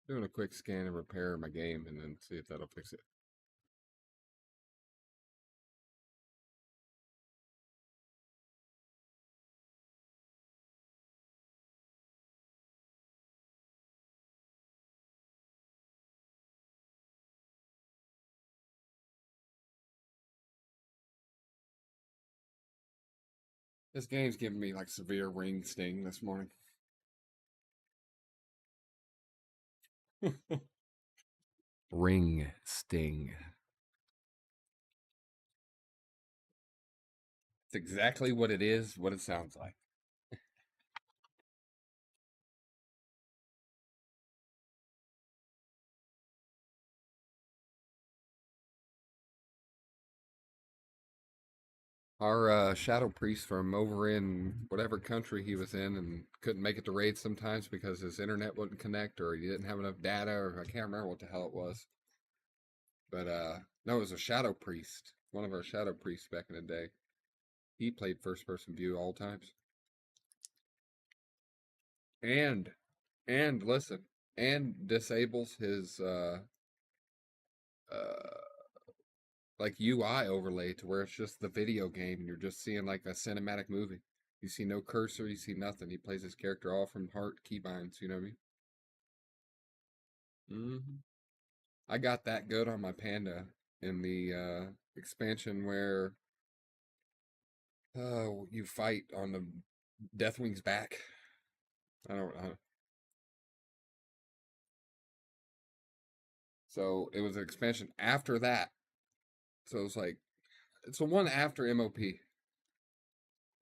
Doing a quick scan and repair my game and then see if that'll fix it. This game's giving me like severe ring sting this morning. Ring sting. It's exactly what it is, what it sounds like. Our shadow priest from over in whatever country he was in and couldn't make it to raid sometimes because his internet wouldn't connect or he didn't have enough data or I can't remember what the hell it was. But no, it was a shadow priest. One of our shadow priests back in the day. He played first person view all times. And listen, and disables his like UI overlay to where it's just the video game and you're just seeing like a cinematic movie. You see no cursor, you see nothing. He plays his character all from heart keybinds, you know what I mean? I got that good on my Panda in the expansion where you fight on the Deathwing's back. I don't know. So it was an expansion after that. So it's like it's the one after MOP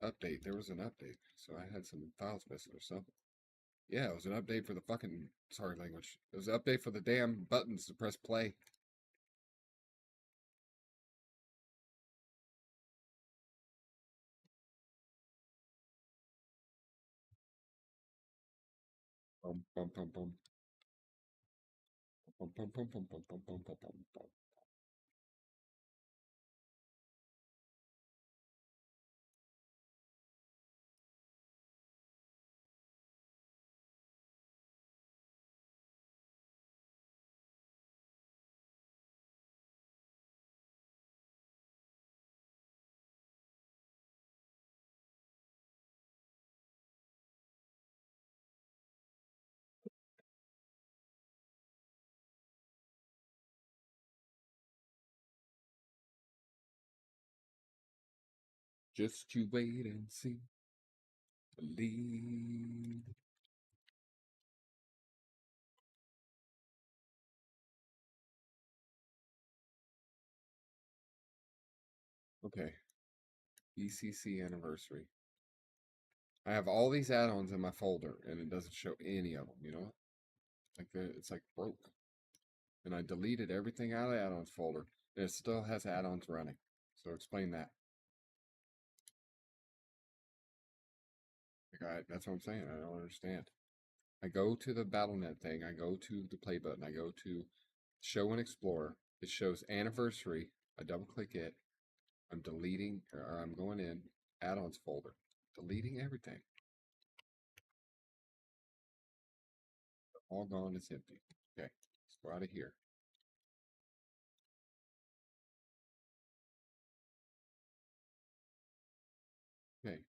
update. There was an update, so I had some files missing or something. Yeah, it was an update for the fucking sorry language. It was an update for the damn buttons to press play. Bum, bum, bum, bum. Bum, bum, bum, bum, bum, bum, bum, bum, bum, bum. Just you wait and see. Believe. Okay. ECC Anniversary. I have all these add-ons in my folder, and it doesn't show any of them, you know? It's like broke. And I deleted everything out of the add-ons folder, and it still has add-ons running. So explain that. Like that's what I'm saying. I don't understand. I go to the BattleNet thing. I go to the play button. I go to Show and Explore. It shows Anniversary. I double click it. I'm deleting, or I'm going in add-ons folder, deleting everything. All gone. It's empty. Okay, let's go out of here. Okay.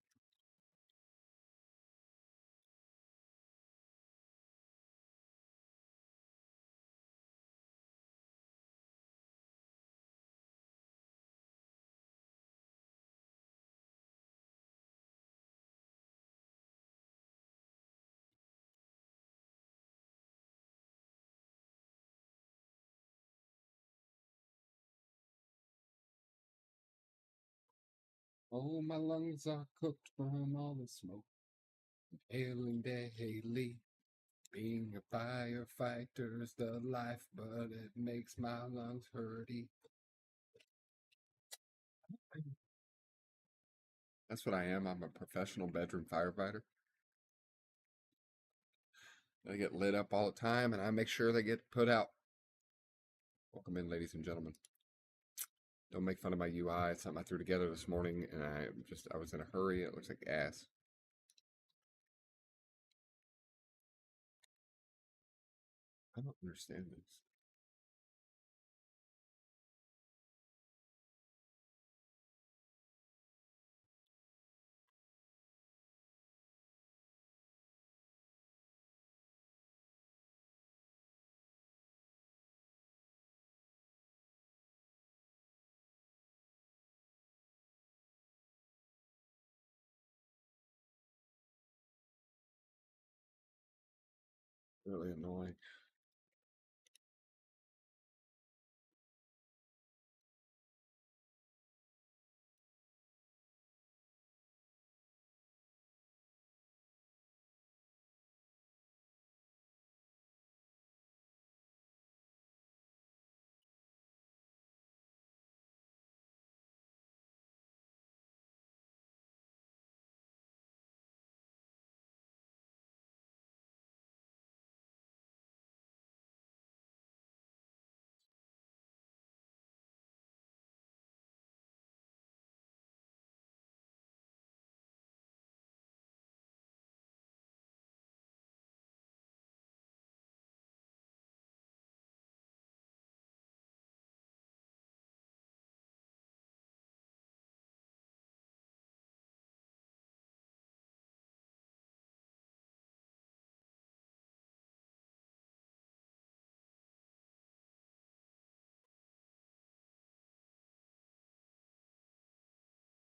Oh, my lungs are cooked from all the smoke, inhaling daily. Being a firefighter's the life, but it makes my lungs hurty. That's what I am. I'm a professional bedroom firefighter. They get lit up all the time, and I make sure they get put out. Welcome in, ladies and gentlemen. Don't make fun of my UI. It's something I threw together this morning, and I was in a hurry. It looks like ass. I don't understand this. Really annoying.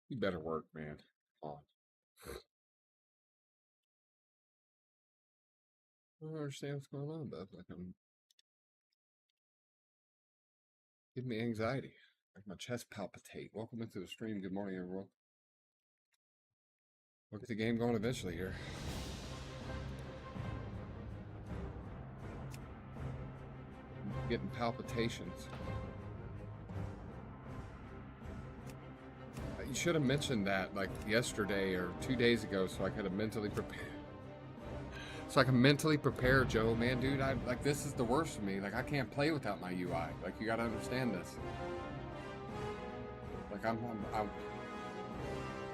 You better work, man. Come on. I don't understand what's going on, bud. Like I'm giving me anxiety. Like my chest palpitate. Welcome into the stream. Good morning, everyone. We'll get the game going eventually here. I'm getting palpitations. You should have mentioned that like yesterday or 2 days ago, so I could have mentally prepared. So I can mentally prepare, Joe. Man, dude, I like this is the worst for me. Like I can't play without my UI. Like you gotta understand this. Like I'm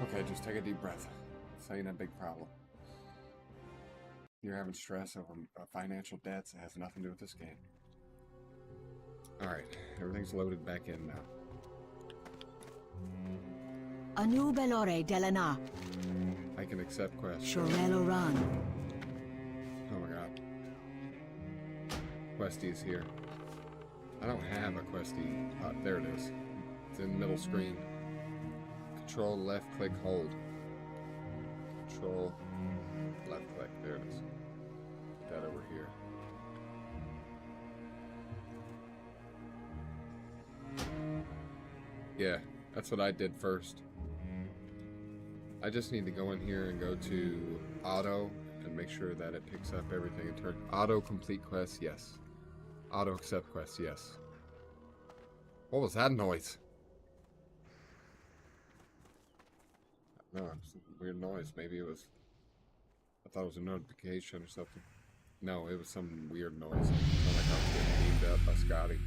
okay. Just take a deep breath. This ain't a big problem. You're having stress over financial debts. It has nothing to do with this game. All right, everything's loaded back in now. Anu Belore Delana. I can accept quests. Shorelo Run. Oh my god. Questy is here. I don't have a Questy. There it is. It's in the middle screen. Control, left click, hold. Control, left click. There it is. Put that over here. Yeah, that's what I did first. I just need to go in here and go to auto and make sure that it picks up everything in turn. Auto complete quests, yes. Auto accept quests, yes. What was that noise? No, it's a weird noise. Maybe it was... I thought it was a notification or something. No, it was some weird noise. It sounded like I was getting beamed up by Scotty.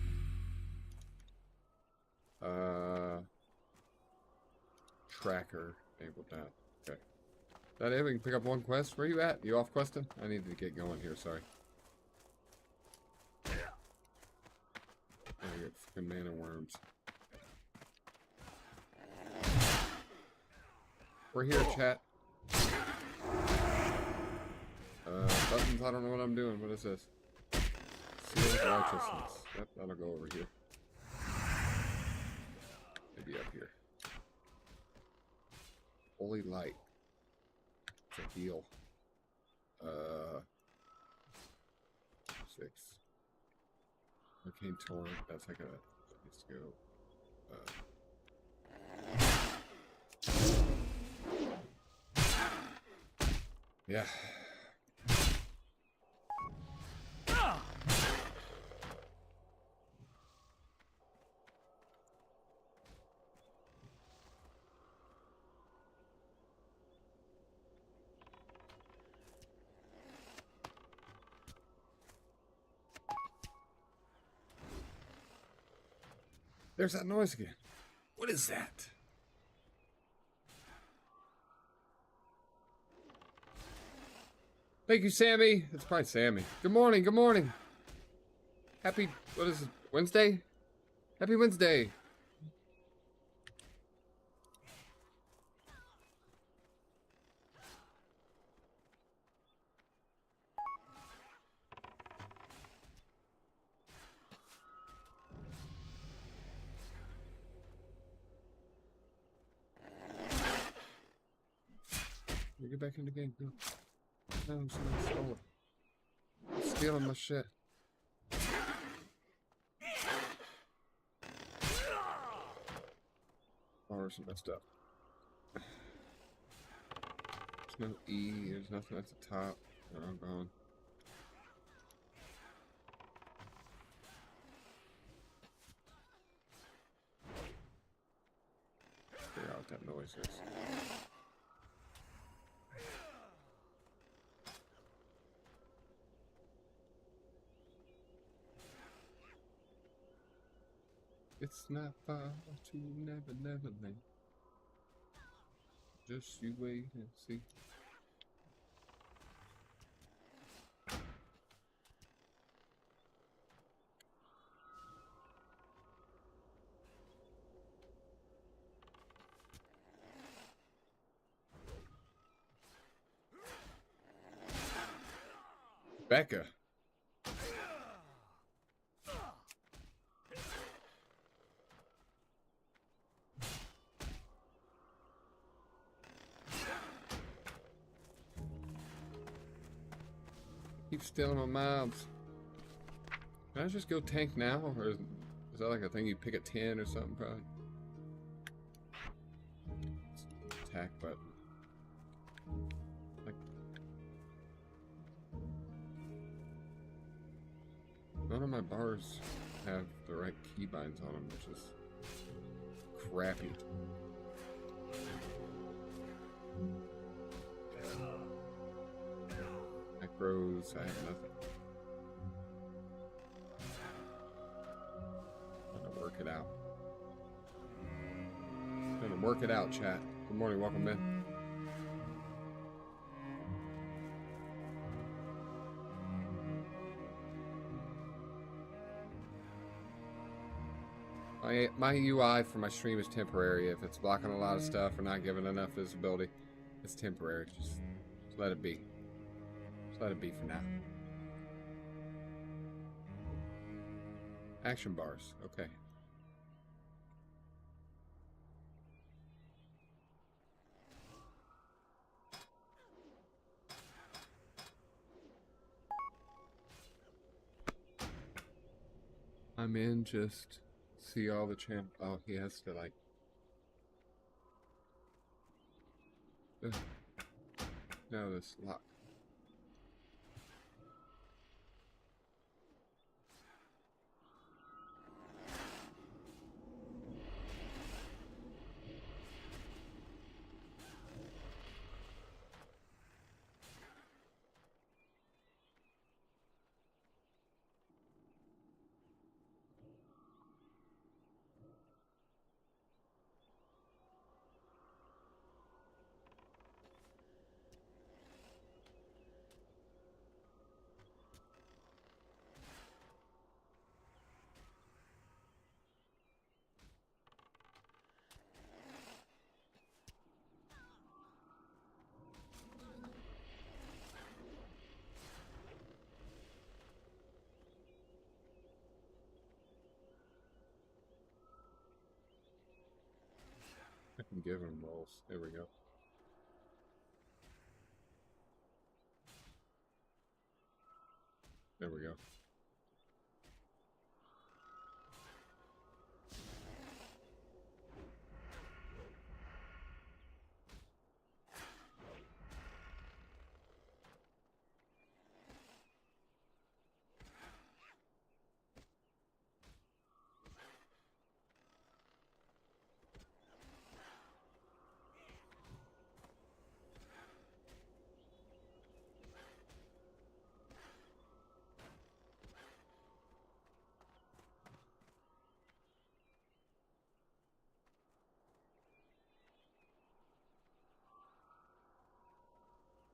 Tracker. Enabled that. Okay. Is that it? We can pick up one quest. Where are you at? You off questing? I need to get going here, sorry. I get fucking mana worms. We're here, chat. Buttons, I don't know what I'm doing. What is this? Seal of Righteousness. Yep, that'll go over here. Maybe up here. Holy Light. It's a heal. 6. Arcane Torrent. That's like a... Let's go. Yeah. There's that noise again. What is that? Thank you, Sammy. It's probably Sammy. Good morning. Good morning. Happy, what is it, Wednesday? Happy Wednesday. Get back in the game. Go. No, somebody stole it. Stealing my shit. Bars and messed up. There's no E, there's nothing at the top. Oh, I'm gone. Figure out what that noise is. It's not far to Never Land. Just you wait and see. Becca. Keep stealing my mobs. Can I just go tank now? Or is that like a thing you pick at 10 or something probably? Attack button. Like, none of my bars have the right keybinds on them, which is crappy. Macros, I have nothing. I'm gonna work it out. I'm gonna work it out, chat. Good morning, welcome in. My UI for my stream is temporary. If it's blocking a lot of stuff or not giving enough visibility, it's temporary. Just let it be. Just let it be for now. Action bars. Okay. I'm in just see all the champ. Oh, he has to like. No, this lock. I can give him rolls. There we go. There we go.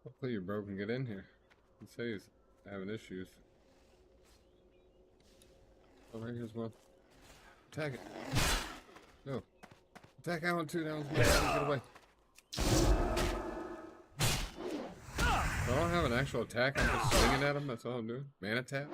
Hopefully your bro can get in here. He says he's having issues. Oh, right here's one. Attack it. No. Attack that one too. That one's mine. Get away. I don't have an actual attack. I'm just swinging at him. That's all I'm doing. Mana tap.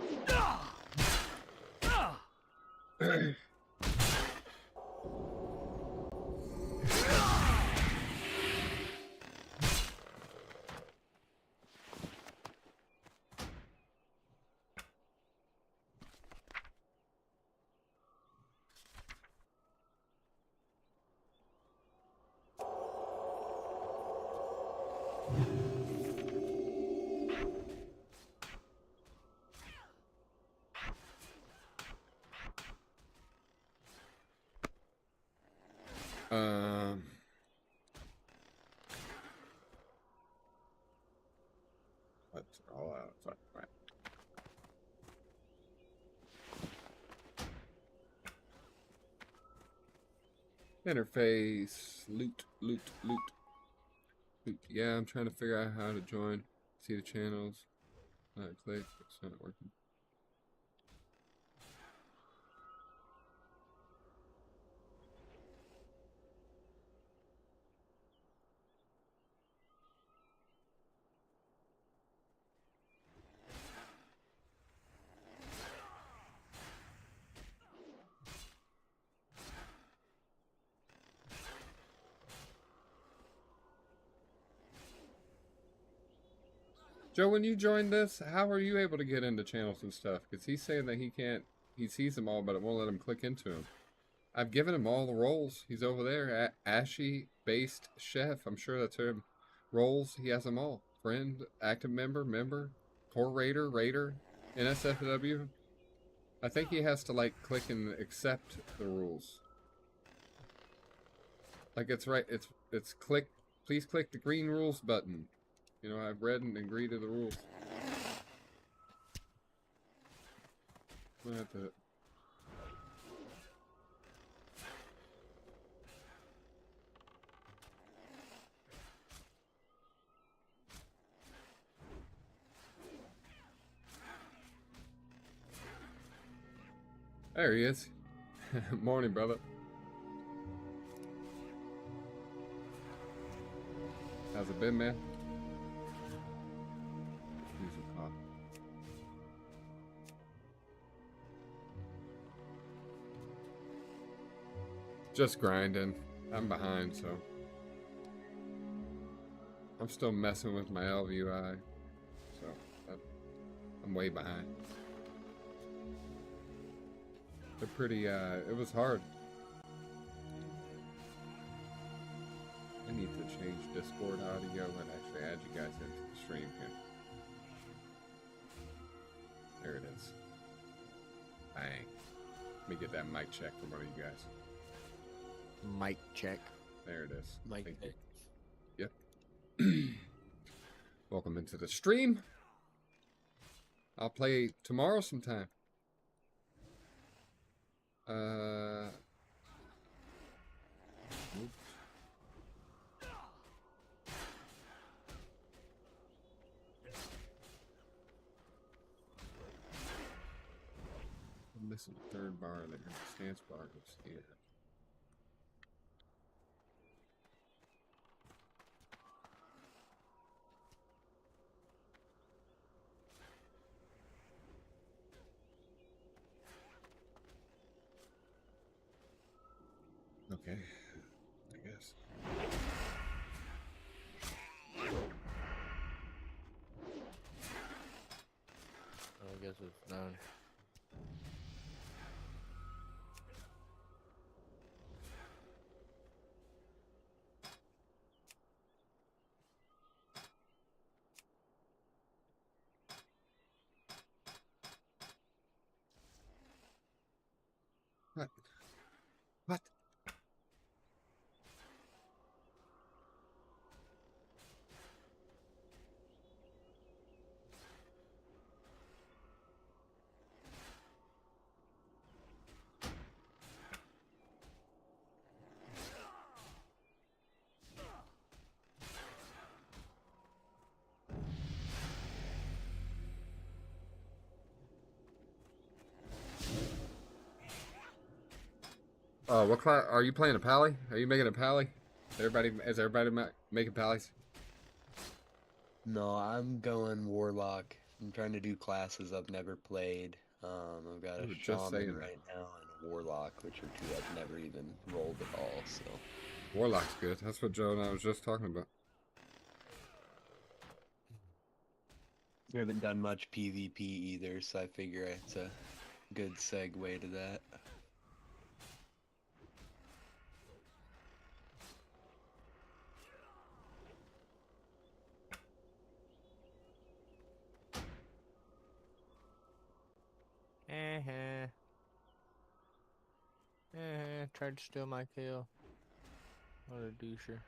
Let's all out. Fuck, right. Interface, loot. Yeah, I'm trying to figure out how to join. See the channels. Click. It's not working. Joe, when you joined this, how are you able to get into channels and stuff? Because he's saying that he can't, he sees them all, but it won't let him click into them. I've given him all the roles. He's over there. Ashy-based chef. I'm sure that's him. Roles, he has them all. Friend, active member, core raider, NSFW. I think he has to, like, click and accept the rules. Like, it's right, it's click, please click the green rules button. You know, I've read and agreed to the rules. I'm gonna have to... There he is. Morning, brother. How's it been, man? Just grinding. I'm behind, so I'm still messing with my LVUI, so I'm way behind. They're pretty, it was hard. I need to change Discord audio and actually add you guys into the stream here. There it is. Bang. Let me get that mic check from one of you guys. Mic check. There it is. Mic check. Yep. Welcome into the stream. I'll play tomorrow sometime. Oops. I'm missing the third bar there. The stance bar goes here. Okay, I guess. I guess it's done. What? What? What class are you playing? A pally? Are you making a pally? Is everybody making pallies? No, I'm going Warlock. I'm trying to do classes I've never played. I've got We a were just saying Shaman that. right now and a Warlock, which are two I've never even rolled at all, so. Warlock's good. That's what Joe and I was just talking about. I haven't done much PvP either, so I figure it's a good segue to that. Tried to steal my kill. What a doucher.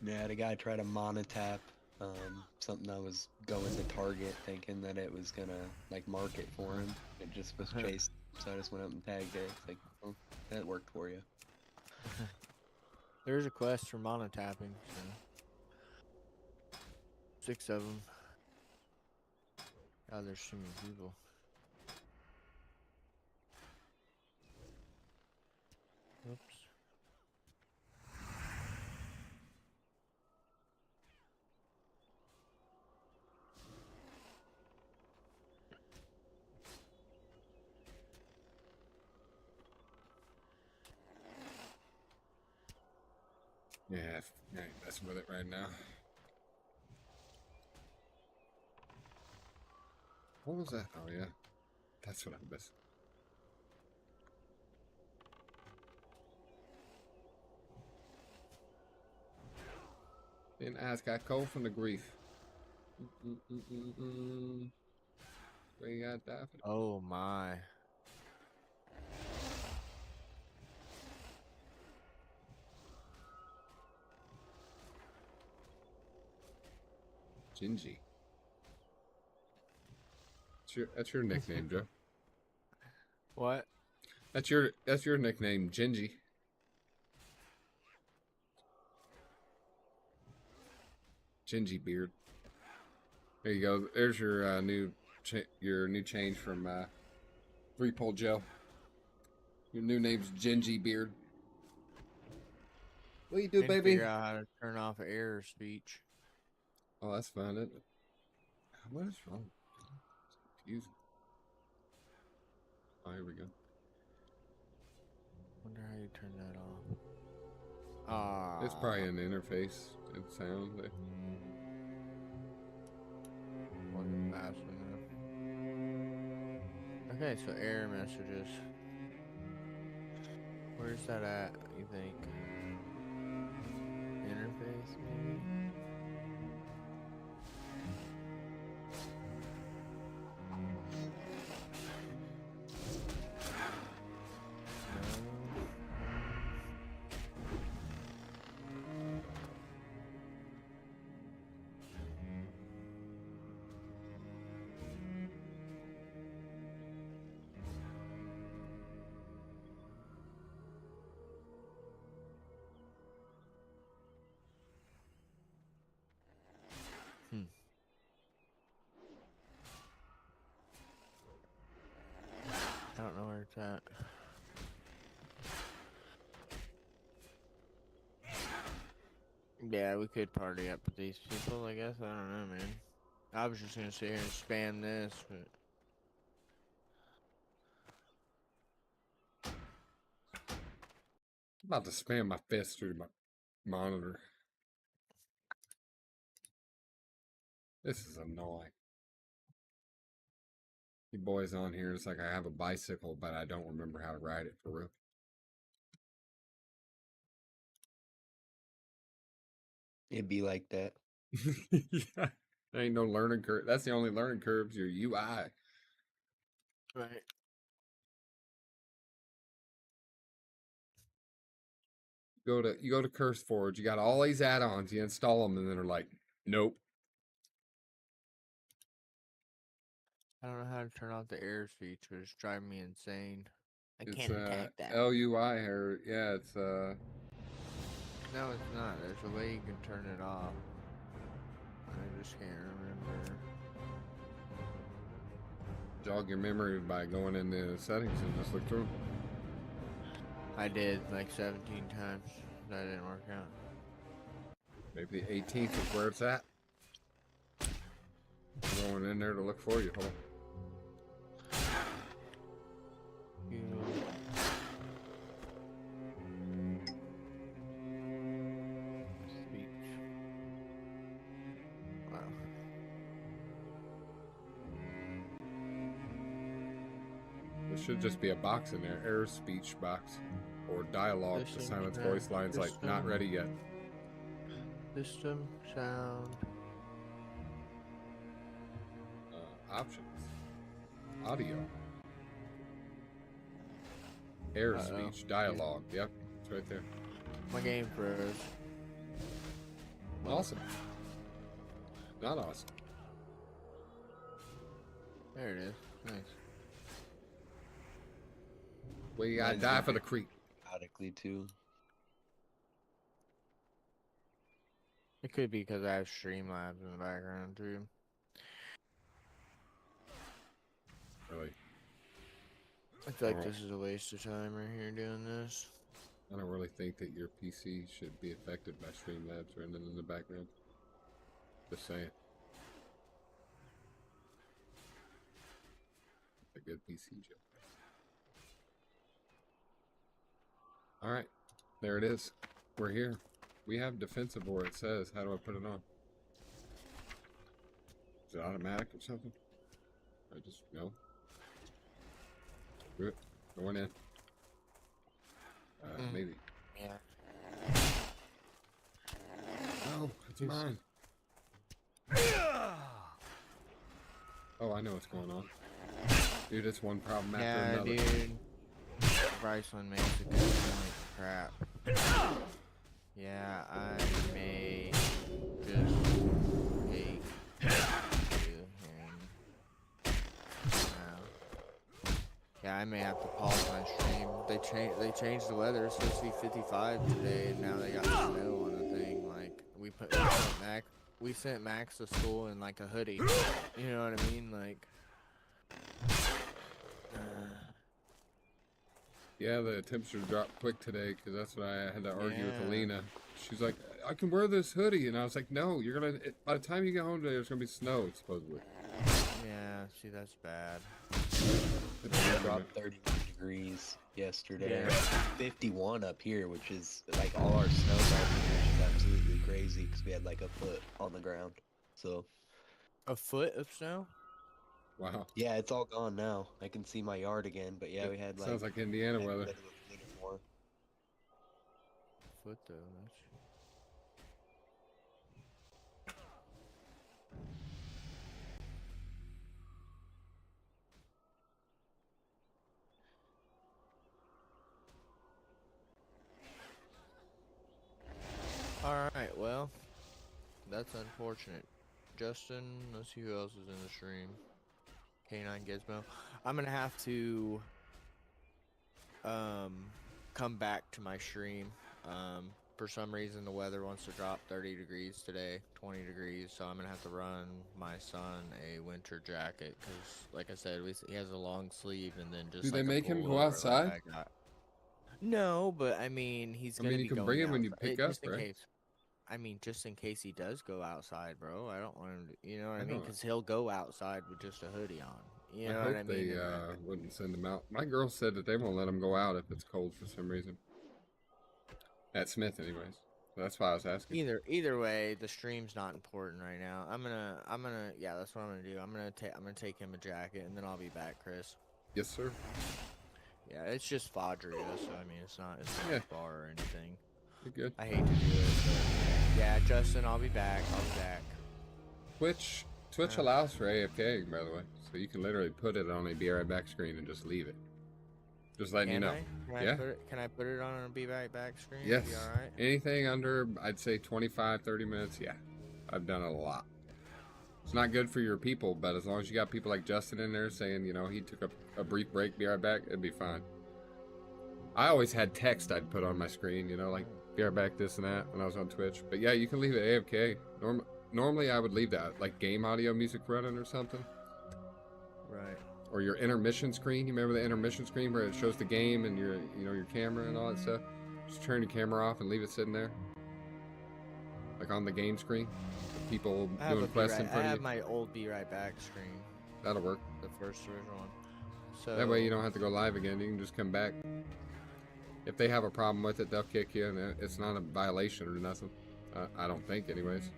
Yeah, the guy tried to monotap something I was going to target, thinking that it was gonna like mark it for him. It just was chased, so I just went up and tagged it. It's like, oh, that worked for you. There's a quest for monotapping, so 6 of them. God, there's too many people. Oops. Yeah, I ain't messing with it right now. What was that? Oh yeah, that's what I'm missing. Didn't ask. Got cold from the grief. We got that. Oh my. Gingy. That's your nickname, Joe. What? That's your nickname, Gingy. Gingy beard. There you go. There's your new change from ThreePoleJoe. Your new name's Gingy beard. What you do, Need to baby? figure out how to turn off error speech. Oh, that's fine. Isn't it? What is wrong? It's confusing. Oh, here we go. Wonder how you turn that off. Ah. It's probably an interface and sound. Wasn't fast enough. Okay, so error messages. Where's that at, you think? Interface, maybe? I don't know where it's at. Yeah, we could party up with these people, I guess. I don't know, man. I was just gonna sit here and spam this, but... I'm about to spam my fist through my monitor. This is annoying. You boys on here, it's like I have a bicycle, but I don't remember how to ride it for real. It'd be like that. Yeah. There ain't no learning curve. That's the only learning curve's your UI. Right. You go to CurseForge, you got all these add-ons, you install them, and then they're like, nope. I don't know how to turn off the error speech, but it's driving me insane. I It's can't attack that. LUI or yeah, it's No, it's not. There's a way you can turn it off. I just can't remember. Jog your memory by going in the settings and just look through 'em. I did like 17 times. That didn't work out. Maybe the 18th is where it's at. I'm going in there to look for you. Hold on. Speech. Wow. There should just be a box in there. Error speech box. Or dialogue to System silence sound, voice lines like not system. ready yet. System sound. Options. Audio. Error Uh-oh. speech. Dialogue. Yep. It's right there. My game froze. Awesome. Not awesome. There it is. Nice. Well, you gotta Mine's die not for the creek. Periodically too. It could be because I have Streamlabs in the background too. Really. I feel like Alright. this is a waste of time right here doing this. I don't really think that your PC should be affected by Streamlabs running in the background. Just saying. A good PC joke. Alright. There it is. We're here. We have defensive where it says. How do I put it on? Is it automatic or something? I just no. Do it. Going in. Maybe. Yeah. No, it's mine. Oh, I know what's going on. Dude, it's one problem after Yeah, another. dude. Bryceland makes a good point. Crap. Yeah, I may just hate you now. Yeah, I may have to pause my stream. They changed the weather. It's supposed to be 55 today, and now they got snow on the thing. Like we sent Max to school in like a hoodie. You know what I mean? Like. Yeah, the temperature dropped quick today because that's what I had to argue with Yeah. Alina. She's like, I can wear this hoodie. And I was like, no, you're going to, by the time you get home today, there's going to be snow, supposedly. Yeah, see, that's bad. It dropped 31 degrees yesterday. Yeah. 51 up here, which is like all our snow is absolutely crazy because we had like a foot on the ground. So A foot of snow? Wow. yeah, it's all gone now. I can see my yard again, but yeah, we had like Sounds like Indiana had a weather. bit of a foot or more. Foot though, that's... Alright, well, that's unfortunate. Justin, let's see who else is in the stream. K9 Gizmo. I'm gonna have to come back to my stream. For some reason the weather wants to drop 30 degrees today, 20 degrees, so I'm gonna have to run my son a winter jacket because, like I said, he has a long sleeve and then just. Do they like a make him go pullover like outside? I got. No, but I mean he's I gonna mean, be you can going bring him when you outside, pick up, just in right? case. I mean, just in case he does go outside, bro. I don't want him to, you know what I I mean? know. Because he'll go outside with just a hoodie on. You know I what I hope mean? they And then- wouldn't send him out. My girl said that they won't let him go out if it's cold for some reason. At Smith, anyways. So that's why I was asking. Either way, the stream's not important right now. I'm gonna yeah, that's what I'm gonna do. I'm gonna take him a jacket and then I'll be back, Chris. Yes, sir. Yeah, it's just Fadria, so I mean it's not Yeah. far or anything. You're good. I hate to do it, but yeah, Justin, I'll be back. I'll be back. Twitch allows for AFK, by the way. So you can literally put it on a be right back screen and just leave it. Just letting you Can know. I? Yeah. Can I put it on a be right back screen? Yes. Be alright? Anything under, I'd say 25, 30 minutes, yeah. I've done it a lot. It's not good for your people, but as long as you got people like Justin in there saying, you know, he took a brief break, be right back, it'd be fine. I always had text I'd put on my screen, you know, like, be right back, this and that, when I was on Twitch. But yeah, you can leave it AFK. Normally I would leave that, like game audio music running or something. Right. Or your intermission screen. You remember the intermission screen where it shows the game and your, you know, your camera and all that stuff? Just turn your camera off and leave it sitting there. Like on the game screen. With people doing quests in front I of have you. my old Be Right Back screen. That'll work. The first original one. So That way you don't have to go live again. You can just come back. If they have a problem with it, they'll kick you, and it's not a violation or nothing. I don't think, anyways.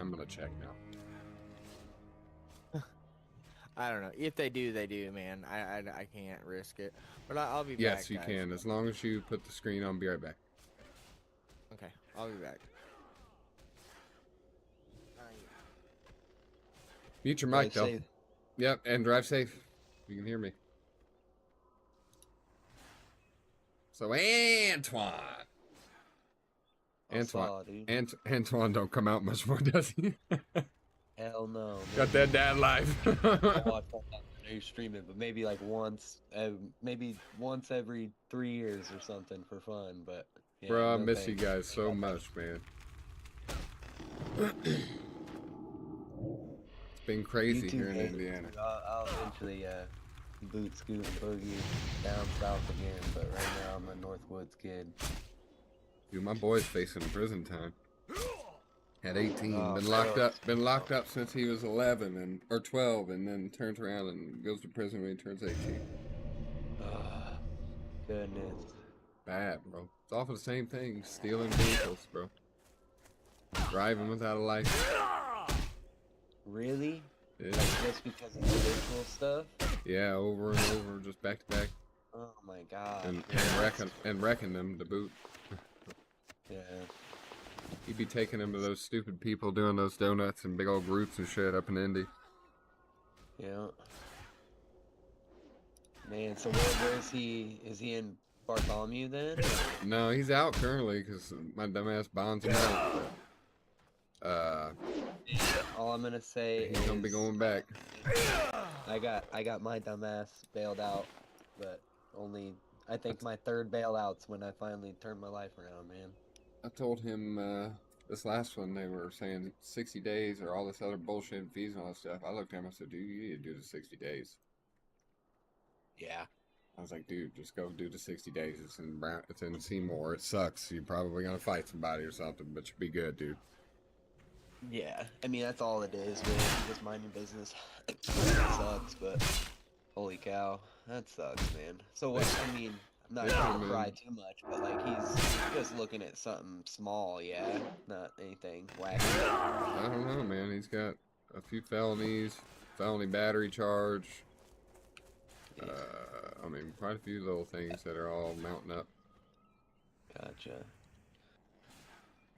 I'm gonna check now. I don't know. If they do, they do, man. I can't risk it. But I'll be back. Yes, you guys. can, as long as you put the screen on. Be right back. Okay, I'll be back. Mute your mic, Drive though. safe. Yep, and drive safe. You can hear me. So, Antoine. I saw, dude. Antoine don't come out much more, does he? Hell no. Got that dad life. I watch you stream it, but maybe like once every 3 years or something for fun. But yeah, Bro, I no miss you thanks. guys so much, man. It's been crazy You too, here in man. Indiana. I'll eventually boot, scoot, and boogie down south again. But right now I'm a Northwoods kid. Dude, my boy's facing prison time. At 18, Oh, been locked up since he was 11 and or 12, and then turns around and goes to prison when he turns 18. Goodness. Bad, bro. It's all for the same thing, stealing vehicles, bro. Driving without a license. Really? Yeah, Like just because of the visual stuff? yeah, over and over, just back to back, Oh my god. and wrecking them to boot. Yeah. He'd be taking them to those stupid people doing those donuts and big old groups and shit up in Indy. Yeah. Man, so where is he? Is he in Bartholomew then? No, he's out currently because my dumbass bonds him out. All I'm gonna say He's is gonna be going back. I got my dumbass bailed out, but only I think my third bailout's when I finally turned my life around, man. I told him this last one they were saying 60 days or all this other bullshit and fees and all that stuff. I looked at him, I said, dude, you need to do the 60 days. Yeah. I was like, dude, just go do the 60 days. It's in Seymour. It sucks. You're probably gonna fight somebody or something, but you'll be good, dude. Yeah. I mean that's all it is, really. Just mind your business. It sucks, but holy cow, that sucks, man. So what? I mean, I'm not gonna cry too much, but like he's just looking at something small, yeah, not anything wacky. I don't know, man. He's got a few felonies, felony battery charge. I mean, quite a few little things that are all mounting up. Gotcha.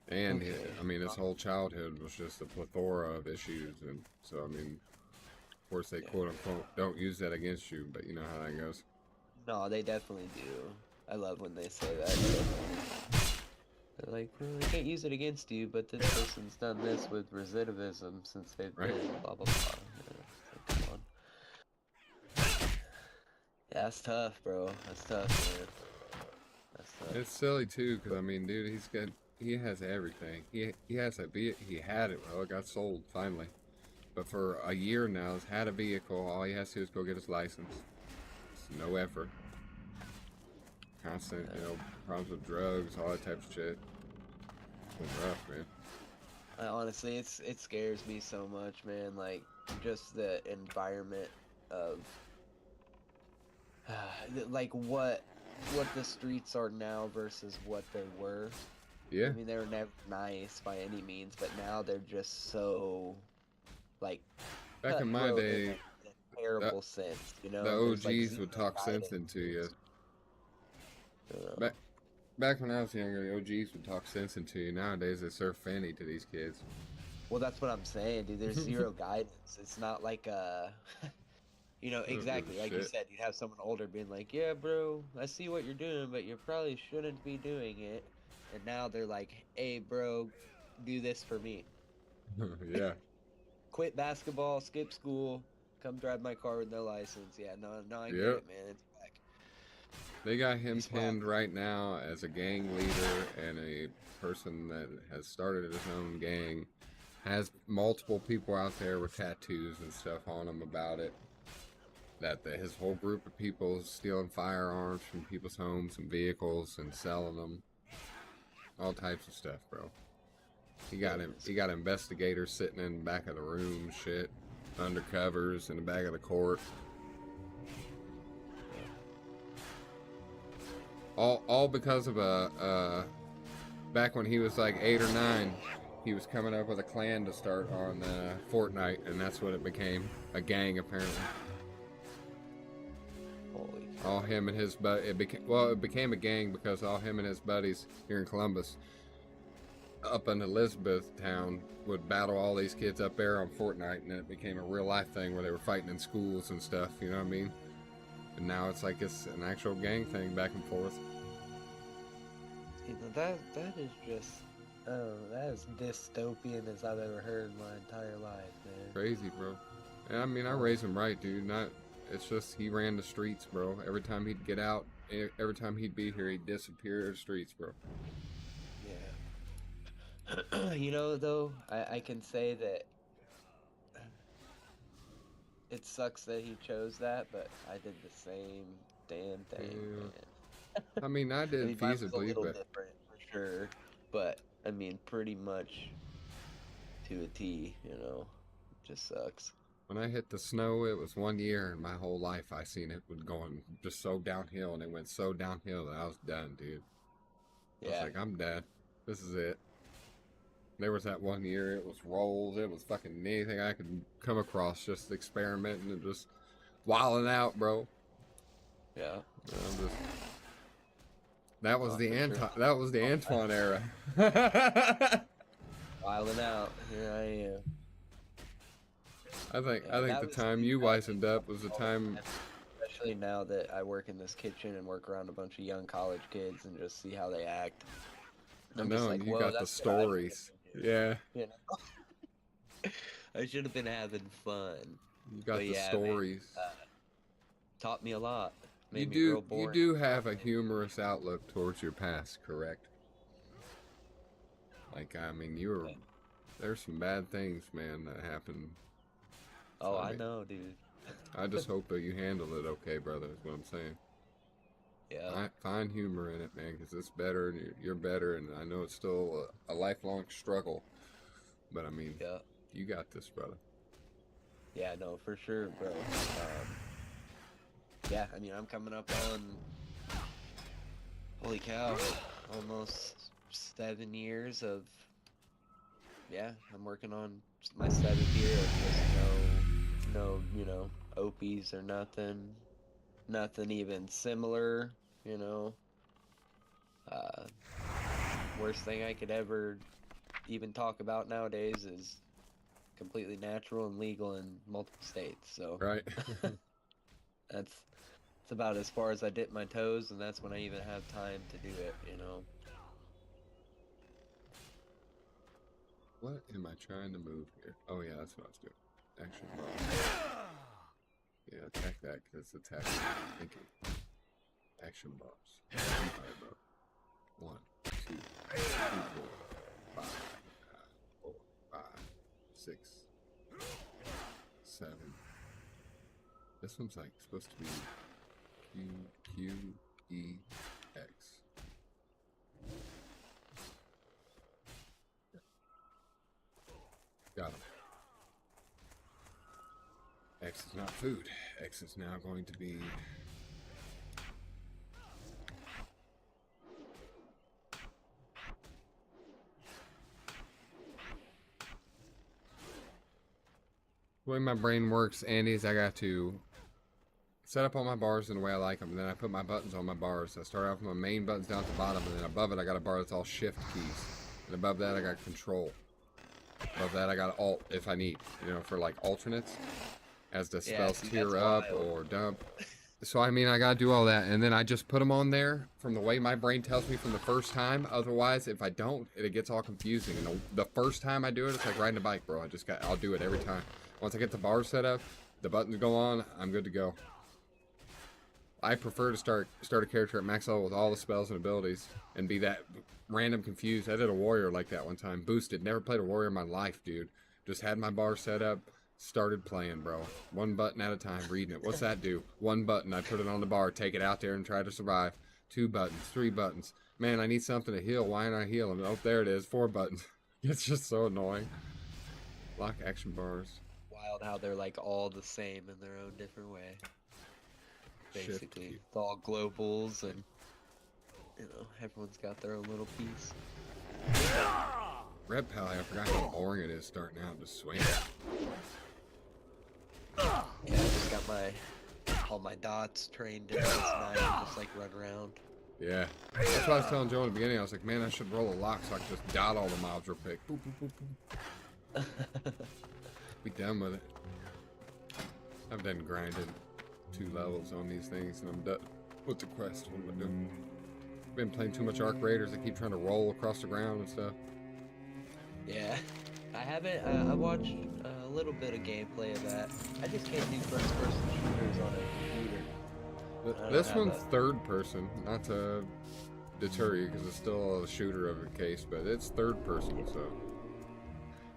And Okay. I mean, his whole childhood was just a plethora of issues, and so I mean, of course they quote unquote don't use that against you, but you know how that goes. No, they definitely do. I love when they say that. They're like, well, we can't use it against you, but this person's done this with recidivism since they've Right. been blah blah blah. Yeah, it's like, come on. Yeah, that's tough, bro. That's tough, man. That's tough. It's silly too, because I mean, dude, he has everything. He has he had it. Well, it got sold finally, but for a year now, he's had a vehicle. All he has to do is go get his license. It's no effort. Constant, you know, problems with drugs, all that type of shit. It's rough, man. Honestly, it scares me so much, man. Like just the environment of like what the streets are now versus what they were. Yeah. I mean, they were never nice by any means, but now they're just so like Back in my cutthroat day, in a terrible sense, you know. the There's, like, OGs zero would talk sense guidance. into you. Uh, Back when I was younger, the OGs would talk sense into you. Nowadays, they serve fanny to these kids. Well, that's what I'm saying, dude. There's zero guidance. It's not like you know, give a exactly like you shit. said. You'd have someone older being like, "Yeah, bro, I see what you're doing, but you probably shouldn't be doing it." And now they're like, "Hey, bro, do this for me. Yeah. Quit basketball, skip school, come drive my car with no license." Yeah, no, I get Yep. it, man. It's back. They got him He's wild. pinned right now as a gang leader and a person that has started his own gang. Has multiple people out there with tattoos and stuff on them about it. That his whole group of people is stealing firearms from people's homes and vehicles and selling them. All types of stuff, bro. He got investigators sitting in the back of the room, shit, undercovers in the back of the court. All because of back when he was like 8 or 9, he was coming up with a clan to start on Fortnite, and that's what it became, a gang apparently. Holy All him and his it became a gang because all him and his buddies here in Columbus, up in Elizabethtown, would battle all these kids up there on Fortnite, and then it became a real life thing where they were fighting in schools and stuff. You know what I mean? And now it's like it's an actual gang thing back and forth. You know, that is just, oh, that is dystopian as I've ever heard in my entire life, man. Crazy, bro. And I mean, I raised him right, dude. It's just he ran the streets, bro. Every time he'd get out, every time he'd be here, he'd disappear in the streets, bro. Yeah. You know, though, I can say that it sucks that he chose that, but I did the same damn thing, Yeah. man. I mean, I I did mean, mine was a feasibly, little but different for sure, but I mean, pretty much to a T, you know. It just sucks. when I hit the snow, it was 1 year, and my whole life I seen it was going just so downhill, and it went so downhill that I was done, dude. I was Yeah. like, I'm done. This is it. There was that 1 year, it was rolls, it was fucking anything I could come across, just experimenting and just wilding out, bro. Yeah. That was Oh, the for sure. That was the Antoine era. Wilding out. Here I am. I think Yeah, that the was time you wisened up was the time. Especially now that I work in this kitchen and work around a bunch of young college kids and just see how they act. I I'm just know like, you whoa, got the that's what I would've stories. been doing, Yeah, you know? I should have been having fun. you got But the yeah, man, stories. Taught me a lot. You Made me real do boring. have a humorous outlook towards your past, correct? Like, I mean, there's some bad things, man, that happened. Oh, I I mean, know, dude. I just hope that you handle it okay, brother, is what I'm saying. Yeah. Find humor in it, man, because it's better, and you're better, and I know it's still a lifelong struggle, but I mean, Yeah. you got this, brother. Yeah, no, for sure, bro. Yeah, I mean, I'm coming up on, holy cow, almost 7 years of, yeah, I'm working on my 7th year of just no, you know, opies or nothing even similar, you know. Worst thing I could ever even talk about nowadays is completely natural and legal in multiple states, so. Right? That's about as far as I dip my toes, and that's when I even have time to do it, you know. What am I trying to move here? Oh, yeah, that's what I was doing. Action bar. Yeah, attack that, because it's attacking. Thank you. Action bars. Alright, bro. 1, 2, 3, 4, 5, 4, 5, 6, 7. This one's like supposed to be Q, E, X. Got him. X is not food. X is now going to be... The way my brain works, Andy, is I got to set up all my bars in the way I like them, and then I put my buttons on my bars. I start off with my main buttons down at the bottom, and then above it I got a bar that's all shift keys. And above that I got control. Above that I got alt if I need, you know, for like alternates. As the spells see, tear that's up wild. or dump. So I mean, I gotta do all that, and then I just put them on there from the way my brain tells me from the first time. Otherwise, if I don't, it gets all confusing. And the first time I do it, it's like riding a bike, bro. I'll do it every time. Once I get the bar set up, the buttons go on, I'm good to go. I prefer to start a character at max level with all the spells and abilities and be that random confused. I did a warrior like that one time. Boosted. Never played a warrior in my life, dude. Just had my bar set up. Started playing, bro. One button at a time, reading it. What's that do? One button. I put it on the bar, take it out there, and try to survive. 2 buttons, 3 buttons. Man, I need something to heal. Why aren't I healing? Oh, there it is. 4 buttons. It's just so annoying. Lock action bars. Wild how they're like all the same in their own different way. Shift Basically, key. it's all globals, and you know everyone's got their own little piece. Red Pally, I forgot how boring it is starting out just swinging. Yeah, I just got all my dots trained in this night and just like run around. Yeah. That's what I was telling Joe in the beginning. I was like, man, I should roll a lock so I can just dot all the mobs real quick. Boop, boop, boop, boop. Be done with it. I've done grinded 2 levels on these things and I'm done with the quest. What am I doing? Been playing too much Arc Raiders. I keep trying to roll across the ground and stuff. Yeah, I haven't. I watched a little bit of gameplay of that. I just can't do first-person shooters on a computer. This one's third person, not to deter you because it's still a shooter of a case, but it's third person, so.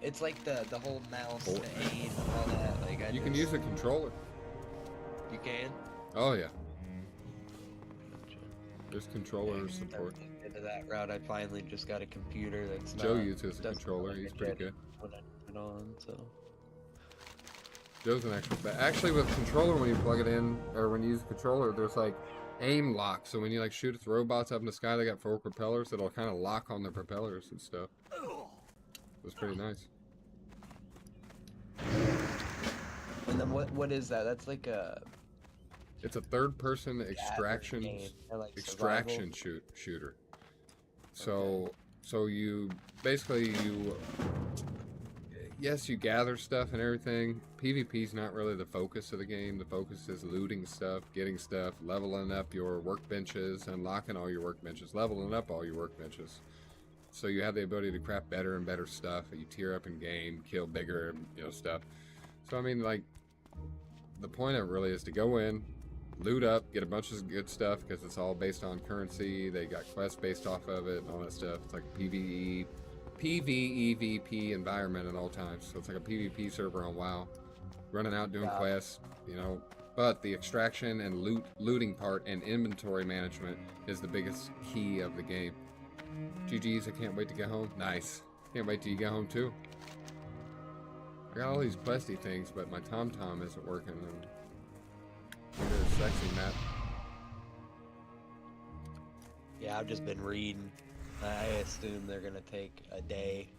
It's like the whole mouse, the aim, and all that. Like You can use a controller. You can. Oh yeah. There's controller support. Into that route, I finally just got a computer that's Joe not, uses a doesn't controller. look He's like pretty it good. when I turn it on, so. Joe's an actual. But actually, with controller, when you plug it in or when you use a controller, there's like aim lock. So when you like shoot at the robots up in the sky, they got 4 propellers. It'll kind of lock on the propellers and stuff. It was pretty nice. And then what is that? That's like a It's a third-person extraction game, or like extraction shooter. So you basically yes, you gather stuff and everything. PvP's not really the focus of the game. The focus is looting stuff, getting stuff, leveling up your workbenches, unlocking all your workbenches, leveling up all your workbenches. So you have the ability to craft better and better stuff. You tier up in game, kill bigger, stuff. So I mean, like, the point of it really is to go in, loot up, get a bunch of good stuff because it's all based on currency. They got quests based off of it and all that stuff. It's like PvEVP environment at all times. So it's like a PvP server on WoW. Running out doing quests, But the extraction and looting part and inventory management is the biggest key of the game. GG's, I can't wait to get home. Nice. Can't wait till you get home too. I got all these questy things, but my TomTom isn't working. And it's a sexy map. Yeah, I've just been reading. I assume they're gonna take a day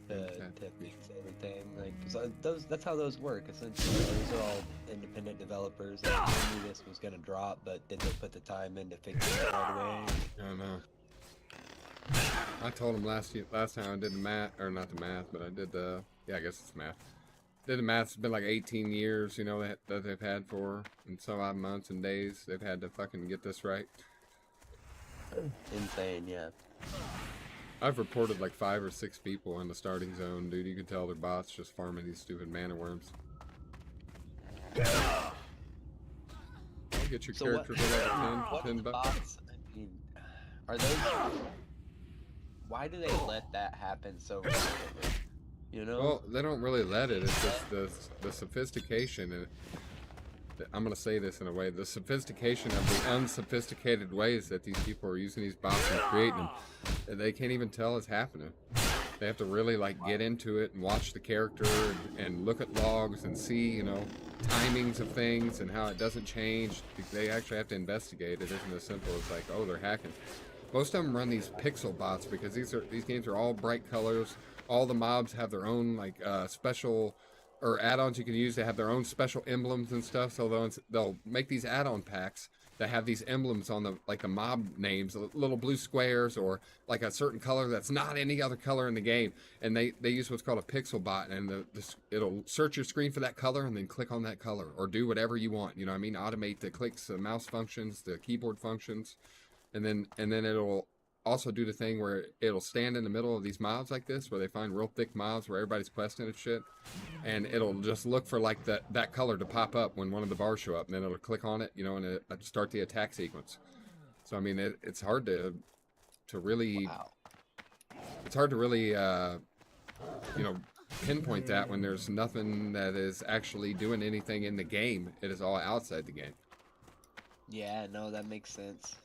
to fix everything. Like, so that's how those work. Essentially, those are all independent developers. They knew this was gonna drop, but did they put the time in to fix it right away? I don't know. I told him last time I did the math, or not the math, but I did the, I guess it's math. Did the math. It's been like 18 years, that they've had for, and some odd months and days they've had to fucking get this right. Insane, yeah. I've reported like 5 or 6 people in the starting zone, dude. You can tell they're bots just farming these stupid mana worms. I'll get your character to level 10 bucks. Bots, I mean, are those? Why do they let that happen so rapidly? Well, they don't really let it. It's just the sophistication. And I'm going to say this in a way. The sophistication of the unsophisticated ways that these people are using these bots and creating them. They can't even tell it's happening. They have to really get into it and watch the character and look at logs and see, timings of things and how it doesn't change. They actually have to investigate. It isn't as simple as like, oh, they're hacking. Most of them run these pixel bots because these games are all bright colors. All the mobs have their own special or add-ons you can use. They have their own special emblems and stuff. So they'll make these add-on packs that have these emblems on the mob names, little blue squares or like a certain color that's not any other color in the game. And they use what's called a pixel bot, and it'll search your screen for that color and then click on that color or do whatever you want. Automate the clicks, the mouse functions, the keyboard functions. And then it'll also do the thing where it'll stand in the middle of these mobs like this, where they find real thick mobs where everybody's questing and shit, and it'll just look for like that color to pop up when one of the bars show up, and then it'll click on it, you know, and it'll start the attack sequence. So I mean, it's hard to really, it's hard to really, you know, pinpoint that when there's nothing that is actually doing anything in the game. It is all outside the game. Yeah, no, that makes sense.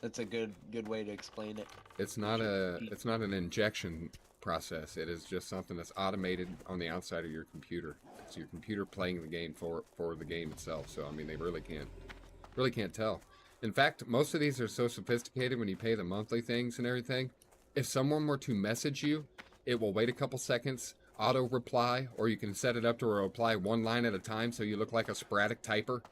That's a good way to explain it. It's not an injection process. It is just something that's automated on the outside of your computer. It's your computer playing the game for the game itself. So I mean, they really can't tell. In fact, most of these are so sophisticated when you pay the monthly things and everything. If someone were to message you, it will wait a couple seconds, auto reply, or you can set it up to reply one line at a time so you look like a sporadic typer.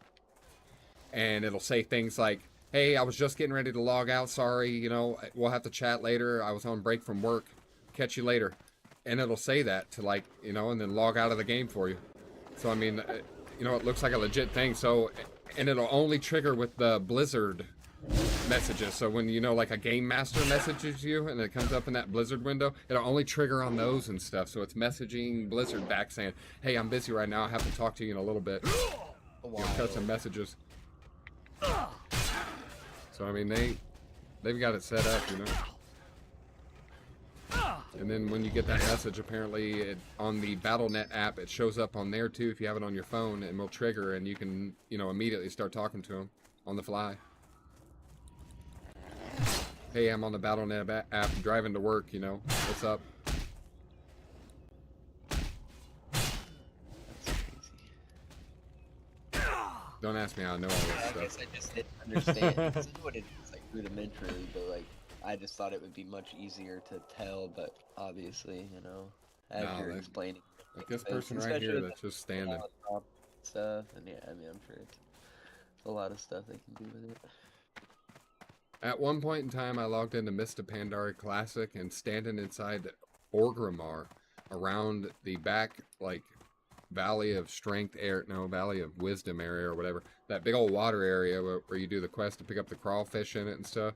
And it'll say things like, hey, I was just getting ready to log out. Sorry, you know, we'll have to chat later. I was on break from work. Catch you later. And it'll say that to, like, you know, and then log out of the game for you. So, I mean, you know, it looks like a legit thing. So, and it'll only trigger with the Blizzard messages. So when, you know, like a game master messages you and it comes up in that Blizzard window, it'll only trigger on those and stuff. So it's messaging Blizzard back saying, hey, I'm busy right now. I have to talk to you in a little bit. You know, cut some messages. So, I mean, they've got it set up, you know. And then when you get that message, apparently on the Battle.net app, it shows up on there too if you have it on your phone, and will trigger, and you can, you know, immediately start talking to them on the fly. Hey, I'm on the Battle.net app, driving to work, you know. What's up? Don't ask me how I know all this I stuff. guess I just didn't understand. Because I know what it is, like, rudimentary, but, like, I just thought it would be much easier to tell, but obviously, you know, as you're explaining. Like this person right here that's just standing. Stuff, and yeah, I mean, I'm sure it's a lot of stuff they can do with it. At one point in time, I logged into Mr. Pandaria Classic, and standing inside Orgrimmar, around the back, like, Valley of Strength area, no, Valley of Wisdom area or whatever, that big old water area where you do the quest to pick up the crawfish in it and stuff,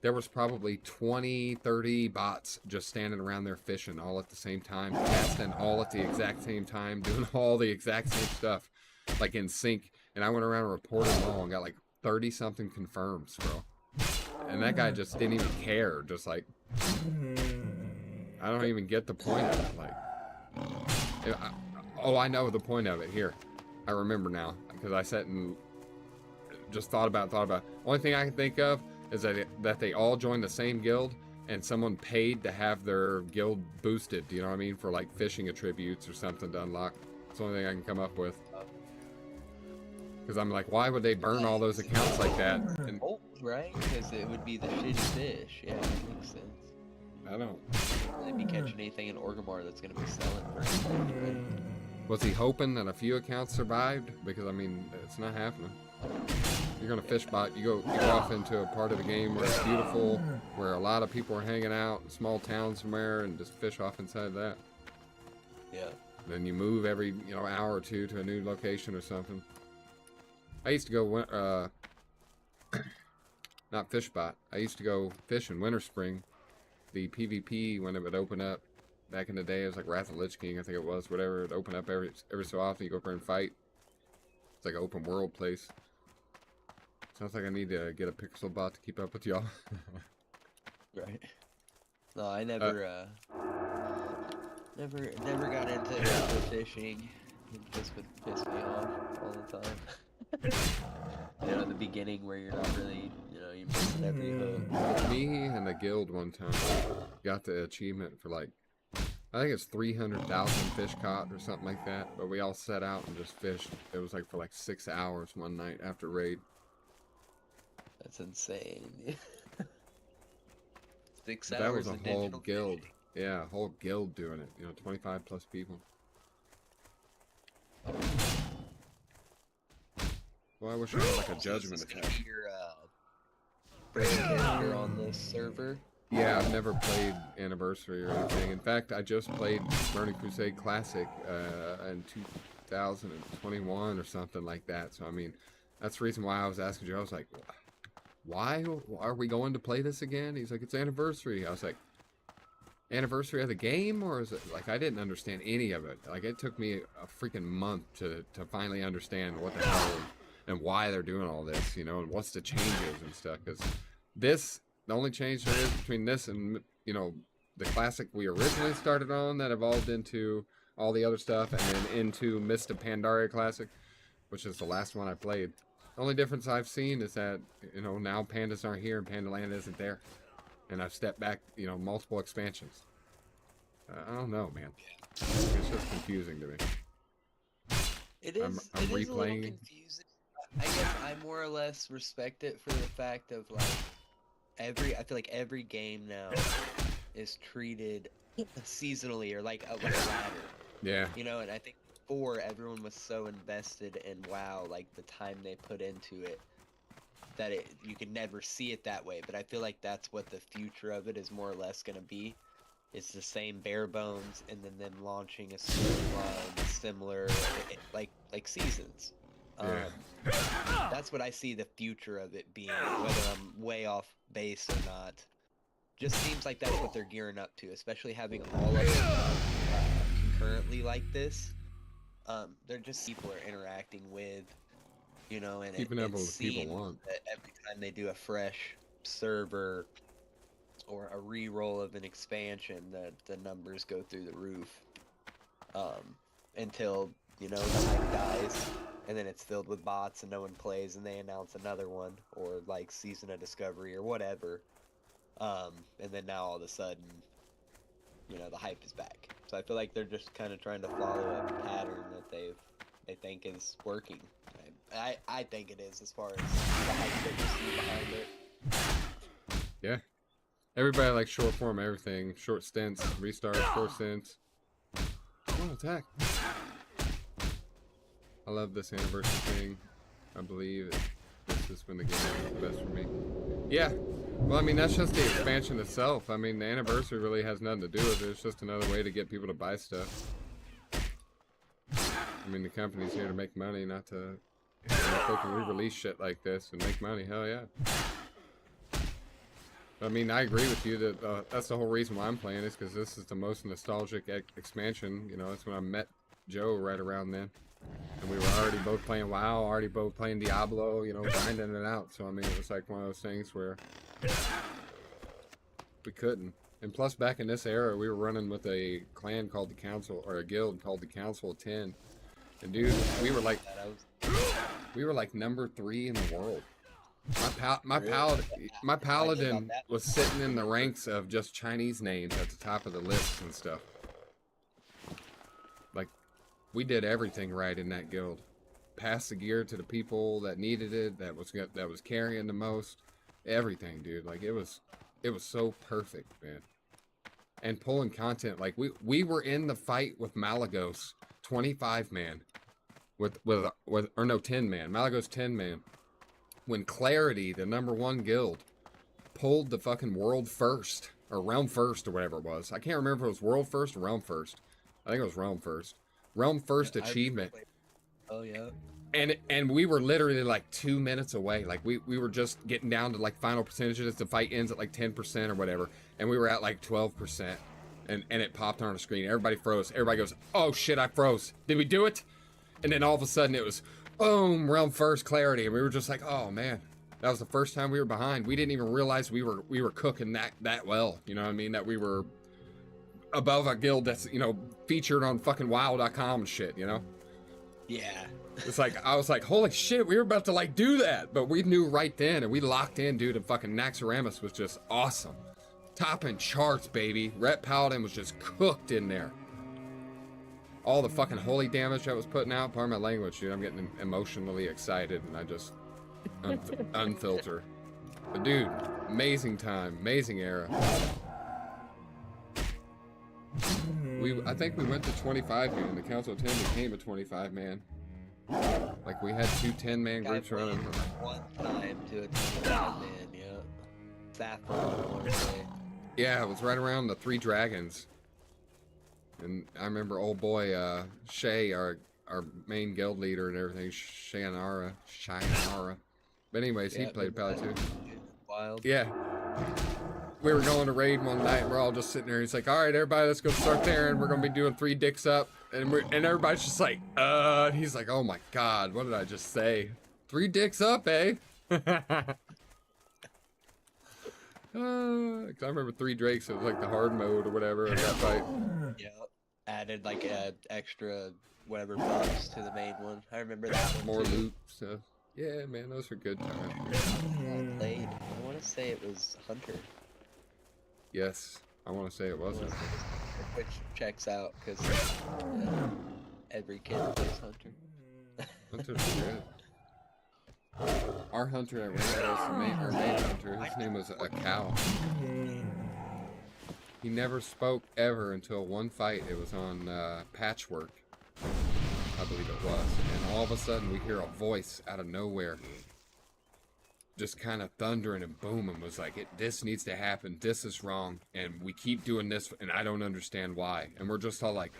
there was probably 20, 30 bots just standing around there fishing all at the same time, casting all at the exact same time, doing all the exact same stuff, like in sync. And I went around and reported them all and got like 30-something confirms, bro. And that guy just didn't even care, just like, I don't even get the point of it. Like, oh, I know the point of it. Here, I remember now, because I sat and just thought about it. Only thing I can think of is that they all joined the same guild, and someone paid to have their guild boosted, you know what I mean, for like fishing attributes or something to unlock. It's the only thing I can come up with. Because I'm like, why would they burn all those accounts like that? And, right? Because it would be the shitty fish. Yeah, that makes sense. I don't. They'd be catching anything in Orgrimmar that's going to be selling for anything. Was he hoping that a few accounts survived? Because, I mean, it's not happening. You're going to fish bot. You go off into a part of the game where it's beautiful, where a lot of people are hanging out, in small towns somewhere, and just fish off inside that. Yeah. Then you move every, you know, hour or two to a new location or something. I used to go, not fish bot. I used to go fish in Winter Spring. The PvP, when it would open up, back in the day, it was like Wrath of Lich King, I think it was, whatever. It would open up every so often. You go up there and fight. It's like an open world place. Sounds like I need to get a pixel bot to keep up with y'all. Right. No, I never, never got into fishing. It just would piss me off all the time. You know, in the beginning where you're not really, you know, you're missing every hook. Me and the guild one time got the achievement for like, I think it's 300,000 fish caught or something like that. But we all set out and just fished. It was like for like 6 hours one night after raid. That's insane. 6 But hours. that was a of whole digital guild. fishing. Yeah, a whole guild doing it. You know, 25 plus people. Well, I wish I had like a judgment Is this attack. gonna be your first character on this server? Yeah, I've never played Anniversary or anything. In fact, I just played Burning Crusade Classic in 2021 or something like that. So, I mean, that's the reason why I was asking you. I was like, why are we going to play this again? He's like, it's anniversary. I was like, anniversary of the game, or is it like, I didn't understand any of it. Like, it took me a freaking month to finally understand what the hell and why they're doing all this, you know, and what's the changes and stuff. Because this, the only change there is between this and, you know, the classic we originally started on that evolved into all the other stuff, and then into Mist of Pandaria Classic, which is the last one I played. The only difference I've seen is that, you know, now pandas aren't here and Pandaland isn't there. And I've stepped back, you know, multiple expansions. I don't know, man. It's just confusing to me. It is. I'm it is a little replaying. confusing. I guess I more or less respect it for the fact of like I feel like every game now is treated seasonally or like a ladder. Yeah. You know, and I think before everyone was so invested in WoW, like the time they put into it, that you could never see it that way. But I feel like that's what the future of it is more or less going to be. It's the same bare bones, and then them launching a storyline similar, like seasons. Yeah. That's what I see the future of it being. Whether I'm way off base or not, just seems like that's what they're gearing up to. Especially having all of it concurrently like this. They're just people are interacting with, you know, and Keeping up with what people seems want. that every time they do a fresh server or a re-roll of an expansion, that the numbers go through the roof. Until, you know, the hype dies, and then it's filled with bots and no one plays, and they announce another one, or like Season of Discovery or whatever. And then now all of a sudden, you know, the hype is back. So I feel like they're just kind of trying to follow a pattern that they think is working. I think it is, as far as the hype that you see behind it. Yeah. Everybody likes short form everything. Short stints, restart, short stints. Oh, attack. I love this anniversary thing. I believe this is when the game is the best for me. Yeah. Well, I mean, that's just the expansion itself. I mean, the anniversary really has nothing to do with it. It's just another way to get people to buy stuff. I mean, the company's here to make money, not to... You know, if they can re-release shit like this and make money, hell yeah. I mean, I agree with you that that's the whole reason why I'm playing, is because this is the most nostalgic expansion. You know, that's when I met Joe right around then. And we were already both playing WoW, already both playing Diablo, you know, grinding it out. So, I mean, it was like one of those things where we couldn't. And plus, back in this era, we were running with a clan called the Council, or a guild called the Council of 10. And dude, we were like number 3 in the world. My paladin was sitting in the ranks of just Chinese names at the top of the list and stuff. Like, we did everything right in that guild. Passed the gear to the people that needed it, that was carrying the most. Everything, dude. Like, it was so perfect, man. And pulling content, like we were in the fight with Malagos, 25 man, or no, 10 man. Malagos 10 man. When Clarity, the #1 guild, pulled the fucking world first, or realm first, or whatever it was. I can't remember if it was world first or realm first. I think it was realm first. Realm first achievement. Oh yeah. And we were literally like 2 minutes away. Like we were just getting down to like final percentages. The fight ends at like 10% or whatever. And we were at like 12%. And it popped on the screen. Everybody froze. Everybody goes, oh shit, I froze. Did we do it? And then all of a sudden it was, boom, realm first, Clarity. And we were just like, oh man, that was the first time we were behind. We didn't even realize we were cooking that well. You know what I mean? That we were above a guild that's, you know, featured on fucking WoW.com and shit, you know? Yeah. It's like, I was like, holy shit, we were about to like do that. But we knew right then, and we locked in, dude, and fucking Naxxramas was just awesome. Topping charts, baby. Ret Paladin was just cooked in there. All the fucking holy damage I was putting out, pardon my language, dude, I'm getting emotionally excited, and I just unfilter. But dude, amazing time, amazing era. I think we went to 25 man. The Council of 10 became a 25 man. Like we had 2 10-man groups running. One time to a 25 man, yeah. Saffron, I want to say. Yeah, it was right around the 3 dragons. And I remember old boy Shay, our main guild leader and everything, Shayanara. But anyways, he played Pally too. wild. Yeah. We were going to raid one night and we're all just sitting there. He's like, all right, everybody, let's go start there. And we're going to be doing 3 dicks up. And everybody's just like, and he's like, oh my God, what did I just say? 3 dicks up, eh? 'Cause I remember 3 drakes. It was like the hard mode or whatever of that fight. Yeah. Added like a extra whatever buffs to the main one. I remember that one More too. loot stuff. Yeah, man, those were good times. I played. I want to say it was Hunter. Yes, I want to say it wasn't. Which checks out because every kid plays Hunter. Hunter's good. Our hunter at Red was our main hunter. His name was a cow. He never spoke ever until one fight. It was on Patchwork, I believe it was. And all of a sudden we hear a voice out of nowhere, just kind of thundering and booming, was like, this needs to happen, this is wrong, and we keep doing this, and I don't understand why. And we're just all like,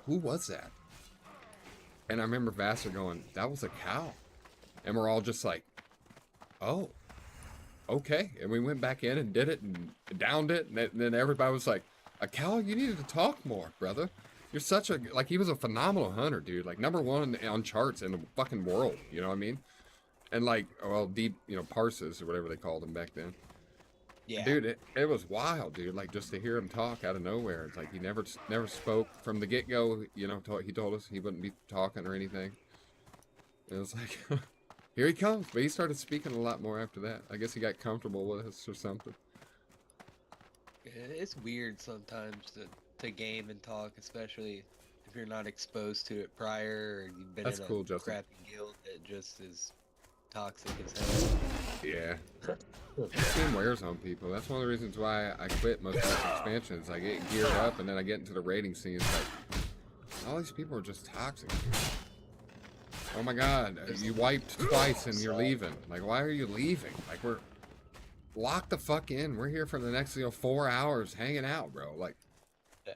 who was that? And I remember Vassar going, that was a cow. And we're all just like, oh, okay. And we went back in and did it and downed it, and then everybody was like, a cow? You needed to talk more, brother. You're such a, like, he was a phenomenal hunter, dude. Like, #1 on charts in the fucking world, you know what I mean? And like, well, deep, parses or whatever they called them back then. Yeah. Dude, it was wild, dude. Like, just to hear him talk out of nowhere. It's like he never spoke from the get-go. He told us he wouldn't be talking or anything. And it was like, here he comes. But he started speaking a lot more after that. I guess he got comfortable with us or something. It's weird sometimes to game and talk, especially if you're not exposed to it prior or you've been That's in a cool, Justin. crappy guild that just is toxic as hell. Yeah. This game wears on people. That's one of the reasons why I quit most of these expansions. I get geared up and then I get into the raiding scene. It's like, all these people are just toxic. Oh my God, you wiped twice and you're leaving. Like, why are you leaving? Like, we're locked the fuck in. We're here for the next 4 hours hanging out, bro. Like, Yeah.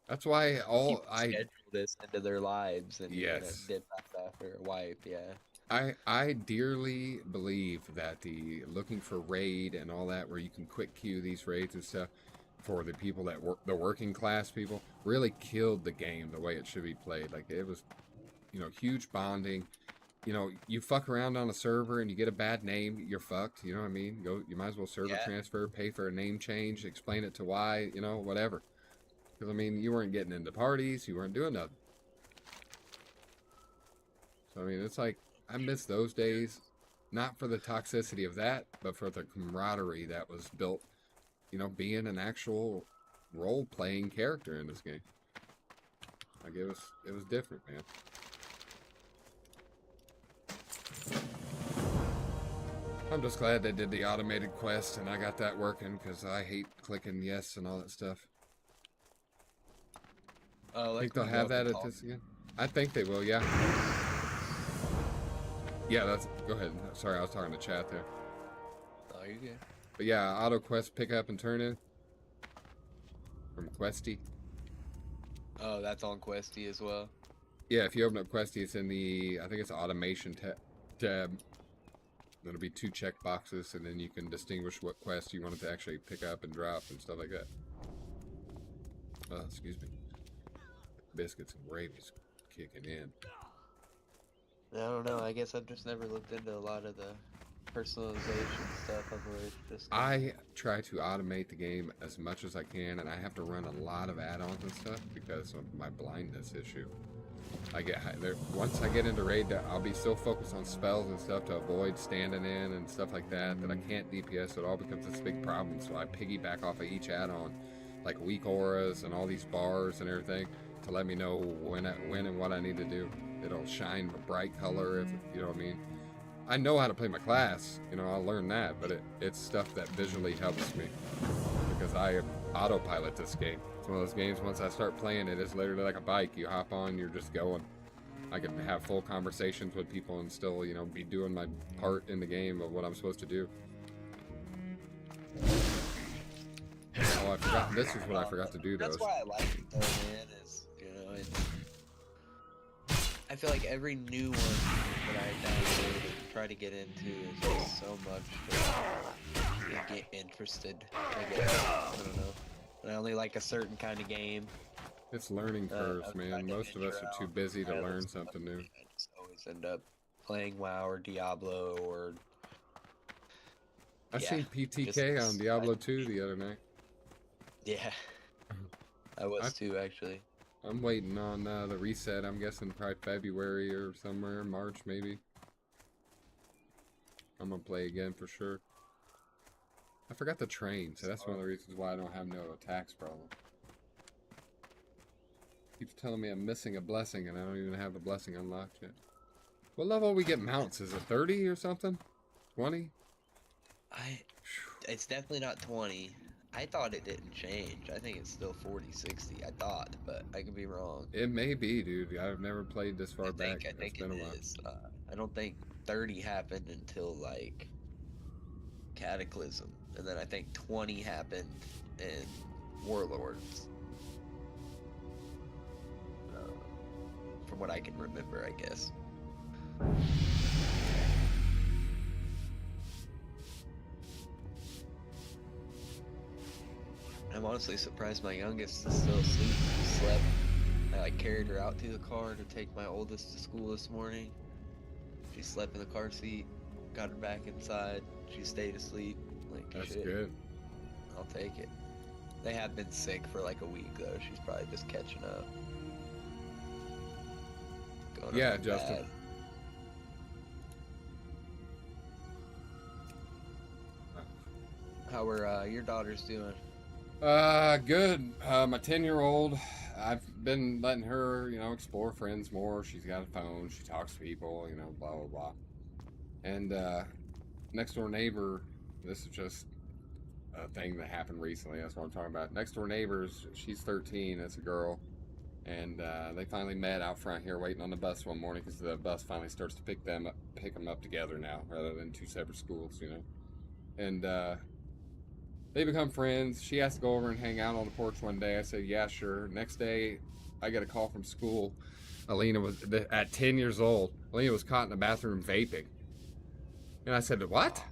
that's why People schedule this into their lives and Yes. dip back after a wipe, yeah. I dearly believe that the looking for raid and all that, where you can quick queue these raids and stuff for the people that work, the working class people, really killed the game the way it should be played. Like, it was, huge bonding. You fuck around on a server and you get a bad name, you're fucked. You know what I mean? You might as well server transfer, pay for a name change, explain it to why, whatever. Because, you weren't getting into parties, you weren't doing nothing. So, it's like, I miss those days, not for the toxicity of that, but for the camaraderie that was built, being an actual role-playing character in this game. Like, it was different, man. I'm just glad they did the automated quest and I got that working, because I hate clicking yes and all that stuff. Oh, Think they'll have that at this again? I think they will, yeah. Yeah, go ahead. Sorry, I was talking to chat there. Oh, you're good. But yeah, auto quest pick up and turn in from Questy. Oh, that's on Questy as well. Yeah, if you open up Questy, it's in the, I think it's automation tab. There'll be 2 check boxes, and then you can distinguish what quest you want it to actually pick up and drop and stuff like that. Excuse me. Biscuits and gravy's kicking in. I don't know. I guess I've just never looked into a lot of the personalization stuff. I've always just. I try to automate the game as much as I can, and I have to run a lot of add-ons and stuff because of my blindness issue. Once I get into raid, I'll be so focused on spells and stuff to avoid standing in and stuff like that I can't DPS, so it all becomes this big problem. So I piggyback off of each add-on, like weak auras and all these bars and everything, to let me know when and what I need to do. It'll shine a bright color, if you know what I mean. I know how to play my class, I'll learn that, but it's stuff that visually helps me because I autopilot this game. It's one of those games, once I start playing it, it's literally like a bike. You hop on, you're just going. I can have full conversations with people and still, be doing my part in the game of what I'm supposed to do. Oh, I forgot. This is what I forgot to do, though. That's why I like it, though, man. I feel like every new one that I download and try to get into is just so much to interested, I guess. I don't know. I only like a certain kind of game. It's learning curves, I've man. tried to Most of us venture are too out, busy to try other learn stuff, something new. and I just always end up playing WoW or Diablo or I yeah, seen just PTK on Diablo 2 the other night. yeah, I was too actually. I'm waiting on the reset. I'm guessing probably February or somewhere, March maybe. I'm gonna play again for sure. I forgot the train, so that's one of the reasons why I don't have no attacks problem. Keeps telling me I'm missing a blessing, and I don't even have the blessing unlocked yet. What level we get mounts? Is it 30 or something? 20? It's definitely not 20. I thought it didn't change. I think it's still 40, 60. I thought, but I could be wrong. It may be, dude. I've never played this far back. I It's think been a it while. is. I don't think 30 happened until like Cataclysm, and then I think 20 happened in Warlords. From what I can remember, I guess. I'm honestly surprised my youngest is still asleep. She slept. I like carried her out to the car to take my oldest to school this morning. She slept in the car seat, got her back inside. She stayed asleep. Like, That's shit, good. I'll take it. They have been sick for like a week though. She's probably just catching up. Going Yeah, up Justin. bad. How are your daughters doing? Good. My 10-year-old, I've been letting her, explore friends more. She's got a phone. She talks to people, blah, blah, blah. And, next door neighbor, this is just a thing that happened recently. That's what I'm talking about. Next door neighbors, she's 13. It's a girl. And, they finally met out front here waiting on the bus one morning because the bus finally starts to pick them up together now rather than two separate schools, And, they become friends. She has to go over and hang out on the porch one day. I said, yeah, sure. Next day, I get a call from school. Alina was, at 10 years old, Alina was caught in the bathroom vaping. And I said, what?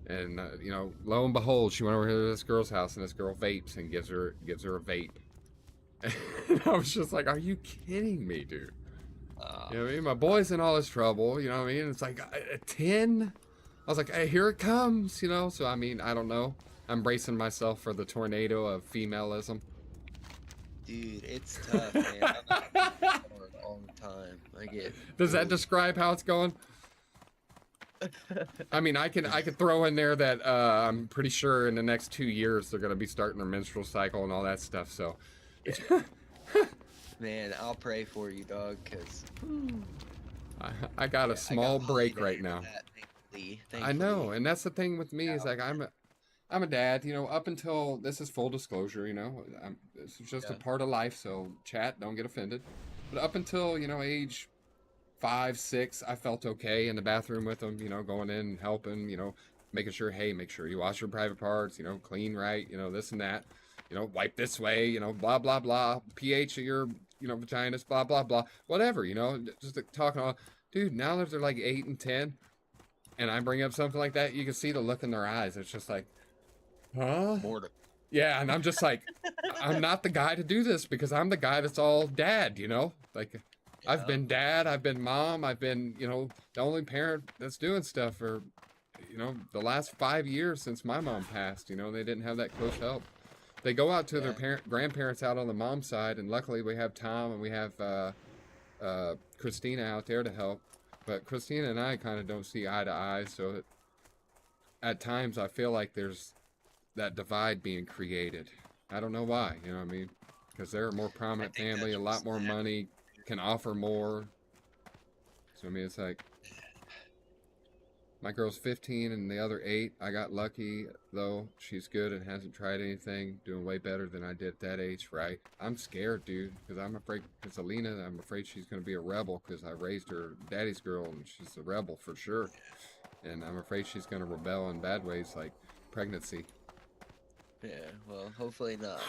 And, lo and behold, she went over to this girl's house, and this girl vapes and gives her a vape. And I was just like, are you kidding me, dude? You know what I mean? My boy's in all this trouble, you know what I mean? It's like, at 10? I was like, hey, here it comes, So, I mean, I don't know. I'm bracing myself for the tornado of femalism. Dude, it's tough, man. I'm hard all the time. I get. Does that describe how it's going? I mean, I can throw in there that I'm pretty sure in the next 2 years they're gonna be starting their menstrual cycle and all that stuff. So, Man, I'll pray for you, dog, because I got a small break holiday right for now. that, thankfully. I know, and that's the thing with me is like I'm a dad, up until this is full disclosure, this is just a part of life, so chat, don't get offended. But up until, age 5, 6, I felt okay in the bathroom with them, going in and helping, making sure, hey, make sure you wash your private parts, clean right, this and that, wipe this way, blah, blah, blah, pH of your, vaginas, blah, blah, blah, whatever, just talking all, dude, now that they're like 8 and 10, and I bring up something like that, you can see the look in their eyes. It's just like, huh? Yeah, and I'm just like, I'm not the guy to do this because I'm the guy that's all dad, Like, I've been dad, I've been mom, I've been, the only parent that's doing stuff for, the last 5 years since my mom passed, they didn't have that close help. They go out to their grandparents out on the mom side, and luckily we have Tom and we have Christina out there to help. But Christina and I kind of don't see eye to eye, so at times I feel like there's that divide being created. I don't know why, you know what I mean? Because they're a more prominent family, a lot more money, can offer more. So I mean, it's like, my girl's 15 and the other 8. I got lucky, though. She's good and hasn't tried anything, doing way better than I did at that age, right? I'm scared, dude, because I'm afraid, because Alina, I'm afraid she's going to be a rebel, because I raised her daddy's girl, and she's a rebel for sure. And I'm afraid she's going to rebel in bad ways, like pregnancy. Yeah, well, hopefully not.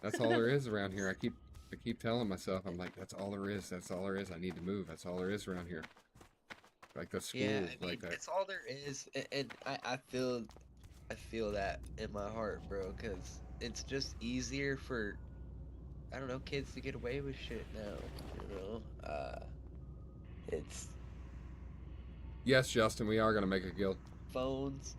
That's all there is around here. I keep telling myself, I'm like, that's all there is. That's all there is. I need to move. That's all there is around here. Like the school, Yeah, I mean, like that. that's all there is, and I I feel that in my heart, bro, because it's just easier for, I don't know, kids to get away with shit now, you know? It's Yes, Justin, we are gonna make a guild. phones,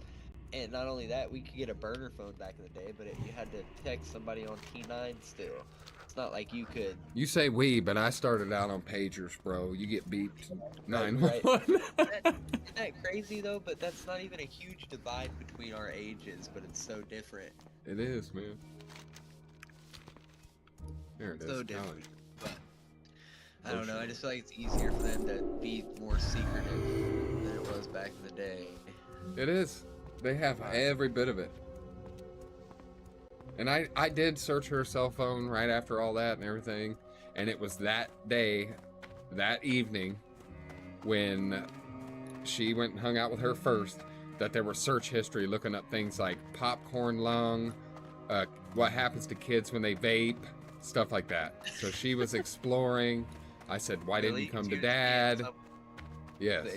and not only that, we could get a burner phone back in the day, but you had to text somebody on T9 still. It's not like you could. You say we, but I started out on pagers, bro. You get beeped. Right. 911. Isn't that crazy though? But that's not even a huge divide between our ages, but it's so different. It is, man. There it is. So Oh, different. But I don't know. I just feel like it's easier for them to be more secretive than it was back in the day. it is. They have every bit of it. And I did search her cell phone right after all that and everything. And it was that day, that evening, when she went and hung out with her first, that there was search history looking up things like popcorn lung, what happens to kids when they vape, stuff like that. So she was exploring. I said, why didn't you come to dad? Yes.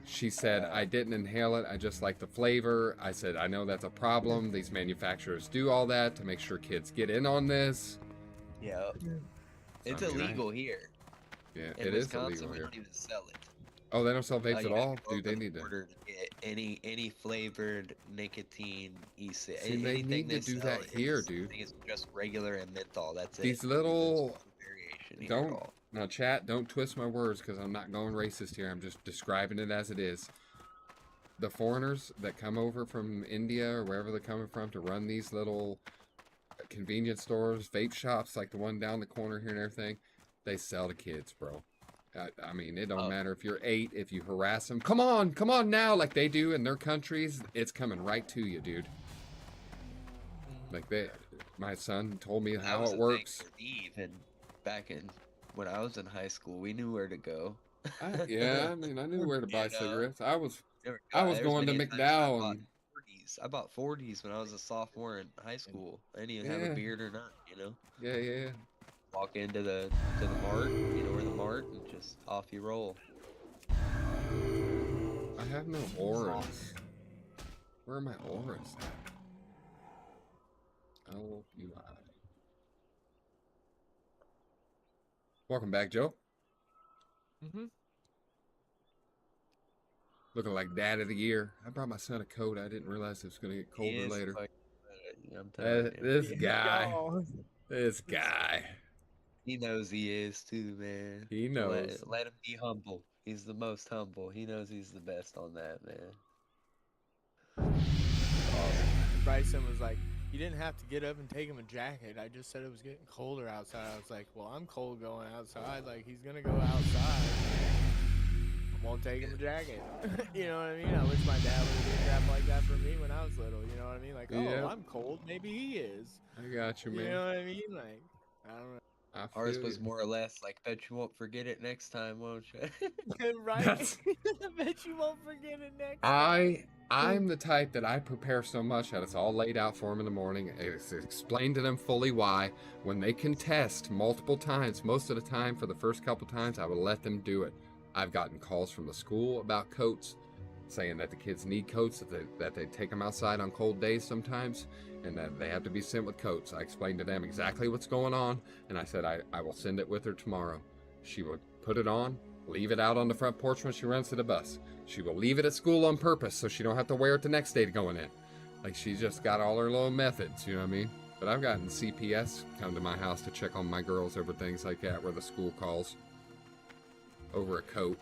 She said, I didn't inhale it. I just like the flavor. I said, I know that's a problem. These manufacturers do all that to make sure kids get in on this. Yeah. It's I mean, illegal here. Yeah, In it is Wisconsin, illegal we here. don't even sell it. Oh, they don't sell vapes You at have all? to go Dude, they to the need to. border to get any flavored nicotine e-cig. See, they need to do that here, dude. I think it's just regular and menthol. That's it. These There's little- no variation here at Don't. all. Now, chat, don't twist my words because I'm not going racist here. I'm just describing it as it is. The foreigners that come over from India or wherever they're coming from to run these little convenience stores, vape shops like the one down the corner here and everything, they sell to kids, bro. I mean, it don't matter if you're 8, if you harass them. Come on now, like they do in their countries. It's coming right to you, dude. Like my son told me That how was it the works. thing for Eve, and back in when I was in high school, we knew where to go. Yeah, I mean, I knew where to buy You know? cigarettes. I was There going was to many times McDowell and I bought 40s when I was a sophomore in high school. I didn't even have Yeah. a beard or not, you know. yeah. Walk into the mart, you know where the mart, and just off you roll. I have no auras. Where are my auras at? LUI. Welcome back, Joe. Mm-hmm. Looking like dad of the year. I brought my son a coat. I didn't realize it was going to get colder later. I'm telling you. This guy. This guy. He knows he is too, man. He knows. Let him be humble. He's the most humble. He knows he's the best on that, man. Bryson was like, you didn't have to get up and take him a jacket. I just said it was getting colder outside. I was like, well, I'm cold going outside. Like, he's going to go outside. I won't take him a jacket. You know what I mean? I wish my dad would have did crap like that for me when I was little. You know what I mean? Like, oh, Yeah. I'm cold. Maybe he is. I got you, man. You know what I mean? Like, I don't know. I Ours feel was you. more or less like, bet you won't forget it next time, won't you? Right? That's- I bet you won't forget it next time. I'm the type that I prepare so much that it's all laid out for them in the morning. It's explained to them fully why. When they contest multiple times, most of the time, for the first couple times, I will let them do it. I've gotten calls from the school about coats, saying that the kids need coats, that they take them outside on cold days sometimes, and that they have to be sent with coats. I explained to them exactly what's going on, and I said I will send it with her tomorrow. She will put it on, leave it out on the front porch when she runs to the bus. She will leave it at school on purpose so she don't have to wear it the next day to going in. Like, she's just got all her little methods, you know what I mean? But I've gotten CPS come to my house to check on my girls over things like that, where the school calls over a coat,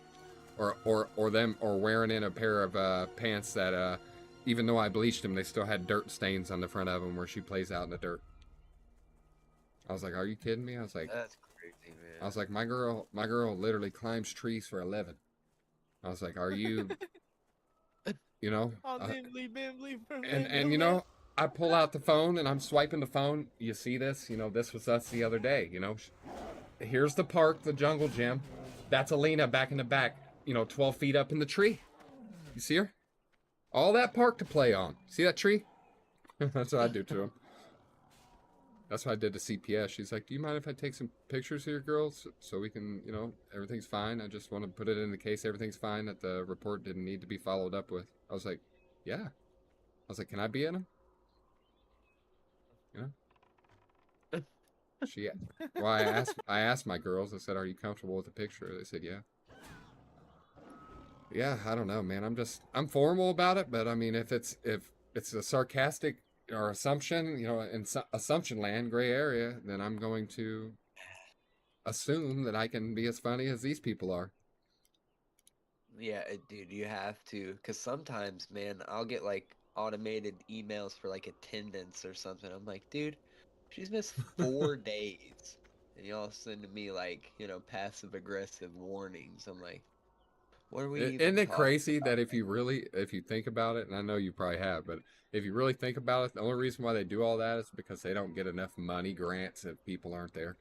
or them wearing in a pair of pants that even though I bleached them, they still had dirt stains on the front of them where she plays out in the dirt. I was like, are you kidding me? I was like, That's crazy, man. I was like, my girl literally climbs trees for a living. I was like, are you, you know? Oh, bimbly. And you know, I pull out the phone and I'm swiping the phone. You see this? You know, this was us the other day, you know. Here's the park, the jungle gym. That's Alina back in the back, you know, 12 feet up in the tree. You see her? All that park to play on. See that tree? That's what I do to him. That's what I did to CPS. She's like, do you mind if I take some pictures of your girls so we can, you know, everything's fine. I just want to put it in the case everything's fine, that the report didn't need to be followed up with. I was like, yeah, was like, can I be in them? You know? Well, I asked my girls, I said, are you comfortable with the picture? They said, yeah. Yeah, I don't know, man. I'm formal about it, but I mean, if it's a sarcastic or assumption, you know, in assumption land, gray area, then I'm going to assume that I can be as funny as these people are. Yeah, dude, you have to, because sometimes, man, I'll get like automated emails for like attendance or something. I'm like, dude, she's missed 4 days, and y'all sending me like, passive aggressive warnings. I'm like, what are we Isn't even it talking crazy about? that if you think about it, and I know you probably have, but if you really think about it, the only reason why they do all that is because they don't get enough money grants if people aren't there.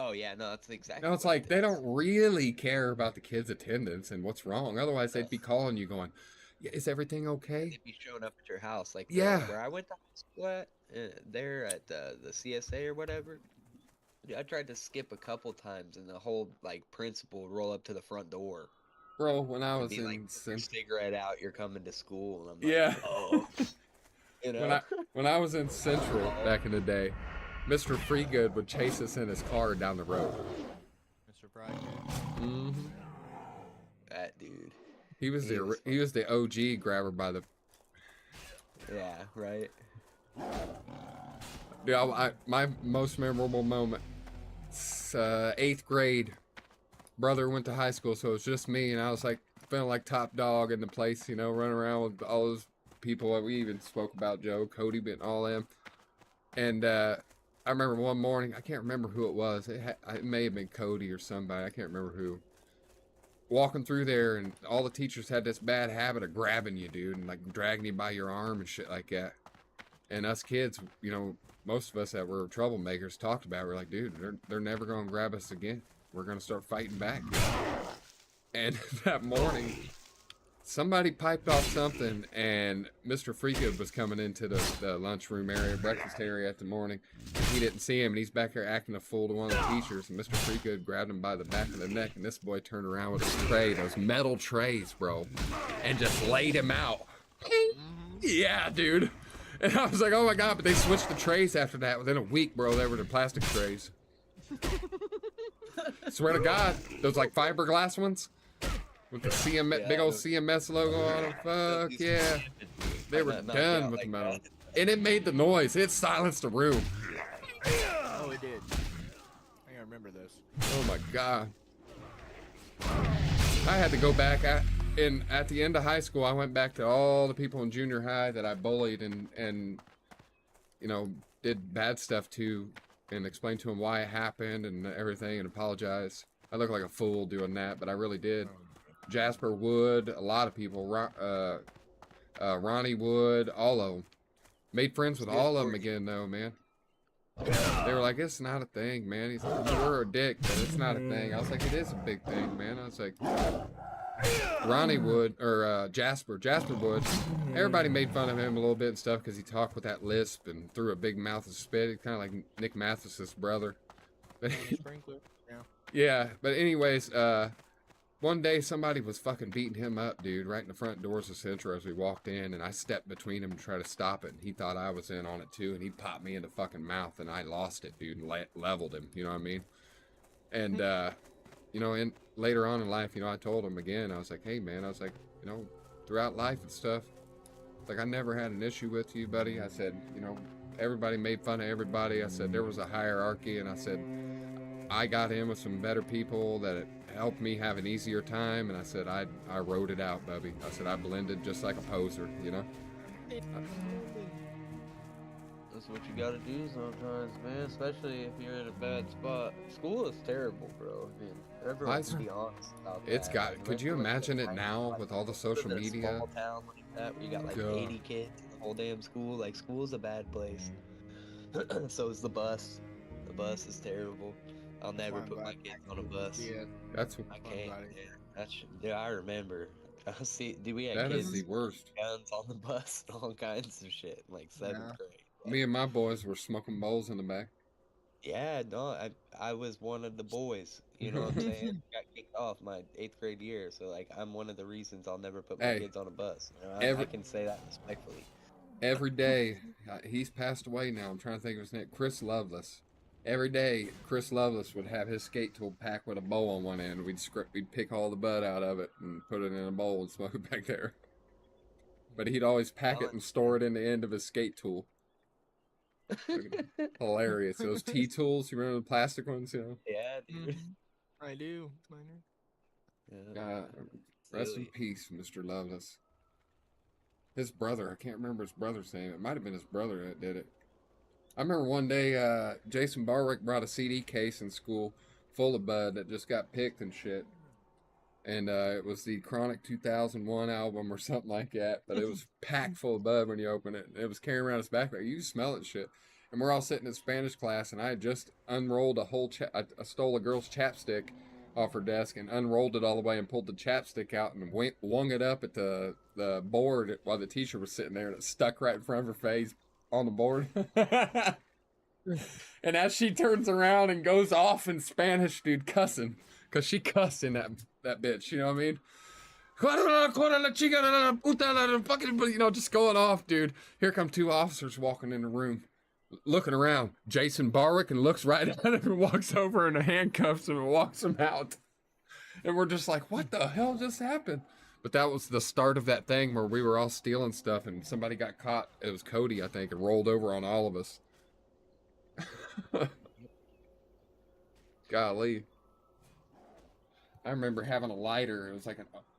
Oh yeah, no, that's exactly No, it's what like it they is. don't really care about the kids' attendance and what's wrong. Otherwise, they'd be calling you going, yeah, is everything Yeah, okay? they'd be showing up at your house, like the Yeah. where I went to high school at, there at the CSA or whatever. Dude, I tried to skip a couple times, and the whole like principal would roll up to the front door Bro, when I and was be like, in "Put your cigarette out, you're coming to school." And I'm like, yeah, "Oh, you when know." I was in Central back in the day, Mr. Freegood would chase us in his car down the road. Mr. Pride. hmm That dude. He was he was the OG grabber by the. Yeah, right. Dude, my most memorable moment, 8th grade. Brother went to high school, so it was just me, and I was like feeling like top dog in the place, you know, running around with all those people that we even spoke about, Joe, Cody, and all them. And I remember one morning, I can't remember who it was. It may have been Cody or somebody. I can't remember who. Walking through there, and all the teachers had this bad habit of grabbing you, dude, and like dragging you by your arm and shit like that. And us kids, you know, most of us that were troublemakers talked about it. We're like, dude, they're never going to grab us again. We're going to start fighting back. And that morning, somebody piped off something, and Mr. Freakood was coming into the lunchroom area, breakfast area at the morning. And he didn't see him, and he's back there acting a fool to one of the teachers. And Mr. Freakood grabbed him by the back of the neck, and this boy turned around with a tray, those metal trays, bro, and just laid him out. Yeah, dude. And I was like, oh my God, but they switched the trays after that. Within a week, bro, they were the plastic trays. Swear to God, those like fiberglass ones with the big old CMS logo on them. Fuck yeah. They were done with the metal. And it made the noise. It silenced the room. Oh, it did. I gotta remember this. Oh my God. I had to go back at the end of high school. I went back to all the people in junior high that I bullied and you know, did bad stuff to, and explained to them why it happened and everything, and apologized. I look like a fool doing that, but I really did. Jasper Wood, a lot of people, Ronnie Wood, all of them. Made friends with all of them again, though, man. They were like, it's not a thing, man. He's like, you were a dick, but it's not a thing. I was like, it is a big thing, man. I was like, Ronnie Wood, or Jasper Wood, everybody made fun of him a little bit and stuff because he talked with that lisp and threw a big mouth of spit. He's kind of like Nick Mathis's brother. But Sprinkler. Yeah. yeah, but anyways, one day somebody was fucking beating him up, dude, right in the front doors of Central as we walked in, and I stepped between him to try to stop it, and he thought I was in on it too, and he popped me in the fucking mouth, and I lost it, dude, and leveled him, you know what I mean? And, you know, and later on in life, you know, I told him again, I was like, hey, man, I was like, you know, throughout life and stuff, like, I never had an issue with you, buddy. I said, you know, everybody made fun of everybody. I said, there was a hierarchy, and I said, I got in with some better people that helped me have an easier time, and I said, I rode it out, Bubby. I said, I blended just like a poser, you know? That's what you gotta do sometimes, man. Especially if you're in a bad spot. School is terrible, bro. I mean, everyone can be honest about that. It's got. Could you imagine it now with all the social Live in a media? small town like that, where you got like God. 80 kids in the whole damn school. Like, school's a bad place. So is the bus. The bus is terrible. I'll never put my kids on a bus. Yeah. That's I can't. Dude, I remember. See, dude, we had that kids is the worst. guns on the bus and all kinds of shit. Like 7th grade. Me and my boys were smoking bowls in the back. Yeah, no, I was one of the boys. You know what I'm saying? Got kicked off my 8th grade year, so like I'm one of the reasons I'll never put my Hey, kids on a bus. You know, I every can say that respectfully. every day, he's passed away now. I'm trying to think of his name. Chris Lovelace. Every day, Chris Lovelace would have his skate tool packed with a bowl on one end. We'd pick all the bud out of it and put it in a bowl and smoke it back there. But he'd always pack it and store it in the end of his skate tool. Hilarious. Those T tools, you remember the plastic ones? You know. Yeah, dude. I do. Minor. Yeah. Rest in Silly. peace, Mr. Lovelace. His brother, I can't remember his brother's name. It might have been his brother that did it. I remember one day Jason Barwick brought a CD case in school full of bud that just got picked and shit. And it was the Chronic 2001 album or something like that. But it was packed full of bud when you open it. It was carrying around his backpack. You smell it shit. And we're all sitting in Spanish class, and I had just unrolled I stole a girl's chapstick off her desk and unrolled it all the way and pulled the chapstick out and wung it up at the board while the teacher was sitting there, and it stuck right in front of her face on the board. And as she turns around and goes off in Spanish, dude, cussing, because she cussed in that bitch, you know what I mean? You know, just going off, dude. Here come two officers walking in the room, looking around. Jason Barwick, and looks right at him and walks over and handcuffs him and walks him out. And we're just like, what the hell just happened? But that was the start of that thing where we were all stealing stuff and somebody got caught. It was Cody, I think, and rolled over on all of us. Golly. I remember having a lighter. It was like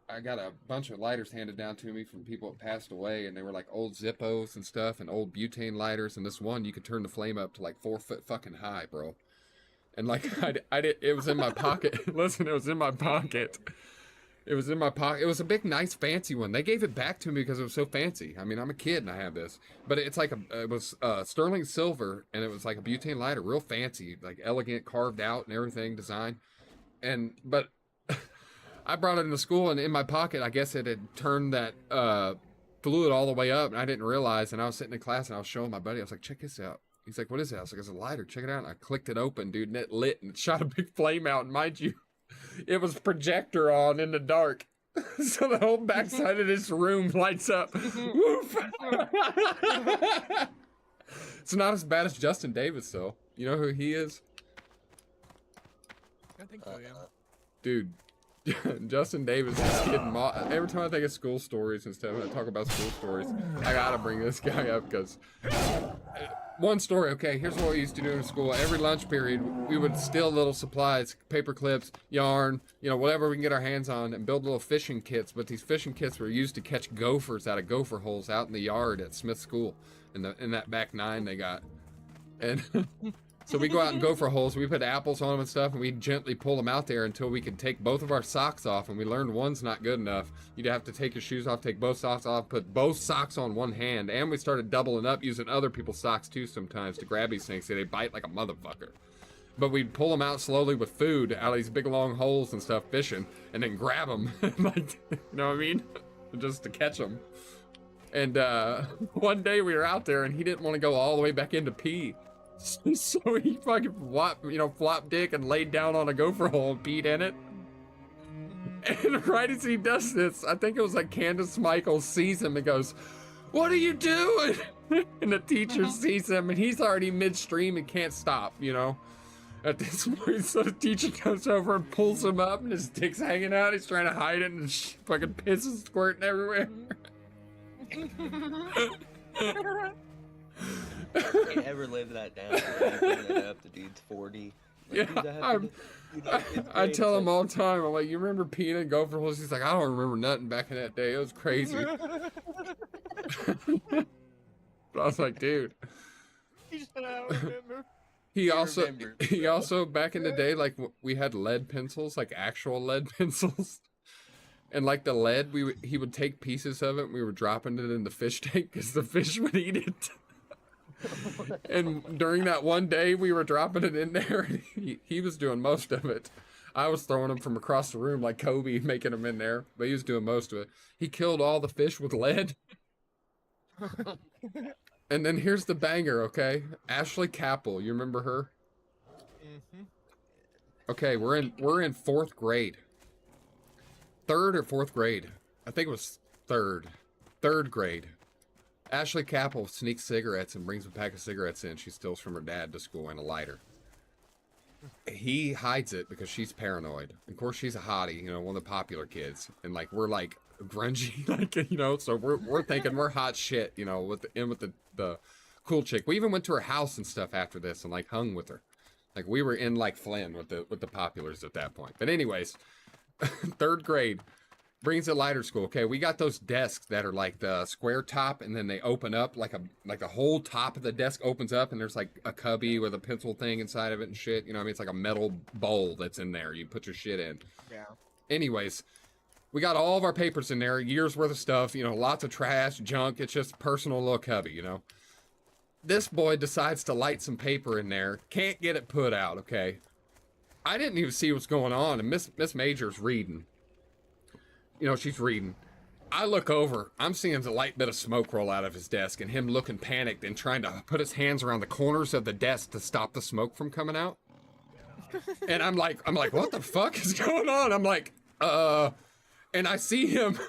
I got a bunch of lighters handed down to me from people that passed away, and they were like old Zippos and stuff and old butane lighters, and this one you could turn the flame up to like 4 foot fucking high, bro. And like it was in my pocket. Listen, it was in my pocket. It was in my pocket. It was a big, nice, fancy one. They gave it back to me because it was so fancy. I mean, I'm a kid and I have this, but it's like it was sterling silver, and it was like a butane lighter, real fancy, like elegant, carved out and everything, design. But I brought it into school, and in my pocket, I guess it had turned that fluid all the way up, and I didn't realize. And I was sitting in class, and I was showing my buddy. I was like, "Check this out." He's like, "What is that?" I was like, "It's a lighter. Check it out." And I clicked it open, dude, and it lit and it shot a big flame out. And mind you, it was projector on in the dark. So the whole backside of this room lights up. Woof! It's not as bad as Justin Davis, though. You know who he is? I think so, yeah. Dude, Justin Davis is getting every time I think of school stories and stuff, and I talk about school stories, I gotta bring this guy up because one story. Okay, here's what we used to do in school. Every lunch period, we would steal little supplies, paper clips, yarn, you know, whatever we can get our hands on, and build little fishing kits. But these fishing kits were used to catch gophers out of gopher holes out in the yard at Smith School, in that back 9 they got. And so we go out and gopher holes, we put apples on them and stuff, and we gently pull them out there until we could take both of our socks off. And we learned one's not good enough. You'd have to take your shoes off, take both socks off, put both socks on one hand. And we started doubling up, using other people's socks too sometimes to grab these things so they bite like a motherfucker. But we'd pull them out slowly with food out of these big long holes and stuff, fishing, and then grab them, like, you know what I mean? Just to catch them. And one day we were out there, and he didn't want to go all the way back in to pee. So he fucking flopped dick and laid down on a gopher hole and peed in it. And right as he does this, I think it was like Candace Michaels sees him and goes, "What are you doing?" And the teacher sees him, and he's already midstream and can't stop, you know. At this point, so the teacher comes over and pulls him up, and his dick's hanging out. He's trying to hide it, and fucking piss is squirting everywhere. Can't ever live that down. Like, bring it up, the dude's 40. Like, Yeah, I tell him all the time, I'm like, "You remember peeing in gopher holes?" He's like, "I don't remember nothing back in that day. It was crazy." But I was like, dude. He said, "I don't remember." He also back in the day, like, we had lead pencils, like actual lead pencils. And like the lead, he would take pieces of it, and we were dropping it in the fish tank because the fish would eat it. And during that one day, we were dropping it in there, and he was doing most of it. I was throwing them from across the room like Kobe, making them in there, but he was doing most of it. He killed all the fish with lead. And then here's the banger, okay? Ashley Capel, you remember her? Mm-hmm. Okay, we're in fourth grade. Third or fourth grade. I think it was third. Third grade. Ashley Capel sneaks cigarettes and brings a pack of cigarettes in. She steals from her dad to school and a lighter. He hides it because she's paranoid. Of course, she's a hottie, you know, one of the popular kids. And like, we're like grungy, like, you know, so we're thinking we're hot shit, you know, with the cool chick. We even went to her house and stuff after this and like hung with her. Like we were in like Flynn with the populars at that point. But anyways, third grade, brings a lighter school. Okay, we got those desks that are like the square top and then they open up like the whole top of the desk opens up and there's like a cubby with a pencil thing inside of it and shit. You know what I mean? It's like a metal bowl that's in there. You put your shit in. Yeah. Anyways, we got all of our papers in there, a year's worth of stuff, you know, lots of trash, junk. It's just personal little cubby, you know. This boy decides to light some paper in there. Can't get it put out, okay? I didn't even see what's going on, and Miss Major's reading. You know, she's reading. I look over. I'm seeing a light bit of smoke roll out of his desk and him looking panicked and trying to put his hands around the corners of the desk to stop the smoke from coming out. And I'm like, what the fuck is going on? I'm like, and I see him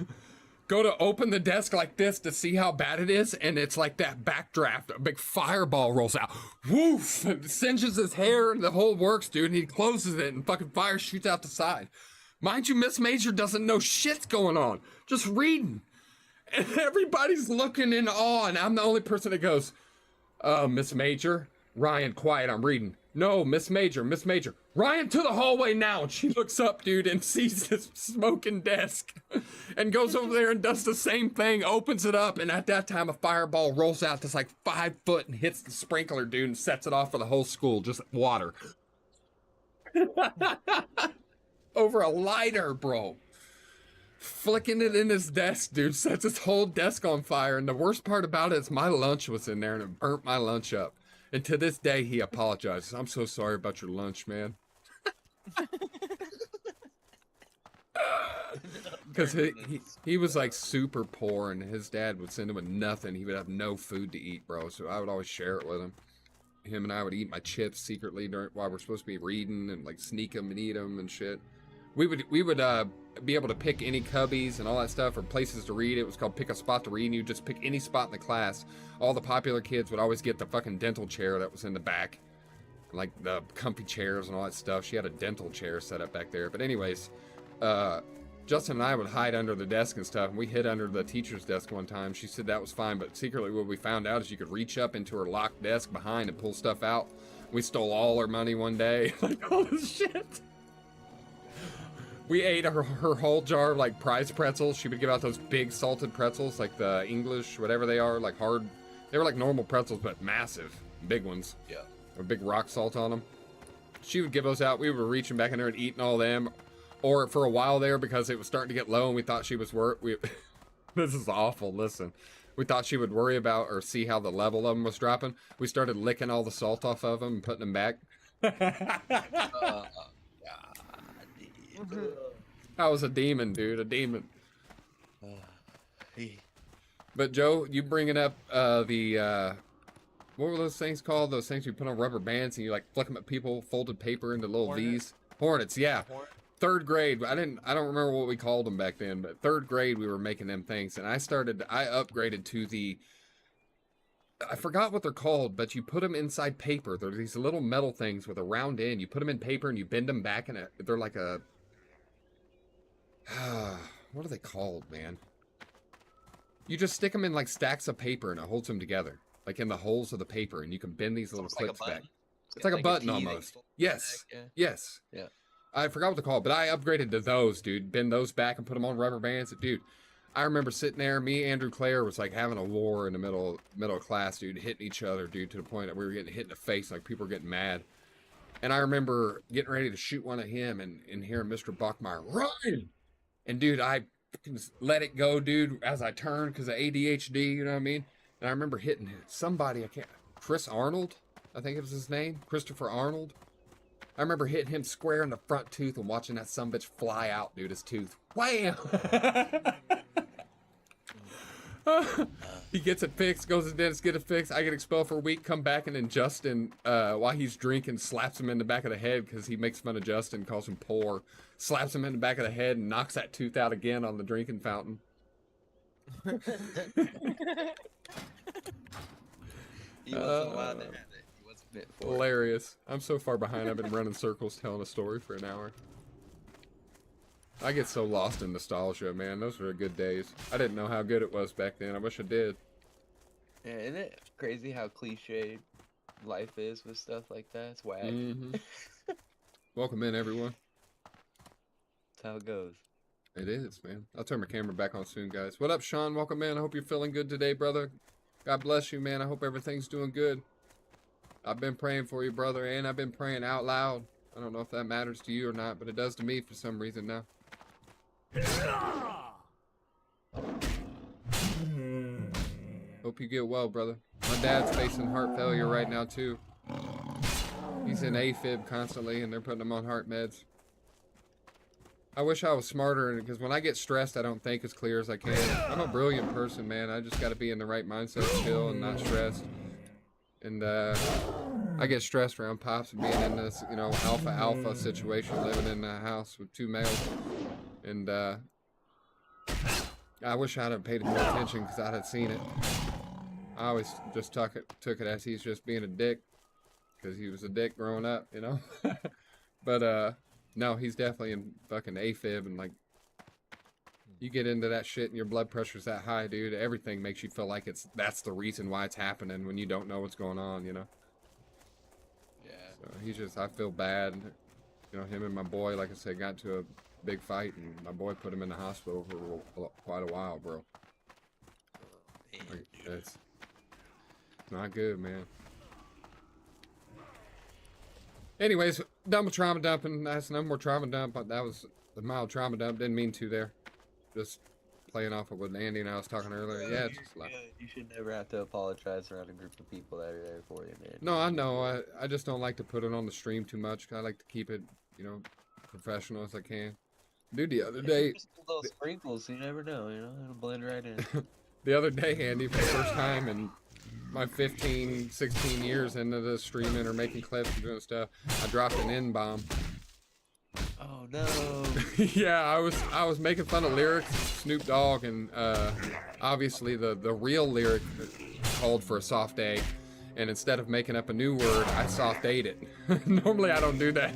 go to open the desk like this to see how bad it is. And it's like that backdraft, a big fireball rolls out. Woof! It singes his hair and the whole works, dude. And he closes it and fucking fire shoots out the side. Mind you, Miss Major doesn't know shit's going on. Just reading. And everybody's looking in awe, and I'm the only person that goes, Miss Major? Ryan, quiet, I'm reading. No, Miss Major, Ryan, to the hallway now. And she looks up, dude, and sees this smoking desk. And goes over there and does the same thing, opens it up, and at that time a fireball rolls out that's like 5 foot and hits the sprinkler, dude, and sets it off for the whole school, just water. Over a lighter, bro. Flicking it in his desk, dude, sets his whole desk on fire. And the worst part about it is my lunch was in there and it burnt my lunch up. And to this day, he apologizes. I'm so sorry about your lunch, man. Because he was like super poor and his dad would send him with nothing. He would have no food to eat, bro. So I would always share it with him. Him and I would eat my chips secretly while we're supposed to be reading and like sneak them and eat them and shit. We would be able to pick any cubbies and all that stuff or places to read. It was called pick a spot to read, and you just pick any spot in the class. All the popular kids would always get the fucking dental chair that was in the back, like the comfy chairs and all that stuff. She had a dental chair set up back there. But anyways, Justin and I would hide under the desk and stuff, and we hid under the teacher's desk one time. She said that was fine, but secretly what we found out is you could reach up into her locked desk behind and pull stuff out. We stole all her money one day, like all this shit. We ate her whole jar of like prize pretzels. She would give out those big salted pretzels, like the English, whatever they are, like hard. They were like normal pretzels, but massive, big ones. Yeah. With big rock salt on them. She would give those out. We were reaching back in there and eating all them. Or for a while there, because it was starting to get low and we thought she was this is awful, listen. We thought she would worry about or see how the level of them was dropping. We started licking all the salt off of them and putting them back. I was a demon, dude, a demon. But Joe, you bringing up what were those things called? Those things you put on rubber bands and you like flick them at people, folded paper into little V's. Hornets, yeah. Third grade, I don't remember what we called them back then, but third grade we were making them things, and I upgraded to the, I forgot what they're called, but you put them inside paper. They're these little metal things with a round end. You put them in paper and you bend them back, and they're like a, what are they called, man? You just stick them in like stacks of paper and it holds them together, like in the holes of the paper, and you can bend these little clips back. It's like a button almost. Yes, yes. Yeah. I forgot what they're called, but I upgraded to those, dude. Bend those back and put them on rubber bands. Dude, I remember sitting there, me, Andrew Clare was like having a war in the middle of class, dude, hitting each other, dude, to the point that we were getting hit in the face, like people were getting mad. And I remember getting ready to shoot one at him and hearing Mr. Buckmeyer, run! And dude, I just let it go, dude, as I turned because of ADHD, you know what I mean? And I remember hitting somebody, Chris Arnold, I think it was his name, Christopher Arnold. I remember hitting him square in the front tooth and watching that sumbitch fly out, dude, his tooth. Wham! He gets it fixed, goes to the dentist, get it fixed. I get expelled for a week, come back, and then Justin, while he's drinking, slaps him in the back of the head because he makes fun of Justin, calls him poor. Slaps him in the back of the head and knocks that tooth out again on the drinking fountain. He wasn't allowed to have it. He wasn't fit for it. Hilarious. I'm so far behind, I've been running circles telling a story for an hour. I get so lost in nostalgia, man. Those were good days. I didn't know how good it was back then. I wish I did. Yeah, isn't it crazy how cliched life is with stuff like that? It's whack. Mm-hmm. Welcome in, everyone. That's how it goes. It is, man. I'll turn my camera back on soon, guys. What up, Sean? Welcome in. I hope you're feeling good today, brother. God bless you, man. I hope everything's doing good. I've been praying for you, brother, and I've been praying out loud. I don't know if that matters to you or not, but it does to me for some reason now. Hope you get well, brother. My dad's facing heart failure right now, too. He's in AFib constantly, and they're putting him on heart meds. I wish I was smarter, because when I get stressed, I don't think as clear as I can. I'm a brilliant person, man. I just got to be in the right mindset still and not stressed. And I get stressed around Pops and being in this, you know, alpha situation, living in a house with 2 males. And I wish I'd have paid more attention because I'd have seen it. I always just took it as he's just being a dick because he was a dick growing up, you know. But no, he's definitely in fucking AFib, and like you get into that shit and your blood pressure's that high, dude. Everything makes you feel like that's the reason why it's happening when you don't know what's going on, you know. Yeah. So he's just, I feel bad. You know, him and my boy, like I said, got into a big fight, and my boy put him in the hospital for quite a while, bro. Like, it's not good, man. Anyways, done with trauma dumping. That's no more trauma dump. That was the mild trauma dump. Didn't mean to there. Just playing off of what Andy and I was talking earlier. Yeah, it's just like, You should never have to apologize around a group of people that are there for you, man. no, I know. I just don't like to put it on the stream too much. I like to keep it, you know, professional as I can. Dude, the other day, Just little sprinkles, you never know, you know, it'll blend right in. the other day, Andy, for the first time in my 15, 16 years into the streaming or making clips and doing stuff, I dropped an N-bomb. Oh no. Yeah, I was making fun of lyrics, Snoop Dogg, and obviously the real lyric called for a soft A, and instead of making up a new word, I soft A'd it. Normally I don't do that.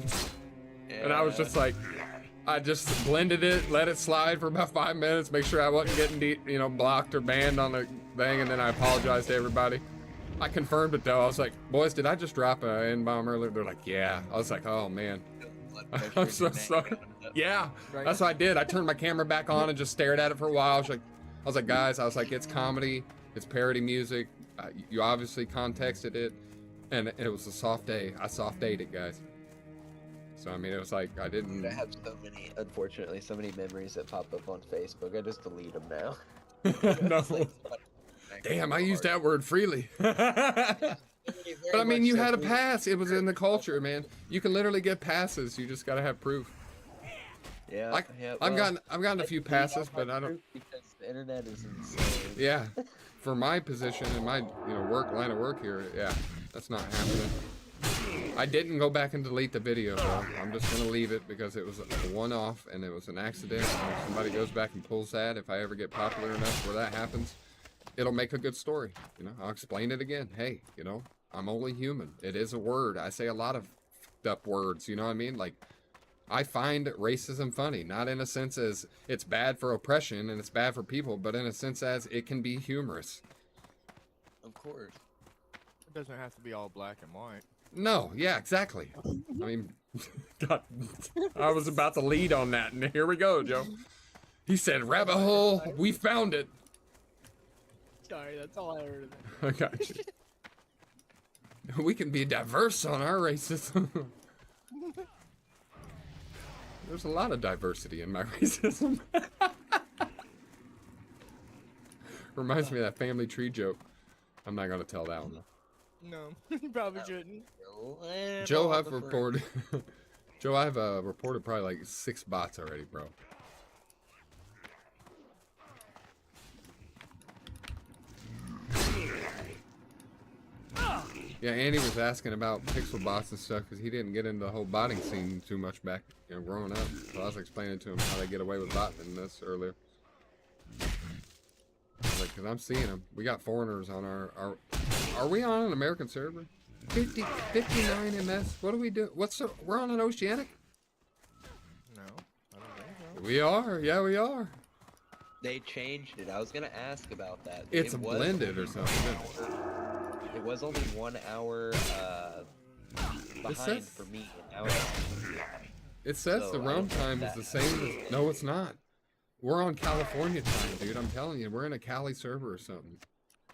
And I was just like, I just blended it, let it slide for about 5 minutes, make sure I wasn't getting blocked or banned on the thing, and then I apologized to everybody. I confirmed it though. I was like, boys, did I just drop an N-bomb earlier? They're like, yeah. I was like, oh man. I'm so sorry. Yeah, that's what I did. I turned my camera back on and just stared at it for a while. I was like, guys, it's comedy, it's parody music. You obviously contexted it, and it was a soft A. I soft A'd it, guys. So I mean, it was like I didn't. I have unfortunately, so many memories that pop up on Facebook. I just delete them now. No. It's like, Damn, I used that word freely. But I mean, you had a pass. It was in the culture, man. You can literally get passes. You just gotta have proof. Yeah, Like, yeah. I've gotten a few passes, but I don't. Because the internet is insane. Yeah, for my position and my line of work here, yeah, that's not happening. I didn't go back and delete the video, though. I'm just gonna leave it because it was a one-off and it was an accident. And if somebody goes back and pulls that, if I ever get popular enough where that happens, it'll make a good story. I'll explain it again. Hey, I'm only human. It is a word. I say a lot of f***ed up words. You know what I mean? Like, I find racism funny, not in a sense as it's bad for oppression and it's bad for people, but in a sense as it can be humorous. Of course. It doesn't have to be all black and white. No, yeah, exactly. I mean, God, I was about to lead on that, and here we go, Joe. He said, rabbit hole, we found it. Sorry, that's all I heard of it. I got you. We can be diverse on our racism. There's a lot of diversity in my racism. Reminds me of that family tree joke. I'm not gonna tell that one though. No, you probably shouldn't. Joe, I've reported. Joe, I've reported probably like 6 bots already, bro. Yeah, Andy was asking about pixel bots and stuff because he didn't get into the whole botting scene too much back, growing up. So I was explaining to him how they get away with botting in this earlier. Like, cause I'm seeing them. We got foreigners on our. Are we on an American server? 59 ms. What do we do? We're on an oceanic. No, I don't think so. We are. Yeah, we are. They changed it. I was gonna ask about that. It's It was blended or something. It was only 1 hour behind says- for me. And now It says So, the I roam don't time think is the that same matters. as. No, it's not. We're on California time, dude. I'm telling you, we're in a Cali server or something.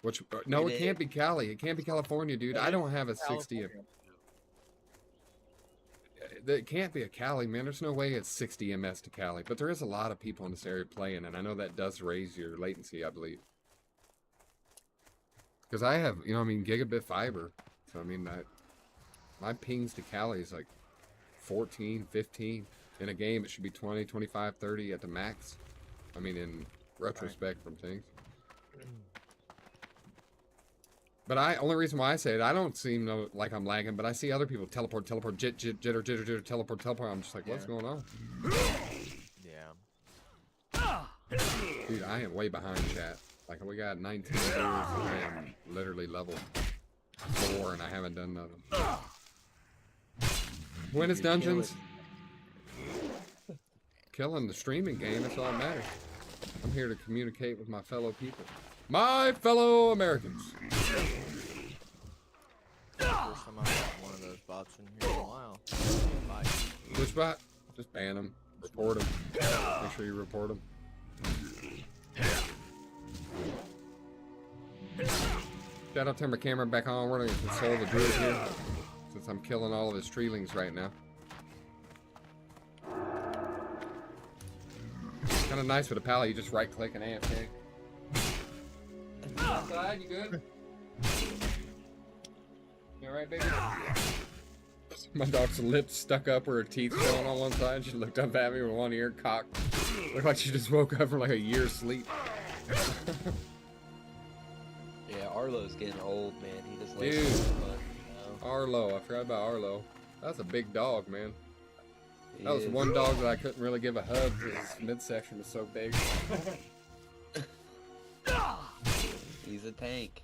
Which no, It it can't be Cali. It can't be California, dude. I don't have a 60. It can't be a Cali, man. There's no way it's 60 ms to Cali. But there is a lot of people in this area playing, and I know that does raise your latency, I believe. Because I have, gigabit fiber. So, my pings to Cali is like 14, 15. In a game, it should be 20, 25, 30 at the max. In retrospect from things. But only reason why I say it, I don't seem like I'm lagging, but I see other people teleport, jitter, teleport. I'm just like, what's going on? Yeah. Dude, I am way behind chat. Like, we got 19 viewers, and I am literally level 4, and I haven't done nothing. When is dungeons? Killing the streaming game, that's all that matters. I'm here to communicate with my fellow people. My fellow Americans. First time I've got one of those bots in here in a while. Bye. Which bot? Just ban them. Report them. Make sure you report them. Shout out to my camera back on. We're gonna console the druid here. Since I'm killing all of his treelings right now. Kind of nice with a pallet. You just right click and AFK. Outside, you good? You alright, baby? My dog's lips stuck up where her teeth going on one side. She looked up at me with one ear cocked. Looked like she just woke up from like a year's sleep. Yeah, Arlo's getting old, man. He just Dude. likes to have fun, Arlo, I forgot about Arlo. That's a big dog, man. He That was is. one dog that I couldn't really give a hug because his midsection was so big. He's a tank.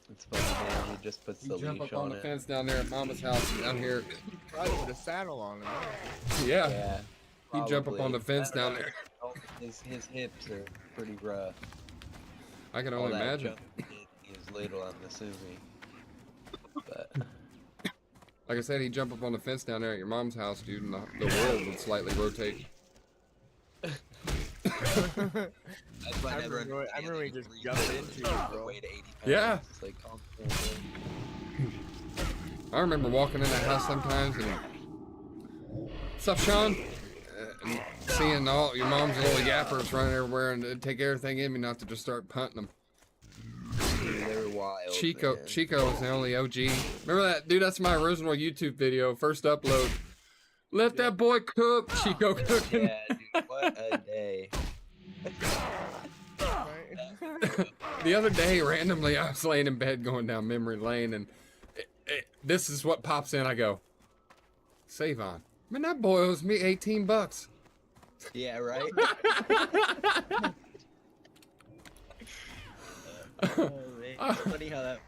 It's funny, man. He just puts He the jump leash up on on the it. fence down there at Mama's house down here. Probably put a saddle on him. Yeah, Yeah. he'd jump up on the probably. fence I don't down know. there. His hips are pretty rough. I can All only that imagine. jump he is little, I'm assuming. But Like I said, he'd jump up on the fence down there at your mom's house, dude, and the world would slightly rotate. that's why I I never remember- I remember he just understand jumped the into reason it, for bro. weight of 80 pounds. Yeah. It's like, constantly. I remember walking in that house sometimes and, what's up, Sean? And seeing all your mom's little yappers running everywhere and it'd take everything in me not to just start punting them. They were wild. Chico man. was the only OG. Remember that, dude? That's my original YouTube video, first upload. Let that boy cook. Chico cooking. Yeah, dude, what a day. Right? The other day, randomly, I was laying in bed going down memory lane, and this is what pops in. I go, save on. Man, that boy owes me 18 bucks. Yeah, right? Oh, man. Funny how that.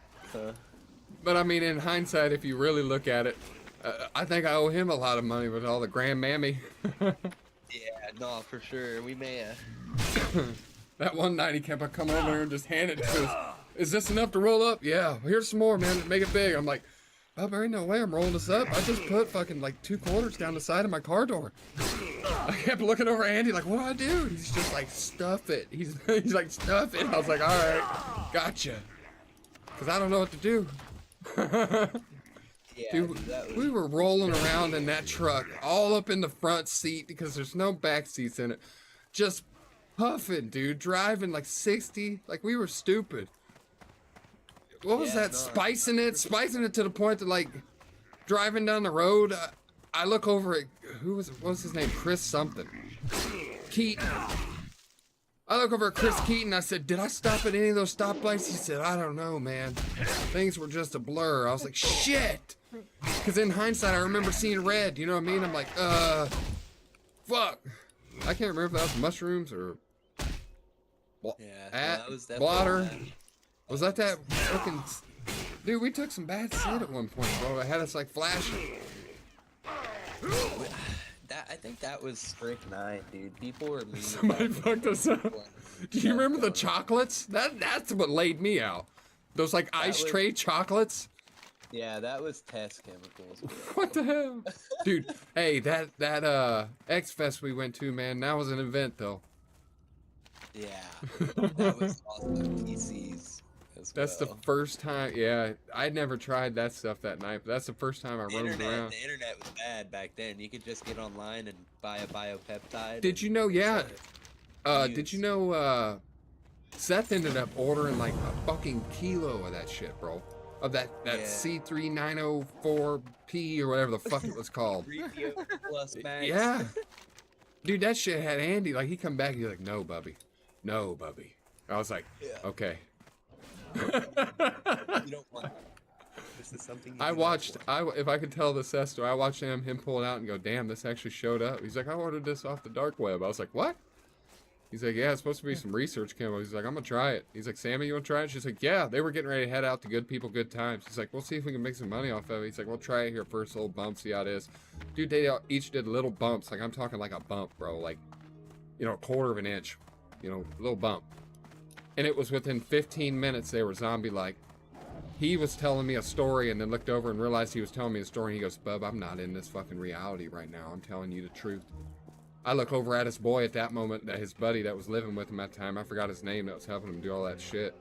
But I mean, in hindsight, if you really look at it, I think I owe him a lot of money with all the grandmammy. Yeah, no, for sure. We may have. That one night he kept on coming over here and just handed it to us. Is this enough to roll up? Yeah, here's some more, man. Make it big. I'm like, oh, there ain't no way I'm rolling this up. I just put fucking like 2 quarters down the side of my car door. I kept looking over at Andy like, what do I do? He's just like, stuff it. He's like, stuff it. I was like, all right, gotcha. Because I don't know what to do. Yeah, Dude, dude, that was. we were rolling around in that truck, all up in the front seat because there's no back seats in it. Just puffing, dude, driving like 60, like we were stupid. What was Yeah, that? no, Spicing it to the point that like driving down the road, I look over at what was his name? Chris something. Keaton. I look over at Chris Keaton. I said, did I stop at any of those stoplights? He said, I don't know, man. Things were just a blur. I was like, shit. Because in hindsight, I remember seeing red. You know what I mean? I'm like, fuck. I can't remember if that was mushrooms or that was definitely water. bad. Was that fucking... Dude, we took some bad shit at one point, bro. It had us like flashing. I think that was Strict 9, dude. People were mean. Somebody fucked us up. Do you remember the chocolates? That's what laid me out. Those like ice tray chocolates. Yeah, that was test chemicals. Bro. What the hell? Dude, hey, that X Fest we went to, man, that was an event though. Yeah. That was awesome. PCs as That's well. the first time, yeah, I'd never tried that stuff that night, but that's the first time I roamed around. The internet was bad back then. You could just get online and buy a biopeptide. Did you know, yeah, did you know, Seth ended up ordering like a fucking kilo of that shit, bro. Of that C3904P or whatever the fuck it was called. 3PO plus max. Yeah. Dude, that shit had Andy, like, he come back, he's like, no, Bubby. No, Bubby. I was like, okay. You don't want this is something you I do not watched, want. if I could tell the Seth story, I watched him pull it out and go, damn, this actually showed up. He's like, I ordered this off the dark web. I was like, what? He's like, yeah, it's supposed to be some research chemo. He's like, I'm gonna try it. He's like, Sammy, you wanna try it? She's like, yeah, they were getting ready to head out to Good People, Good Times. He's like, we'll see if we can make some money off of it. He's like, we'll try it here first, little bump, see how it is. Dude, they each did little bumps. Like, I'm talking like a bump, bro. Like, you know, a quarter of an inch. You know, little bump. And it was within 15 minutes they were zombie-like. He was telling me a story and then looked over and realized he was telling me a story. And he goes, Bub, I'm not in this fucking reality right now. I'm telling you the truth. I look over at his boy at that moment, that his buddy that was living with him at the time. I forgot his name that was helping him do all that shit.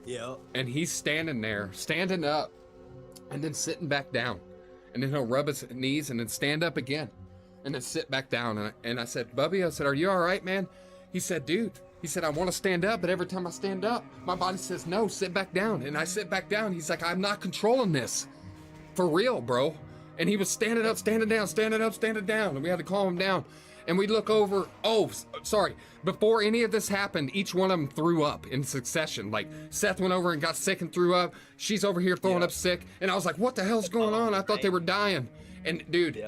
Yeah. And he's standing there, standing up, and then sitting back down. And then he'll rub his knees and then stand up again. And then sit back down. And I said, Bubby, I said, are you all right, man? He said, dude. He said, I want to stand up, but every time I stand up, my body says, no, sit back down. And I sit back down. He's like, I'm not controlling this. For real, bro. And he was standing up, standing down, standing up, standing down. And we had to calm him down. And we look over, sorry. Before any of this happened, each one of them threw up in succession. Like, Seth went over and got sick and threw up. She's over here throwing up sick. And I was like, what the hell's going on? I thought they were dying. And, dude,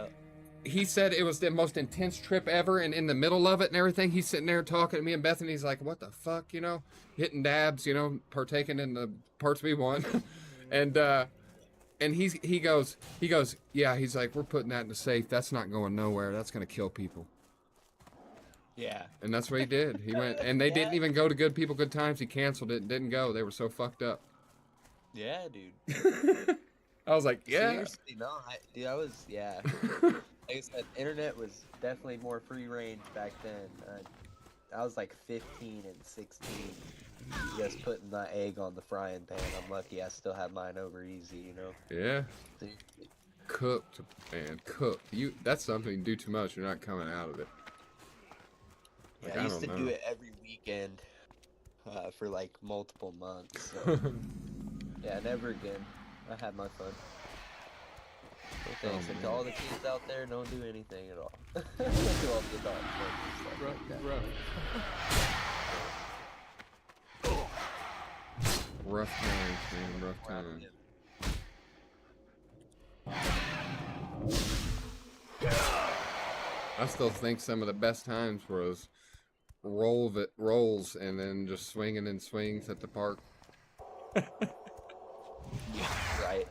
he said it was the most intense trip ever. And in the middle of it and everything, he's sitting there talking to me and Bethany. He's like, what the fuck, you know? Hitting dabs, you know, partaking in the parts we want. And he goes, yeah, he's like, we're putting that in the safe. That's not going nowhere. That's going to kill people. Yeah. And that's what he did. He went, and they didn't even go to Good People, Good Times. He canceled it and didn't go. They were so fucked up. Yeah, dude. I was like, yeah. Seriously, no, I was, yeah. Like I said, internet was definitely more free range back then. I was like 15 and 16, just putting the egg on the frying pan. I'm lucky I still have mine over easy, you know? Yeah. Cooked, man, cooked. That's something you do too much, you're not coming out of it. Like, Yeah, I used to do it every weekend for like multiple months. So. Yeah, never again. I had my fun. So thanks. And to all the kids out there, don't do anything at all. To all the adults, don't do stuff like that. Rough times, man, rough times. I still think some of the best times was rolls and then just swinging in swings at the park. Right.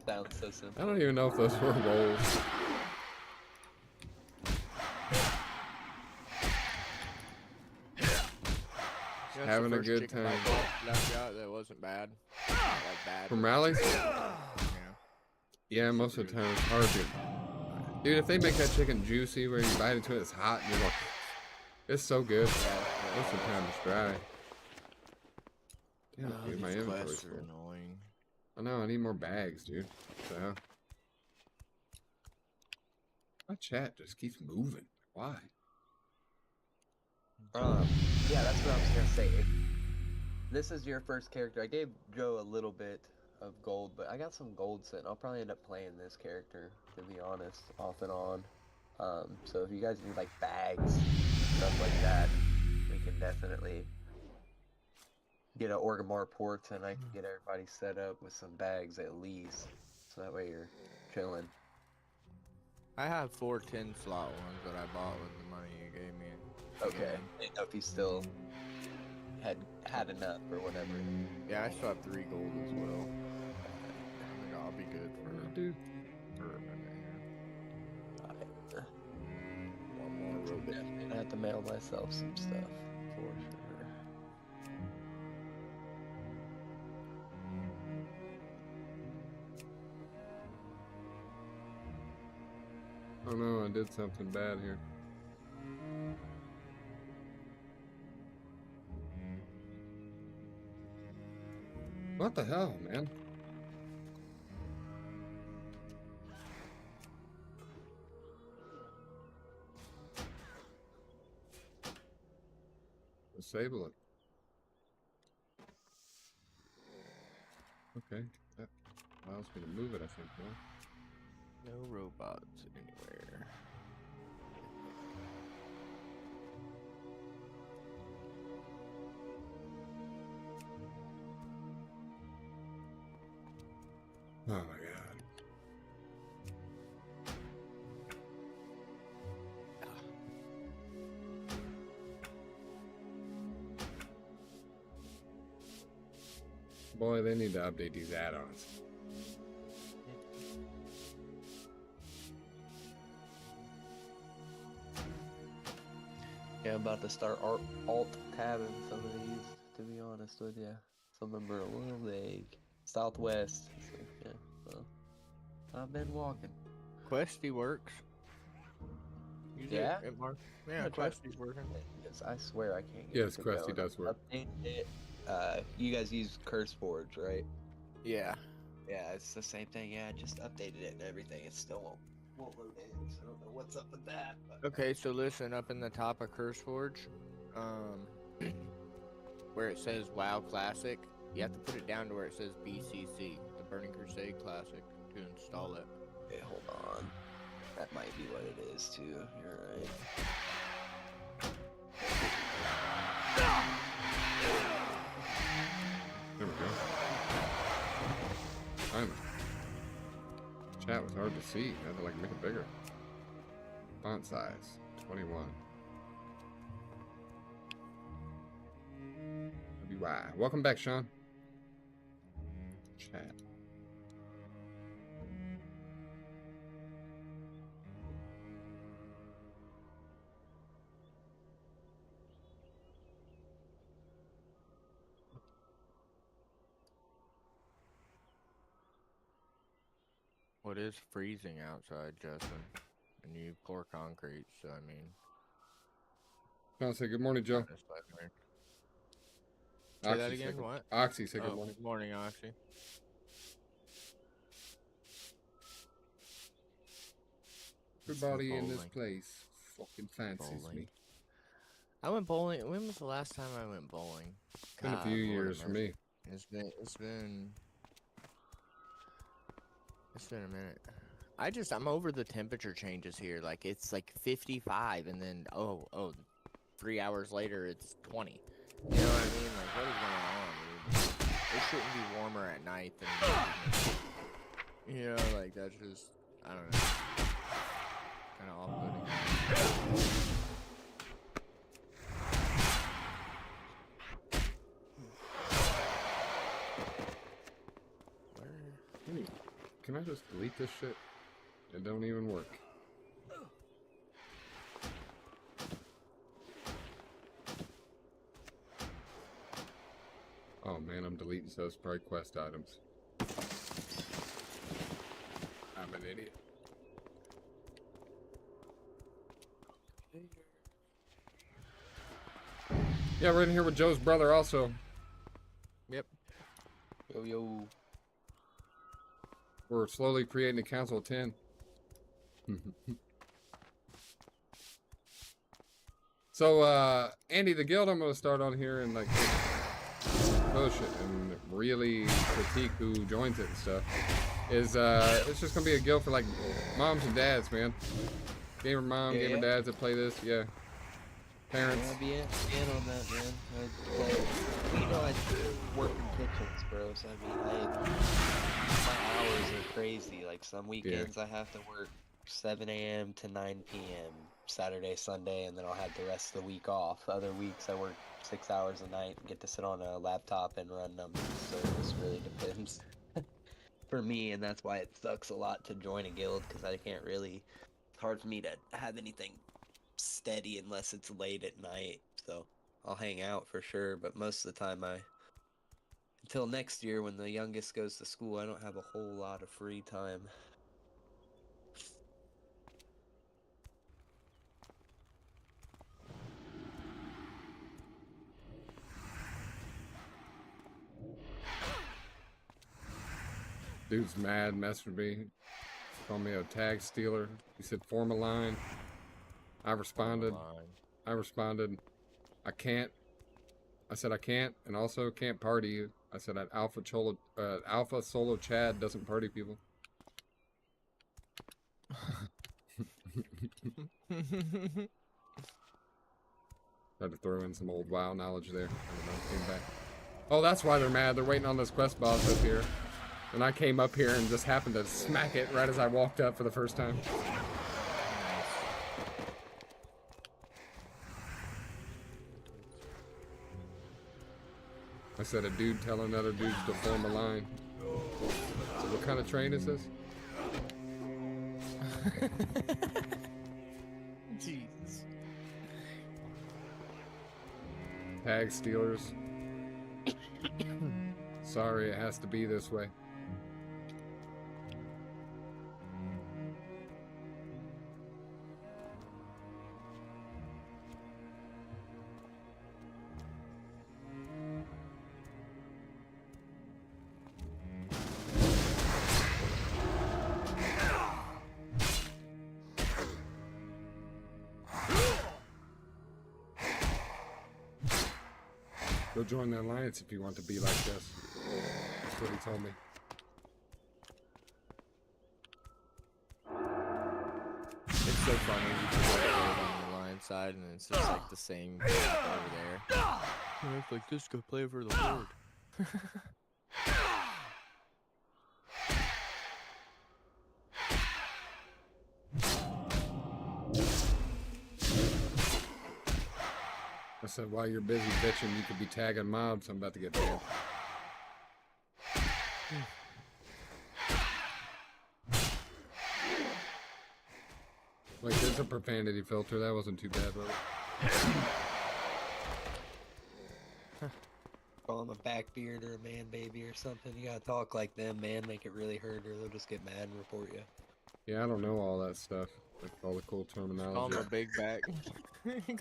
Sounds so simple. I don't even know if those were rolls. That's Having the a first good chicken time. Left out that wasn't bad. Not like bad. From rallies? Yeah. Yeah, most of the time it's hard to. Dude, if they make that chicken juicy where you bite into it, it's hot and you're like, it's so good. Most of the time it's dry. Damn, dude, my These inventory's quests are full. annoying. I know, I need more bags, dude. So, my chat just keeps moving. Why? Yeah, that's what I was gonna say. If this is your first character, I gave Joe a little bit of gold, but I got some gold sitting. I'll probably end up playing this character, to be honest, off and on. So if you guys need like bags, stuff like that, we can definitely get an Orgrimmar port, and I can get everybody set up with some bags at least, so that way you're chilling. I have 4 10-slot ones that I bought with the money you gave me. Okay. I didn't know if you still had enough or whatever. Yeah, I still have 3 gold as well. I think I'll be good for a minute here. One more real bit. Definitely have to mail myself some stuff for sure. Oh no, I did something bad here. What the hell, man? Disable it. Okay, that allows me to move it, I think, huh? No robots anywhere. Oh my god. Boy, they need to update these add-ons. Yeah, I'm about to start alt-tabbing some of these, to be honest with you. Some of them are a little vague. Southwest. So, yeah, well, I've been walking. Questy works. Use Yeah? it, Mark. Yeah, I'm gonna try Questy's working. Yes, I swear I can't get Yes, it to Questy go. does work. Updated it. You guys use CurseForge, right? Yeah. Yeah, it's the same thing. Yeah, I just updated it and everything. It still won't load in, so I don't know what's up with that. But... Okay, so listen, up in the top of CurseForge, where it says WoW Classic, you have to put it down to where it says BCC, the Burning Crusade Classic, to install it. Okay, hold on. That might be what it is too. You're right. There we go. Finally. Chat was hard to see. I had to like make it bigger. Font size 21. WY. Welcome back, Sean. Chat. Well, it is freezing outside, Justin, and you pour concrete, so I mean... Sean, say good morning, Joe. just let me- Say that Oxy, again, good- what? Oxy, say good Oh, morning. good morning, Oxy. Everybody in this bowling. place fucking fancies Bowling. me. I went bowling. When was the last time I went bowling? It's been a God, few Lord years have for mercy. me. It's been a minute. I'm over the temperature changes here. Like it's like 55 and then 3 hours later it's 20. You know what I mean? Like what is going on, dude? It shouldn't be warmer at night than you know, like that's just I don't know. Kind of off-putting. Can I just delete this shit? It don't even work. Oh man, I'm deleting those probably quest items. I'm an idiot. Yeah, we're in here with Joe's brother also. Yep. Yo, yo. We're slowly creating a council of 10. So, Andy, the guild I'm going to start on here and like push it and really critique who joins it and stuff is it's just going to be a guild for like moms and dads, man. Gamer mom, gamer dads that play this, yeah. Parents. Yeah, be in on that, man. I work in kitchens, bro. So I mean, my hours are crazy. Like some weekends I have to work 7 a.m. to 9 p.m. Saturday, Sunday, and then I'll have the rest of the week off. Other weeks I work 6 hours a night and get to sit on a laptop and run numbers. So it just really depends for me, and that's why it sucks a lot to join a guild because I can't really. It's hard for me to have anything steady unless it's late at night. So I'll hang out for sure, but most of the time until next year when the youngest goes to school, I don't have a whole lot of free time. Dude's mad, messaged me. Called me a tag stealer. He said, form a line. I responded. I can't. I said, I can't, and also can't party. I said, Alpha Solo Chad doesn't party people. Had to throw in some old WoW knowledge there. I don't know, came back. Oh, that's why they're mad. They're waiting on this quest boss up here. And I came up here and just happened to smack it right as I walked up for the first time. I said a dude telling other dudes to form a line. So what kind of train is this? Jesus. Tag stealers. Sorry, it has to be this way. Go join the alliance if you want to be like this. That's what he told me. It's so funny. You can go on the line side and it's just like the same over there. Yeah, it's like this, go play for the Lord. I said, while you're busy bitching, you could be tagging mobs. I'm about to get banned. Like, there's a profanity filter. That wasn't too bad, was it? Call him a backbeard or a man baby or something. You gotta talk like them, man. Make it really hurt or they'll just get mad and report you. Yeah, I don't know all that stuff. Like all the cool terminology. Call him a big back.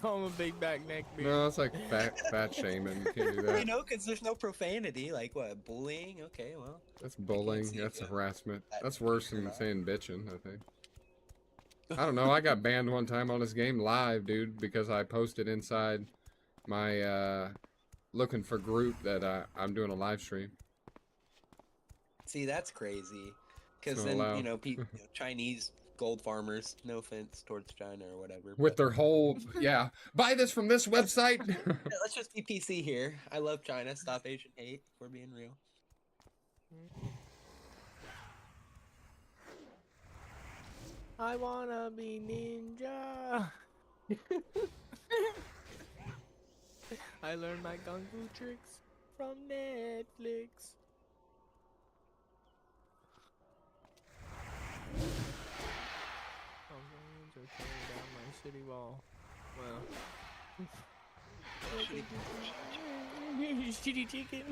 Call him a big back neck beard. No, it's like fat shaming. You can't do that. You know, because there's no profanity. Like, what, bullying? Okay, well. That's bullying. That's harassment. That's worse than saying bitching, I think. I don't know. I got banned one time on this game live, dude, because I posted inside my looking for group that I'm doing a live stream. See, that's crazy. Because So then, loud. you know, Chinese gold farmers, no offense towards China or whatever. With but- their whole, yeah, buy this from this website. Yeah, let's just be PC here. I love China. Stop Asian hate. If we're being real. I wanna be ninja. I learned my kung fu tricks from Netflix. I'm going to tear down my city wall. Well. Shitty chicken.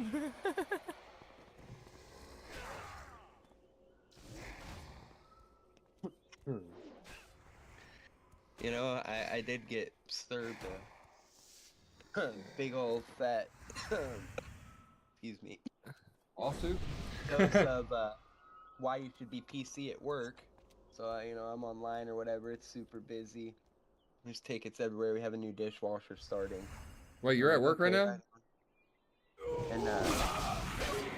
You know, I did get served a big old fat, excuse me, Lawsuit? dose of why you should be PC at work. So, you know, I'm online or whatever. It's super busy. There's tickets everywhere. We have a new dishwasher starting. Wait, you're at work right now? And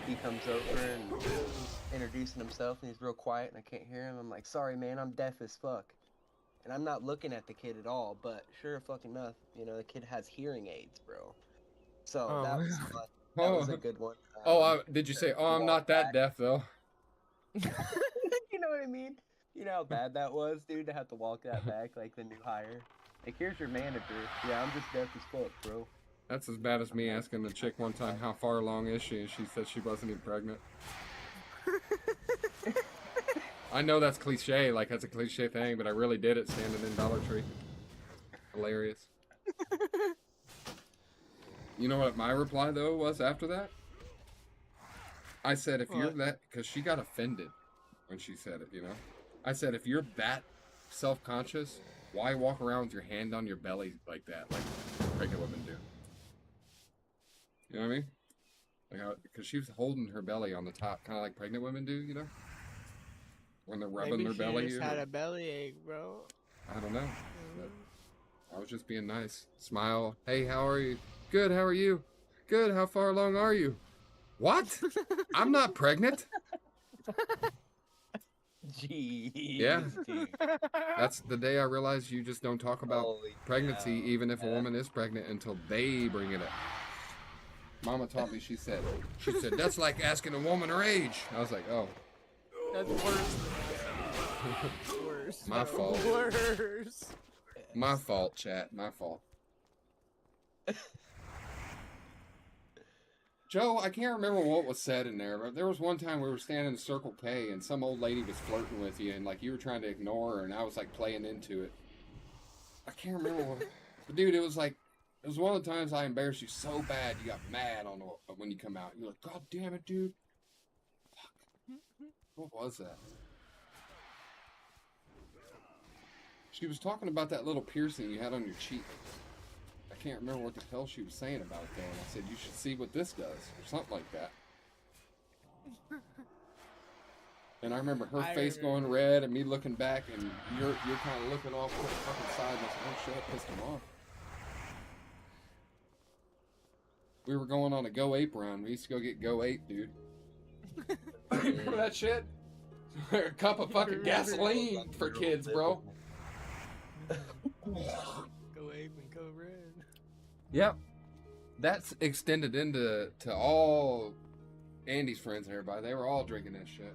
he comes over and introducing himself, and he's real quiet, and I can't hear him. I'm like, sorry, man, I'm deaf as fuck. and I'm not looking at the kid at all, but sure fucking enough, the kid has hearing aids, bro. So Oh. that was fun. That was a good one. Did you say, oh, I'm walk not that back. deaf, though? You know what I mean? You know how bad that was, dude, to have to walk that back like the new hire. Like, here's your manager. Yeah, I'm just deaf as fuck, bro. That's as bad as me asking the chick one time, how far along is she? And she said she wasn't even pregnant. I know that's cliche, like that's a cliche thing, but I really did it standing in Dollar Tree. Hilarious. You know what my reply, though, was after that? I said, if you're that, because she got offended when she said it, I said, if you're that self-conscious, why walk around with your hand on your belly like that, like pregnant women do? You know what I mean? Like, because she was holding her belly on the top, kind of like pregnant women do, when they're rubbing Maybe their she belly. just had a bellyache, bro. I don't know. But I was just being nice. Smile. Hey, how are you? Good, how are you? Good, how far along are you? What? I'm not pregnant. Jeez. Yeah. Dude. That's the day I realized you just don't talk about Holy pregnancy, cow, even if a yeah. woman is pregnant, until they bring it up. Mama taught me, she said, that's like asking a woman her age. I was like, oh. That's worse. Worse. My fault. Worse. My fault, chat. My fault. Joe, I can't remember what was said in there, but there was one time we were standing in Circle K and some old lady was flirting with you and like you were trying to ignore her and I was like playing into it. I can't remember what. But dude, it was one of the times I embarrassed you so bad you got mad when you come out. You're like, God damn it, dude. Fuck. What was that? She was talking about that little piercing you had on your cheek. I can't remember what the hell she was saying about it though. And I said, you should see what this does, or something like that. And I remember her face going red and me looking back and you're kind of looking off to the fucking side and I said, oh shit, I pissed him off. We were going on a Go Ape run. We used to go get Go Ape, dude. Remember that shit? A cup of fucking gasoline for kids, bro. Go Ape and Go Red. Yep. That's extended into all Andy's friends and everybody. They were all drinking that shit.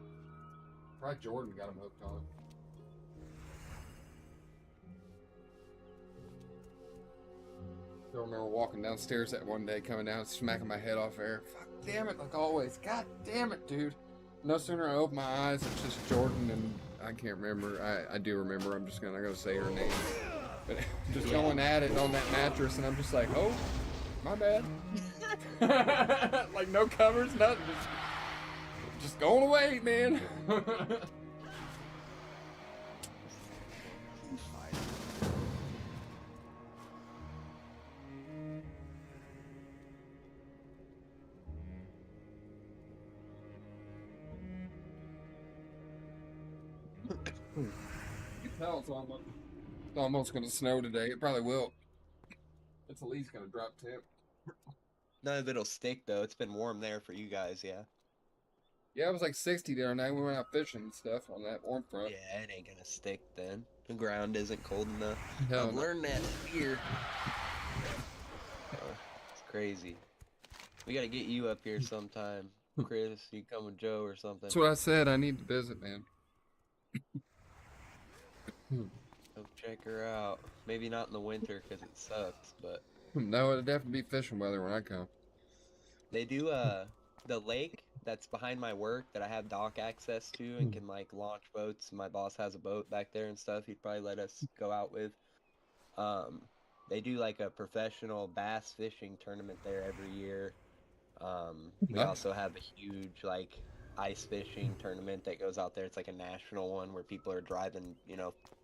Probably Jordan got them hooked on it. I remember walking downstairs that one day, coming down, smacking my head off air. Fuck damn it, like always. God damn it, dude. No sooner I opened my eyes, it's just Jordan and I can't remember. I do remember. I'm just not gonna say her name. But just going at it on that mattress, and I'm just like, oh, my bad. Like no covers, nothing. Just going away, man. You can tell it's almost going to snow today. It probably will. It's at least going to drop temp. None of it'll stick though. It's been warm there for you guys, yeah. Yeah, it was like 60 the other night. We went out fishing and stuff on that warm front. Yeah, it ain't gonna stick then. The ground isn't cold enough. Hell I've no. learned that here. It's crazy. We gotta get you up here sometime, Chris. You come with Joe or something. That's what I said. I need to visit, man. Go check her out. Maybe not in the winter because it sucks, but No, it'll definitely be fishing weather when I come. they do the lake that's behind my work that I have dock access to and can like launch boats. My boss has a boat back there and stuff. He'd probably let us go out with. They do like a professional bass fishing tournament there every year. We Nice. also have a huge like ice fishing tournament that goes out there. It's like a national one where people are driving,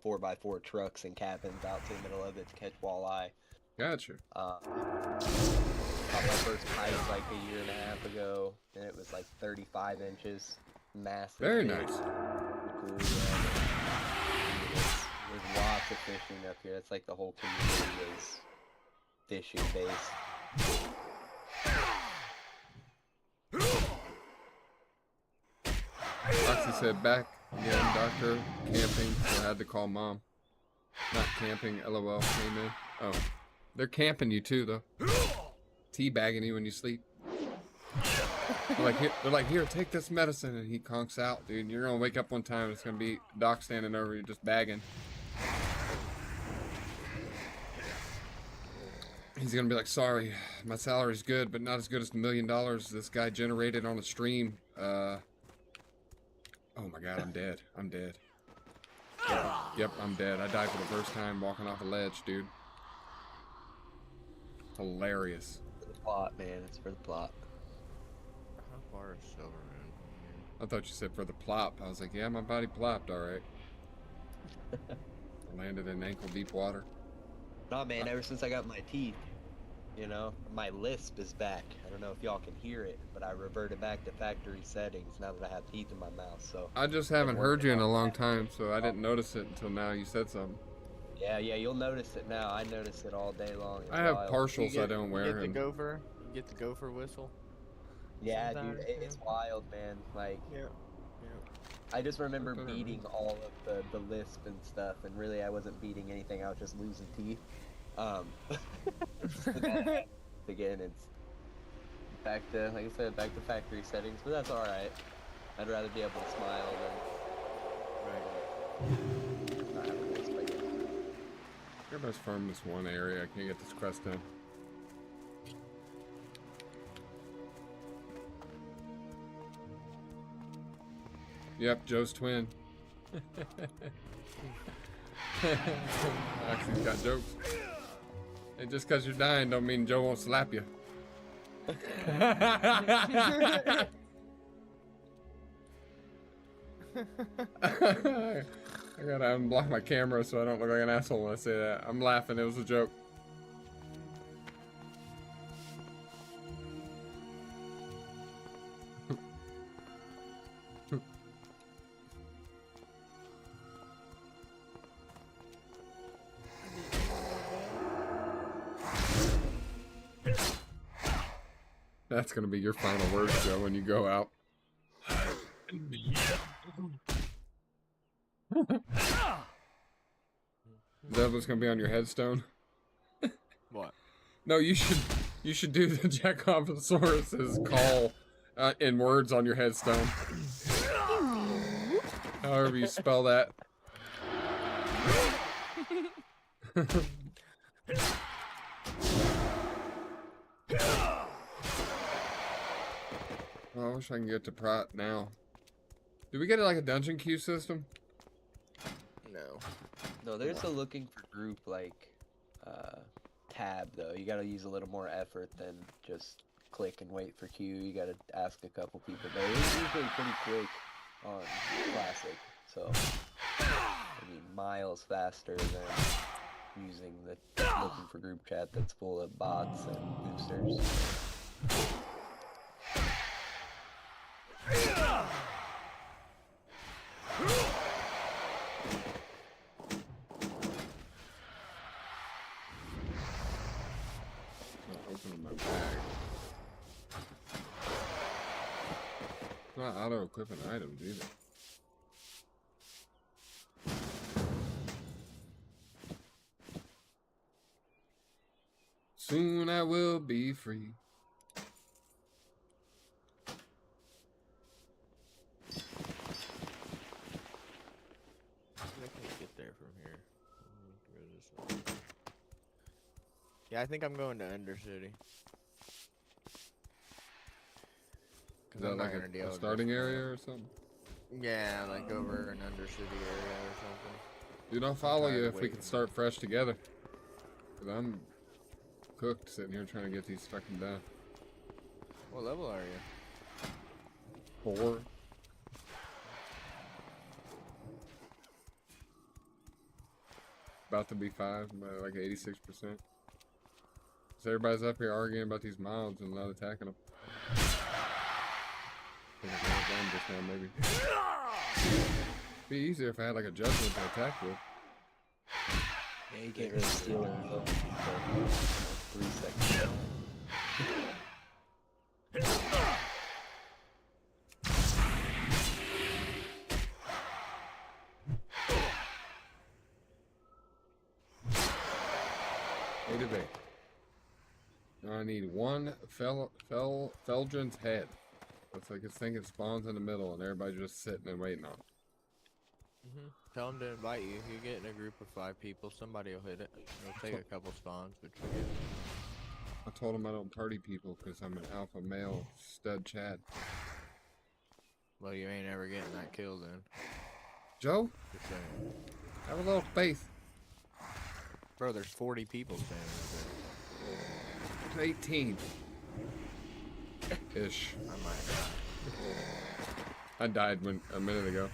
4x4 trucks and cabins out to the middle of it to catch walleye. Gotcha. Caught my first pike like a year and a half ago, and it was like 35 inches, massive. Very fish. nice. Cool, yeah. There's lots of fishing up here. It's like the whole community is fishing based. Roxy said back again, doctor, camping, so I had to call mom. Not camping, LOL came in. Oh. They're camping you too, though. Teabagging you when you sleep. They're like, here, take this medicine. And he conks out, dude. And you're going to wake up one time and it's going to be Doc standing over you just bagging. He's going to be like, sorry, my salary's good, but not as good as the $1 million this guy generated on a stream. Oh my God, I'm dead. I'm dead. Yep, I'm dead. I died for the first time walking off a ledge, dude. Hilarious. For the plot, man. It's for the plot. How far is Silver Moon from here? I thought you said for the plop. I was like, yeah, my body plopped, alright. I landed in ankle deep water. Nah, man, ever since I got my teeth, you know, my lisp is back. I don't know if y'all can hear it, but I reverted back to factory settings now that I have teeth in my mouth, so... I just haven't heard you in a long time, so I didn't notice it until now you said something. Yeah, you'll notice it now. I notice it all day long. It's I have wild. partials I don't wear. You get the And gopher? You get the gopher whistle? Yeah, dude, sometimes, it's wild, man. Like, Yeah. I just remember Whatever. beating all of the lisp and stuff, and really I wasn't beating anything. I was just losing teeth. Again, it's back to, like I said, back to factory settings, but that's all right. I'd rather be able to smile than not have a lisp, I guess. everybody's farming this one area. I can't get this quest done. Yep, Joe's twin. Actually, got jokes. And just because you're dying don't mean Joe won't slap you. I gotta unblock my camera so I don't look like an asshole when I say that. I'm laughing, it was a joke. That's gonna be your final words, Joe, when you go out. Is that what's gonna be on your headstone? What? No, you should do the Jackophsaurus's call in words on your headstone. However you spell that. Oh, I wish I can get to Prot now. Did we get like a dungeon queue system? No. No, there's a looking for group, like, tab, though. You gotta use a little more effort than just click and wait for queue. You gotta ask a couple people, but it's usually pretty quick on Classic, so, I mean, miles faster than using the looking for group chat that's full of bots and boosters. Opening my bag. It's not auto-equipping items either. Soon I will be free. I can't get there from here. Go this way. Yeah, I think I'm going to Undercity. Is that like a starting area or something? Yeah, like over an Undercity area or something. Dude, I'll follow you tired if of we can waiting. start fresh together. Cause I'm cooked sitting here trying to get these fucking done. What level are you? 4. About to be 5, but like 86%. So everybody's up here arguing about these mounds and not attacking them. Just now, maybe. Be easier if I had like a judgment to attack with. Yeah, you can't really steal it though. For 3 seconds. I need one Felgen's head. Looks like this thing it spawns in the middle, and everybody's just sitting and waiting on it. Tell them to invite you. If you get in a group of 5 people, somebody will hit it. It'll take a couple spawns, but you'll get it. I told him I don't party people because I'm an alpha male stud Chad. Well, you ain't ever getting that kill then. Joe, Just saying. have a little faith. Bro, there's 40 people standing up 18. Ish. there. I might die. I died a minute ago.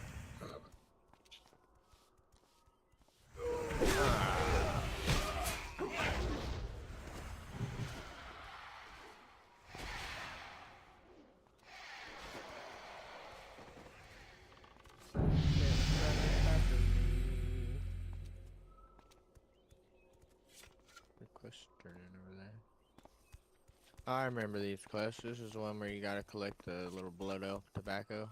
Quest turning over there. I remember these quests. This is the one where you gotta collect the little blood elf tobacco.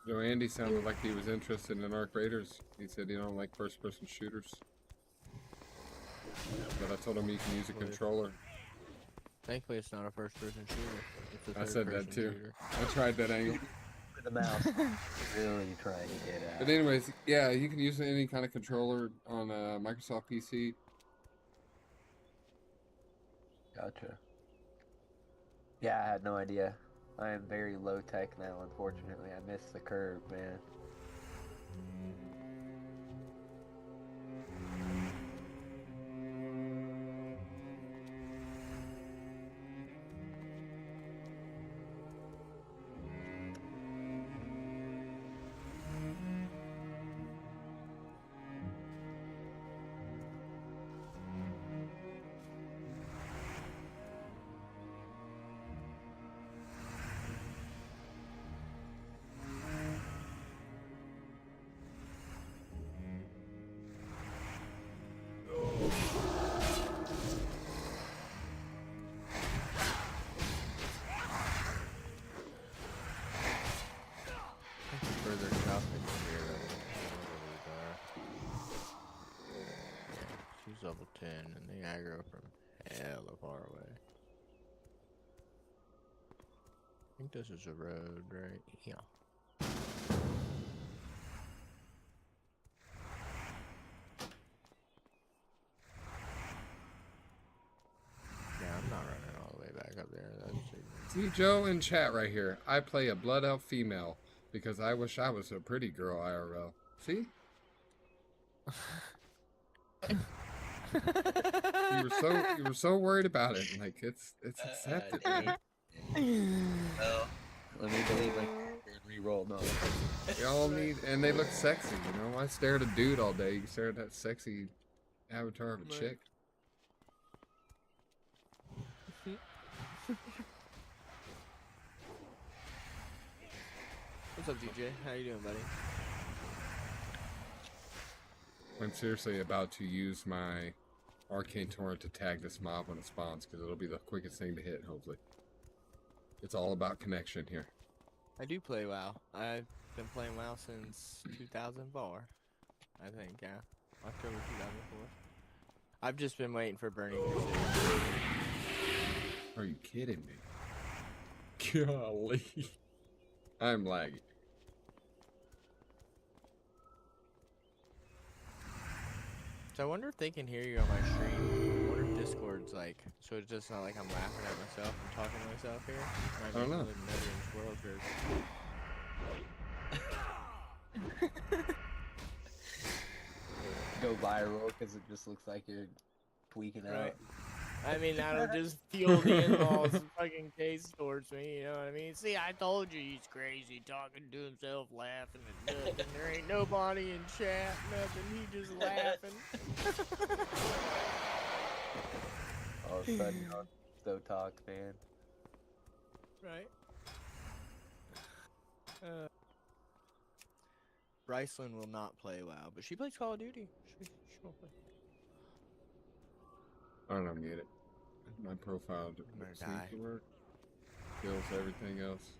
Joe Andy sounded like he was interested in Arc Raiders. He said he don't like first-person shooters. But I told him he can use a controller. Thankfully, it's not a first-person shooter. It's a I said that third-person too. shooter. I tried that angle. The mouse. Really trying to get out. But anyways, yeah, you can use any kind of controller on a Microsoft PC. Gotcha. Yeah, I had no idea. I am very low tech now, unfortunately. I missed the curve, man. Further south than here, though. Yeah, she's level 10, and they aggro from hella far away. I think this is a road right here. Yeah, I'm not running all the way back up there. That's See Joe in chat right here. I play a blood elf female because I wish I was a pretty girl IRL. See? You were so worried about it. Like it's accepted. Man. Well, let me believe I re-roll. No. We all need, and they look sexy. You know, I stare at a dude all day. You can stare at that sexy avatar of a chick. What's up, DJ? How you doing, buddy? I'm seriously about to use my arcane torrent to tag this mob when it spawns because it'll be the quickest thing to hit. Hopefully, it's all about connection here. I do play WoW. I've been playing WoW since 2004. I think, yeah. October 2004. I've just been waiting for Burning Crusade. Are you kidding me? Golly, I'm laggy. So I wonder if they can hear you on my stream. I wonder if Discord's like, so it's just not like I'm laughing at myself and talking to myself here. I don't know. Living in world Go viral because it just looks like you're tweaking out. Right. I mean, that'll just fuel the in-laws fucking case towards me, you know what I mean? See, I told you he's crazy, talking to himself, laughing at nothing. There ain't nobody in chat, nothing. He just laughing. All of a sudden, you're on So Talk, man. Right. Brycelyn will not play WoW, but she plays Call of Duty. She won't play. I don't get it. My profile gonna seems die. to work. Kills everything else.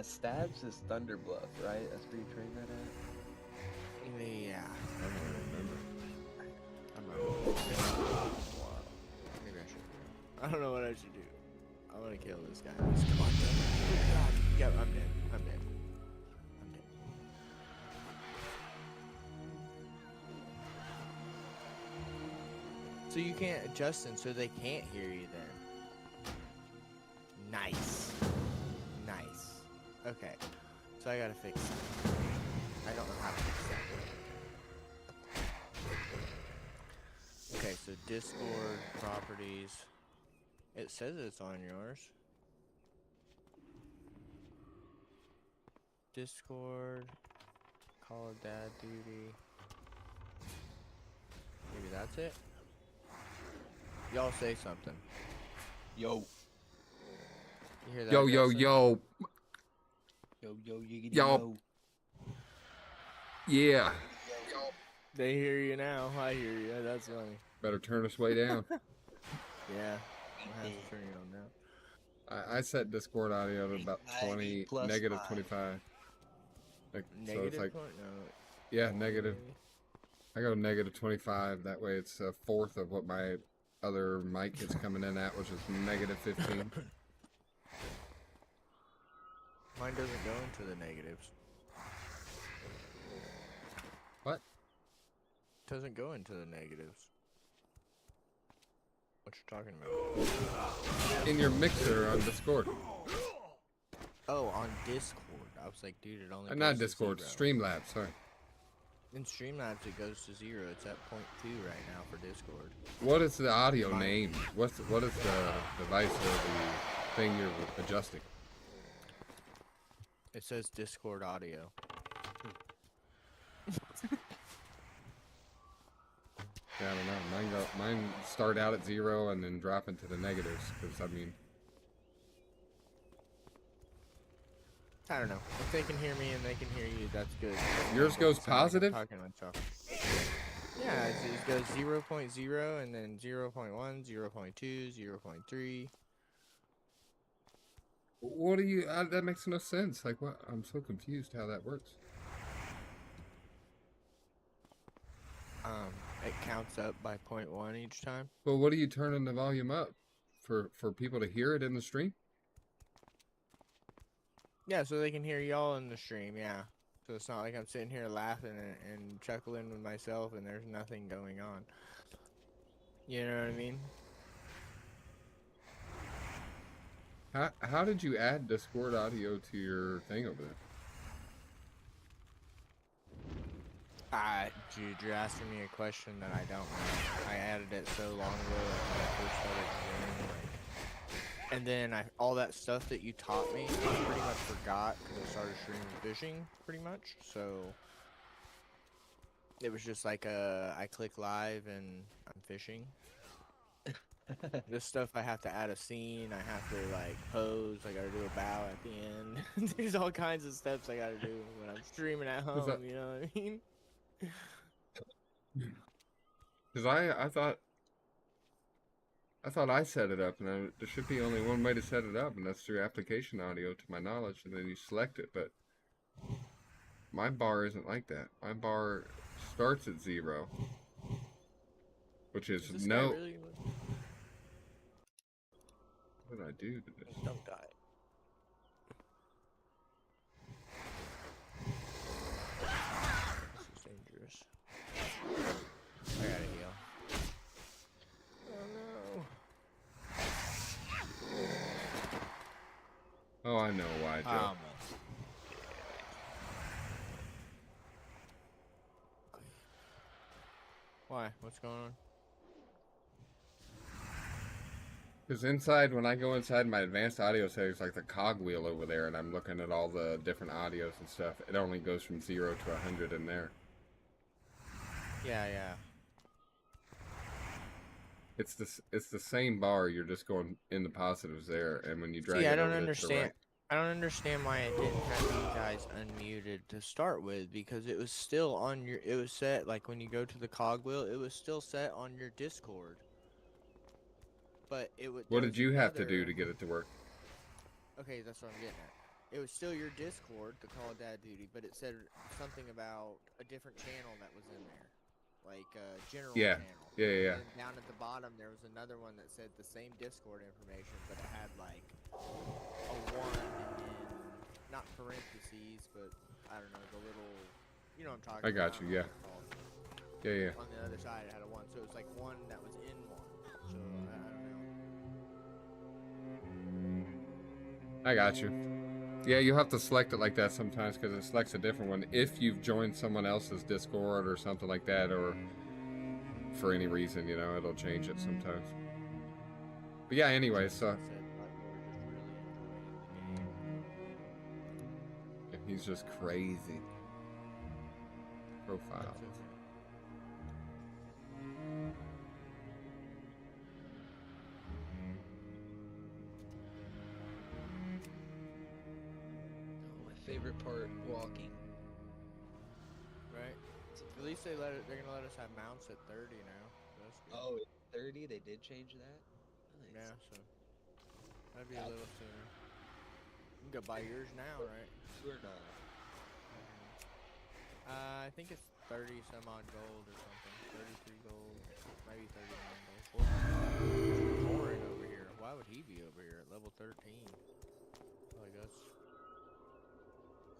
Stabs is Thunderbluff, right? That's where you train that at? Yeah. I don't remember. I'm not. Maybe I should. I don't know what I should do. I want to kill this guy. He's come on. Oh God. Yeah, I'm dead. I'm dead. I'm dead. So you can't, Justin, so they can't hear you then. Nice. Nice. Okay. So I gotta fix that. I don't know how to fix that. Okay, so Discord properties. It says it's on yours. Discord. Call of Dad Duty. Maybe that's it. Y'all say something. Yo. You hear that? Yo, yo, Justin? yo. Yo, yiggity Yo. yo. Yeah. They hear you now. I hear you. That's funny. Better turn us way down. Yeah. I'll have to turn it on now. I set Discord audio to about 20, plus negative 5. 25. Like, so Negative it's like, point? No. yeah, negative. I go negative 25. That way it's a fourth of what my other mic is coming in at, which is negative 15. Mine doesn't go into the negatives. What? Doesn't go into the negatives. What you talking about? In your mixer on Discord. Oh, on Discord. I was like, dude, it only. Not goes to Discord, 0. Streamlabs, sorry. In Streamlabs, it goes to 0. It's at 0.2 right now for Discord. What is the audio name? What is the device or the thing you're adjusting? It says Discord audio. Yeah, I don't know. Mine start out at 0 and then drop into the negatives. Because I mean, I don't know. If they can hear me and they can hear you, that's good. yours goes Sound like I'm positive. talking to myself. Yeah, it goes 0.0 and then 0.1, 0.2, 0.3. What do you? That makes no sense. Like what? I'm so confused how that works. It counts up by 0.1 each time. Well, what are you turning the volume up for people to hear it in the stream? Yeah, so they can hear y'all in the stream, yeah. So it's not like I'm sitting here laughing and chuckling with myself and there's nothing going on. You know what I mean? How did you add Discord audio to your thing over there? Dude, you're asking me a question that I don't know. I added it so long ago when I first started doing and then all that stuff that you taught me, I pretty much forgot because I started streaming fishing, pretty much. So it was just like I click live and I'm fishing. This stuff I have to add a scene, I have to like pose, I gotta do a bow at the end. There's all kinds of steps I gotta do when I'm streaming at home, you know what I mean? Because I thought I set it up, and there should be only one way to set it up, and that's through application audio, to my knowledge, and then you select it. But my bar isn't like that. My bar starts at 0, which is This no. guy really... What did I do to this? Don't die. This is dangerous. I gotta heal. Oh no. Oh, I know why, Joe. Why? What's going on? Because inside, when I go inside my advanced audio settings, like the cogwheel over there, and I'm looking at all the different audios and stuff, it only goes from 0 to 100 in there. Yeah, yeah. It's the same bar. You're just going in the positives there, and when you drag See, it I don't over to the understand. right- I don't understand why I didn't have you guys unmuted to start with, because it was still on your. It was set like when you go to the cogwheel, it was still set on your Discord. But it would. What did you have to do to get it to work? Okay, that's what I'm getting at. it was still your Discord to call Dad Duty, but it said something about a different channel that was in there, like general Yeah. channel. Yeah. And down at the bottom, there was another one that said the same Discord information, but it had like a 1 in, not parentheses, but I don't know, the little, you know what I'm talking I about. got you, yeah. Yeah. On the other side, it had a 1, so it was like 1 that was in 1. So I don't know. I got you. Yeah, you'll have to select it like that sometimes because it selects a different one if you've joined someone else's Discord or something like that, or for any reason, you know, it'll change it sometimes. But yeah, anyway, so he's just crazy. Profile. Favorite part, walking. Right. At least they're gonna let us have mounts at 30 now. That's good. Oh, 30? They did change that? Nice. Yeah, so that'd be a little sooner. You can go buy yours now, right? Or not. I think it's 30 some odd gold or something. 33 gold, maybe 39 gold. Corin over here. Why would he be over here at level 13? Like that's.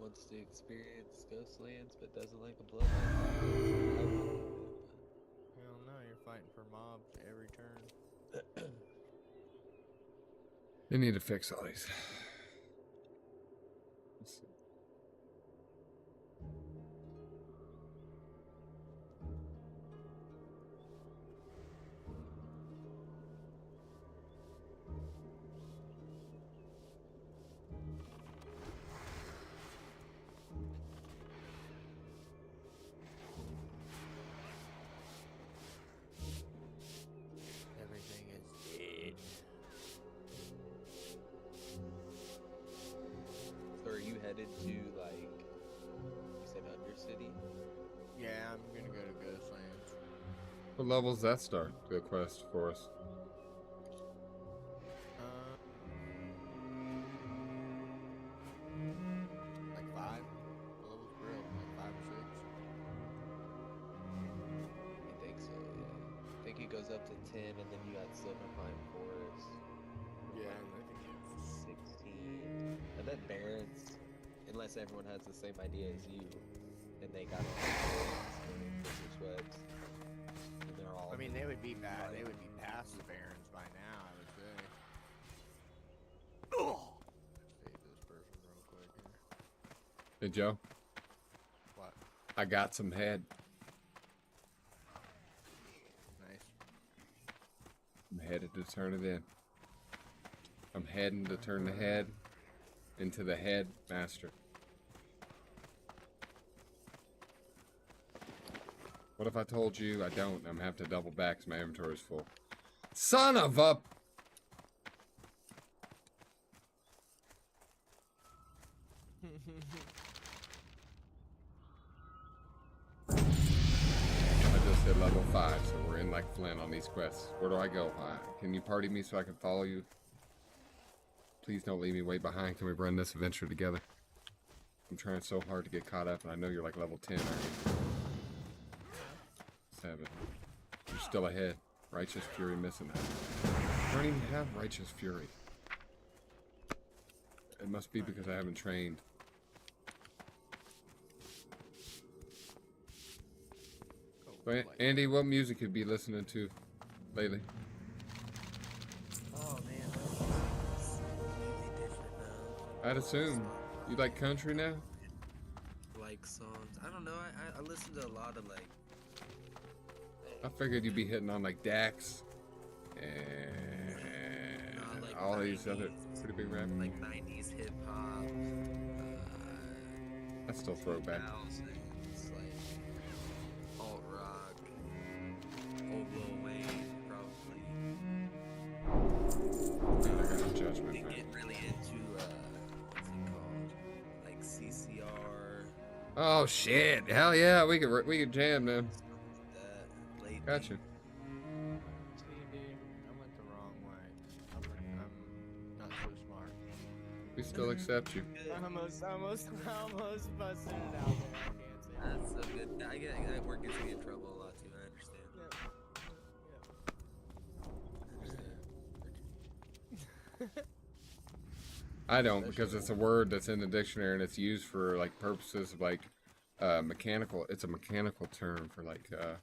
Wants to experience Ghostlands, but doesn't like a bloodline. Hell no, you're fighting for mobs every turn. They need to fix all these. Let's see. Everything is dead. So are you headed to, like, you said Undercity? Yeah, I'm gonna go to Ghostlands. What level's that start? The quest for us. Like 5? The level's real, like 5 or 6. I think so, yeah. I think it goes up to 10, and then you got Silverpine Forest. Yeah, and I think it's 16. I bet Barrens, unless everyone has the same idea as you, and they got all the Barrens, Sweats, and they're all. I mean, they would be bad. They would be past the Barons by now, I would say. Oh! Save this person real quick here. Hey, Joe. What? I got some head. Nice. I'm headed to turn it in. I'm heading to turn the head into the head master. What if I told you I don't? I'm gonna have to double back because my inventory is full. Son of a... I just hit level 5, so we're in like Flint on these quests. Where do I go? Can you party me so I can follow you? Please don't leave me way behind. Can we run this adventure together? I'm trying so hard to get caught up, and I know you're like level 10, aren't you? 7. You're still ahead. Righteous Fury missing that. I don't even have Righteous Fury. It must be because I haven't trained. But Andy, what music you be listening to lately? Oh man, that's completely different now. I'd assume you like country now. Like songs, I don't know. I listen to a lot of like. I figured you'd be hitting on like Dax and like all 90s, these other pretty big rappers. like 90s hip hop. That's still throwback. 2000s, like alt rock, old Lil Wayne, probably. Man, I got no judgment. They Man. get really into what's it called? Like CCR. Oh shit! Hell yeah, we could jam then. That lately. Gotcha. See, dude, I went the wrong way. I'm not so smart. We still accept you. I almost busted it out there. I can't say. That's so good. I get that work gets me in trouble a lot too. I understand. I don't, because it's a word that's in the dictionary and it's used for like purposes of like mechanical. It's a mechanical term for like Yeah.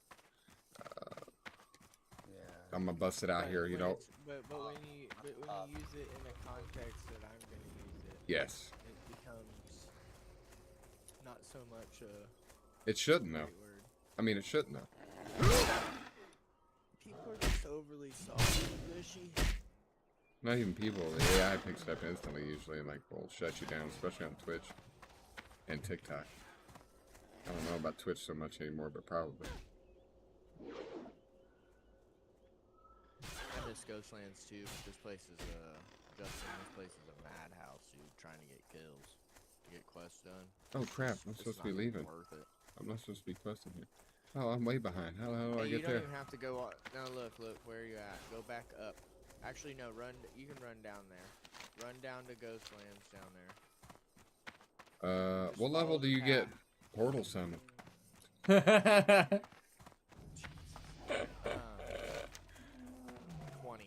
I'm gonna bust it out But here, you know. But when you use it in a context that I'm gonna use it, Yes. it becomes not so much a It shouldn't though. great word. I mean, it shouldn't though. People are just overly soft and mushy. Not even people. The AI picks it up instantly usually and like will shut you down, especially on Twitch and TikTok. I don't know about Twitch so much anymore, but probably. I miss Ghostlands too, but this place is Justin, this place is a madhouse, dude, trying to get kills, to get quests done. Oh crap! I'm It's supposed to be not even leaving. worth it. I'm not supposed to be questing here. Oh, I'm way behind. How the hell do I Hey, get you don't there? even have to go on. No, look, where are you at? Go back up. Actually, no, you can run down there. Run down to Ghostlands down there. Just What level follow do the you get path. Portal Summon? 20,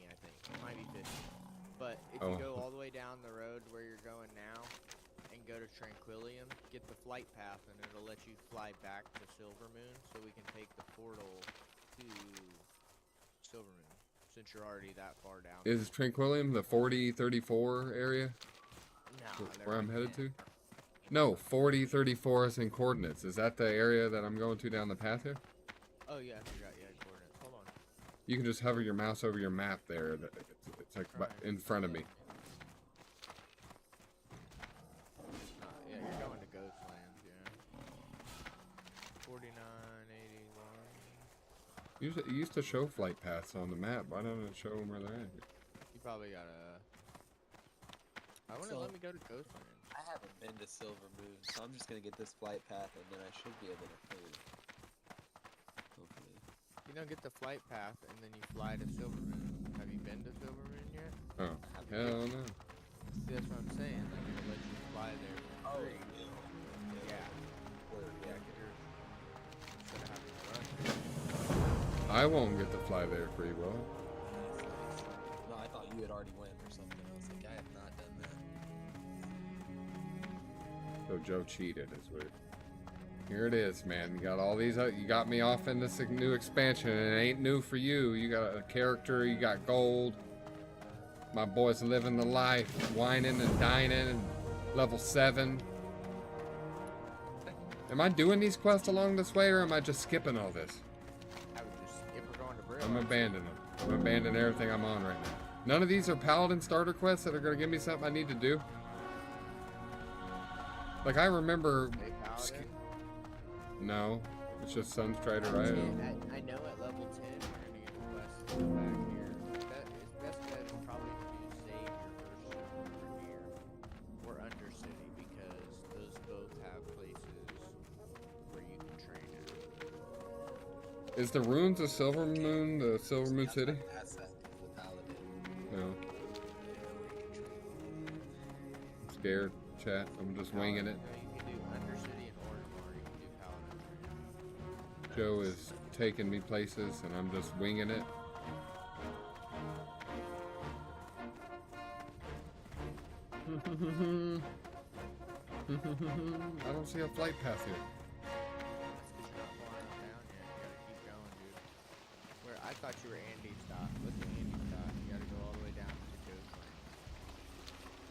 I think. It might be 50. But if Oh. you go all the way down the road where you're going now, and go to Tranquillium, get the flight path, and it'll let you fly back to Silvermoon, so we can take the portal to Silvermoon, since you're already that far down. Is Tranquillium the 4034 area No, where I'm headed to? No, 4034 is in coordinates. Is that the area that I'm going to down the path here? Oh yeah, I forgot. Yeah, coordinates. Hold on. You can just hover your mouse over your map there. It's like in front of me. Yeah, you're going to Ghostlands. Yeah. 4981. It used to show flight paths on the map. Why don't it show them where they're at? You probably gotta. I wouldn't let me go to Ghostlands. I haven't been to Silvermoon, so I'm just gonna get this flight path and then I should be able to move. Hopefully. You don't get the flight path, and then you fly to Silvermoon. Have you been to Silvermoon yet? Oh, hell no. See, that's what I'm saying. Like, it'll let you fly there for free. Yeah. Yeah, get your... Instead of having to run. I won't get to fly there free will. No, I thought you had already went or something. I was like, I have not done that. So Joe cheated, is what. Here it is, man. You got all these. You got me off in this new expansion, and it ain't new for you. You got a character. You got gold. My boy's living the life, whining and dining, and level 7. Am I doing these quests along this way, or am I just skipping all this? I would just... If we're going to Brill... I'm abandoning them. I'm abandoning everything I'm on right now. None of these are Paladin starter quests that are going to give me something I need to do. Like, I remember... Hey, Paladin. No, it's just Sunstrider Riot. I know at level 10 you're gonna get the quest back here. Best bet is probably to save your first over here or Undercity, because those both have places where you can train at. Is the ruins of Silvermoon the Silvermoon City? That's the Paladin. No. I'm scared, chat. I'm just winging it. No, you can do Undercity and Orgrimmar. You can do Paladin training. Joe is taking me places, and I'm just winging it. I don't see a flight path here. That's because you're not far enough down yet. You gotta keep going, dude. Where I thought you were Andy's dot. Look at Andy's dot. You gotta go all the way down to Ghostland.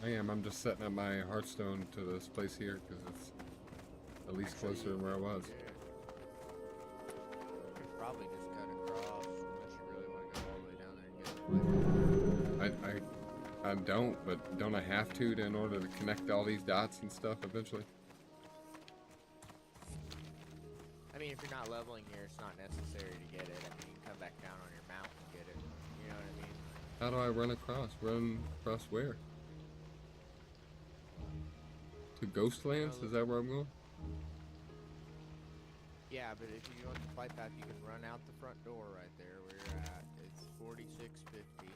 I am. I'm just setting up my Hearthstone to this place here because it's at least closer than where I was. You could probably just cut across unless you really want to go all the way down there and get the flight. I don't, but don't I have to in order to connect all these dots and stuff eventually? I mean, if you're not leveling here, it's not necessary to get it. I mean, you can come back down on your mount and get it. You know what I mean? How do I run across? Run across where? To Ghostlands? Is that where I'm going? Yeah, but if you go on the flight path, you can run out the front door right there where you're at. It's 4650.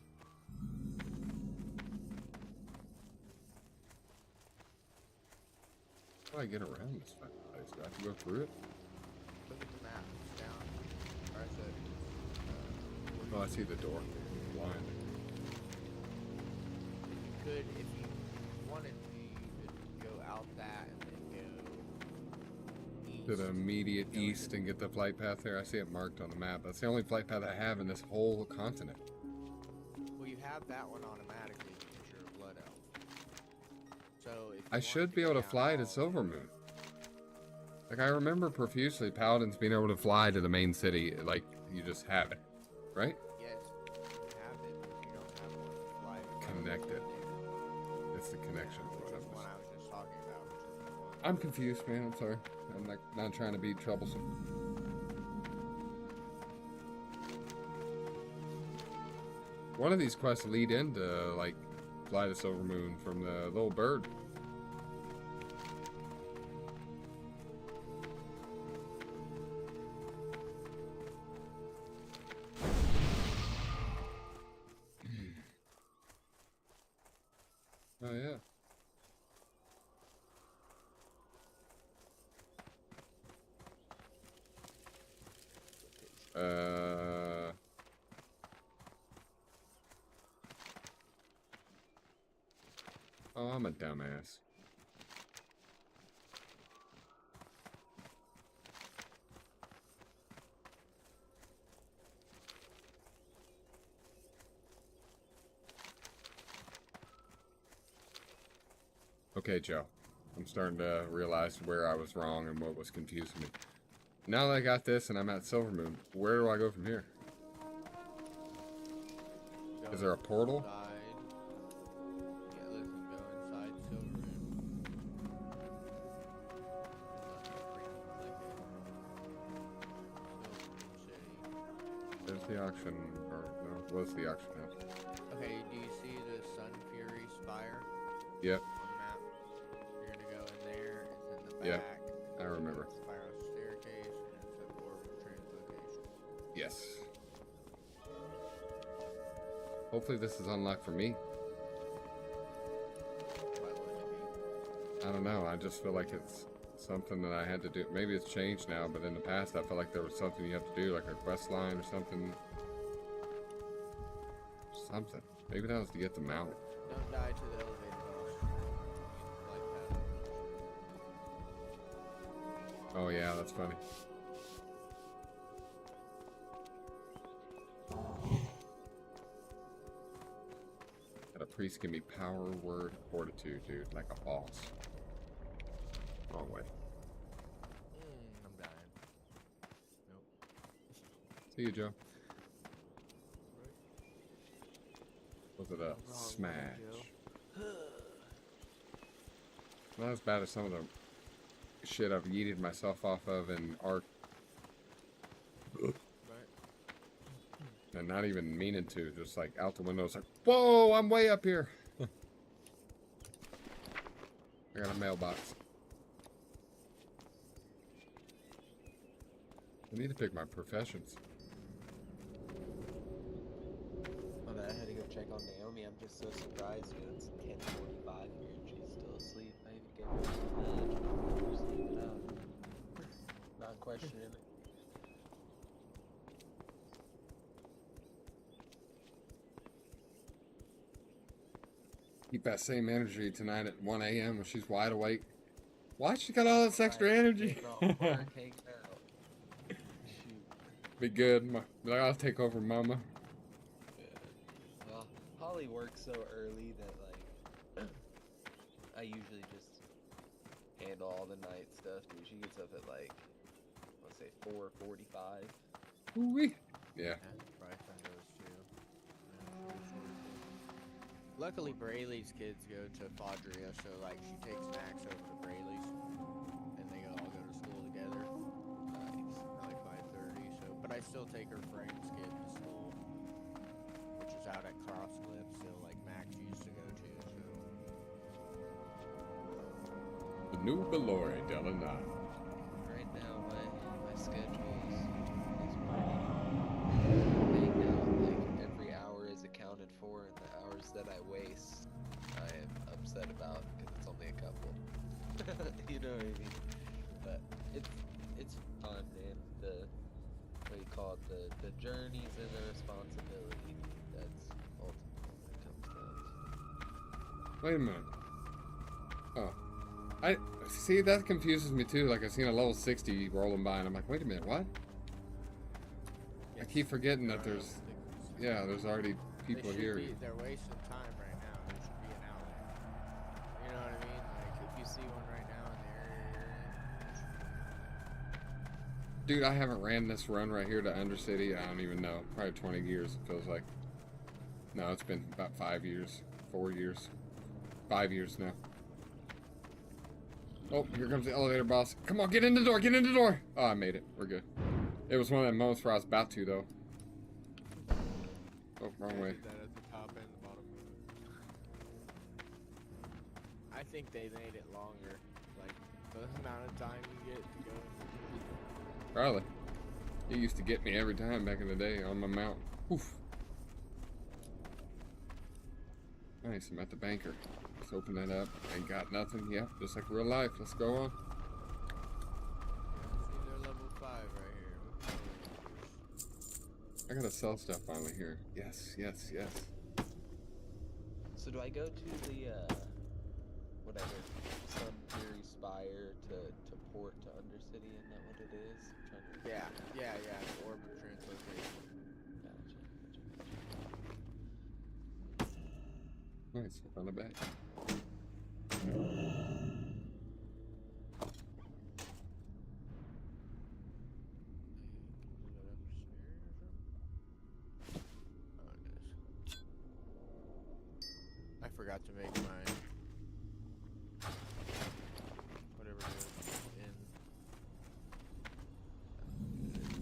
How do I get around this fucking place? Do I have to go through it? Look at the map. It's down. Or I said, Oh, I see the door. Blind. you could, if you wanted to, you could go out that and then go east. To the immediate Go east into- and get the flight path there. I see it marked on the map. That's the only flight path I have in this whole continent. Well, you have that one automatically because you're a blood elf. So if you I wanted should to be go able to down fly to all- Silvermoon. Like, I remember profusely Paladins being able to fly to the main city. Like, you just have it. Right? Yes, you have it, but you don't have one to fly. Connected. There. It's the connection. Which What is I'm one I was just talking about. Which is the one. I'm confused, man. I'm sorry. I'm not trying to be troublesome. One of these quests lead into, like, fly to Silvermoon from the little bird. Oh, yeah. Oh, I'm a dumbass. Okay, Joe. I'm starting to realize where I was wrong and what was confusing me. Now that I got this and I'm at Silvermoon, where do I go from here? Is there a portal? Inside. Yeah, listen, go inside Silvermoon. Silvermoon City. There's the auction, or no, what's the auction house? Okay, do you see the Sun Fury Spire Yep, on the map? You're gonna go in there, it's in the Yeah, back. I remember. Spiral staircase, and it's an orbital translocation. yes. Hopefully this is unlocked for me. Why wouldn't it be? I don't know, I just feel like it's something that I had to do. Maybe it's changed now, but in the past I felt like there was something you have to do, like a quest line or something. Something. Maybe that was to get the mount. Don't die to the elevator boss. Like that. Oh yeah, that's funny. That a priest give me power, word, fortitude, dude, like a boss. Wrong way. I'm dying. Nope. See you, Joe. Was it a Wrong way, smash? Joe. Not as bad as some of the shit I've yeeted myself off of in Ark. Right. And not even meaning to, just like out the window, it's like, whoa, I'm way up here. I got a mailbox. I need to pick my professions. My bad, I had to go check on Naomi. I'm just so surprised, you know, it's 10:45 here and she's still asleep. I even gave her some nudge to sleep it out. Not questioning it. Keep that same energy tonight at 1 a.m. when she's wide awake. Why she got all this extra energy? Hang out. Shoot. Be good. I'll take over, mama. Yeah. Well, Holly works so early that like I usually just handle all the night stuff. Dude, she gets up at like let's say 4:45. Ooh-wee. Yeah. Yeah, Bryson goes too. Luckily, Brayley's kids go to Fadria, so like she takes Max over to Brayley's, and they all go to school together. It's like 5:30. So, but I still take her friend's kid to school, which is out at Cross Cliffs, so like Max used to go to. So The new Belore Delana. Right now, my schedule is pretty banged out. Like every hour is accounted for, and the hours that I waste, I am upset about because it's only a couple. You know what I mean? call it the journeys and the responsibility. That's ultimately what it comes down to. Wait a minute. Oh. I see, that confuses me too. Like, I seen a level 60 rolling by, and I'm like, wait a minute, what? I keep forgetting that there's, yeah, there's already people here. They're wasting time right now. There should be an outlet. You know what I mean? Like, if you see one right now in the area you're in. Dude, I haven't ran this run right here to Undercity. I don't even know. Probably 20 years, it feels like. No, it's been about 5 years. 4 years. 5 years now. Oh, here comes the elevator boss. Come on, get in the door, get in the door! Oh, I made it. We're good. It was one of the moments where I was about to, though. Oh, wrong way. That at the top and the bottom. I think they made it longer. Like, the amount of time you get to go. Probably. He used to get me every time back in the day on my mount. Oof. Nice, I'm at the banker. Let's open that up. Ain't got nothing. Yep, just like real life. Let's go on. See, they're level 5 right here. I gotta sell stuff finally here. Yes, yes, yes. So do I go to the whatever Sun Fury Spire to port to Undercity? Isn't that what it is? I'm trying to... Yeah, the orbit translocation. Nice, I found a bag. I forgot to make mine. Whatever it is in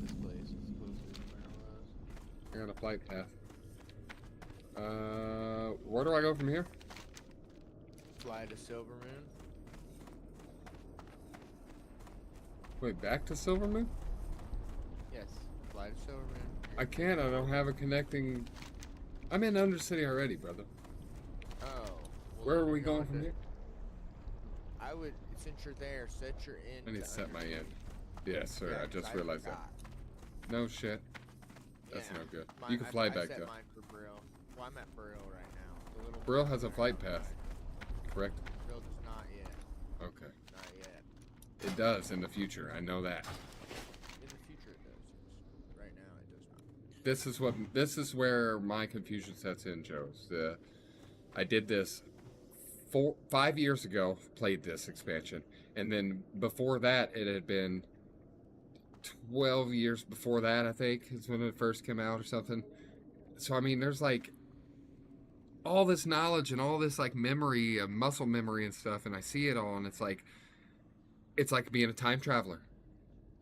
this place is closer to where I was. I got a flight path. Where do I go from here? Fly to Silver Moon. Wait, back to Silver Moon? Yes, fly to Silver Moon. I can't, I don't have a connecting... I'm in Undercity already, brother. Oh. Well, Where are then we you're going from to- here? I would, since you're there, set your end. I need to set my Undercity. end. Yes, sir, Yeah, I 'cause just realized that. forgot. No shit. That's Yeah. no good. Mine- You can fly I back set though. mine for Brill. Well, I'm at Brill right now. The little Brill one has a there, flight I'm path. flying. Correct? Brill does not yet. Okay. Not yet. It does in the future, I know that. In the future it does. Yes. Right now it does not. This is where my confusion sets in, Joe's. I did this 5 years ago, played this expansion, and then before that it had been 12 years before that, I think, is when it first came out or something. So I mean, there's like all this knowledge and all this like memory, muscle memory and stuff, and I see it all, and it's like being a time traveler.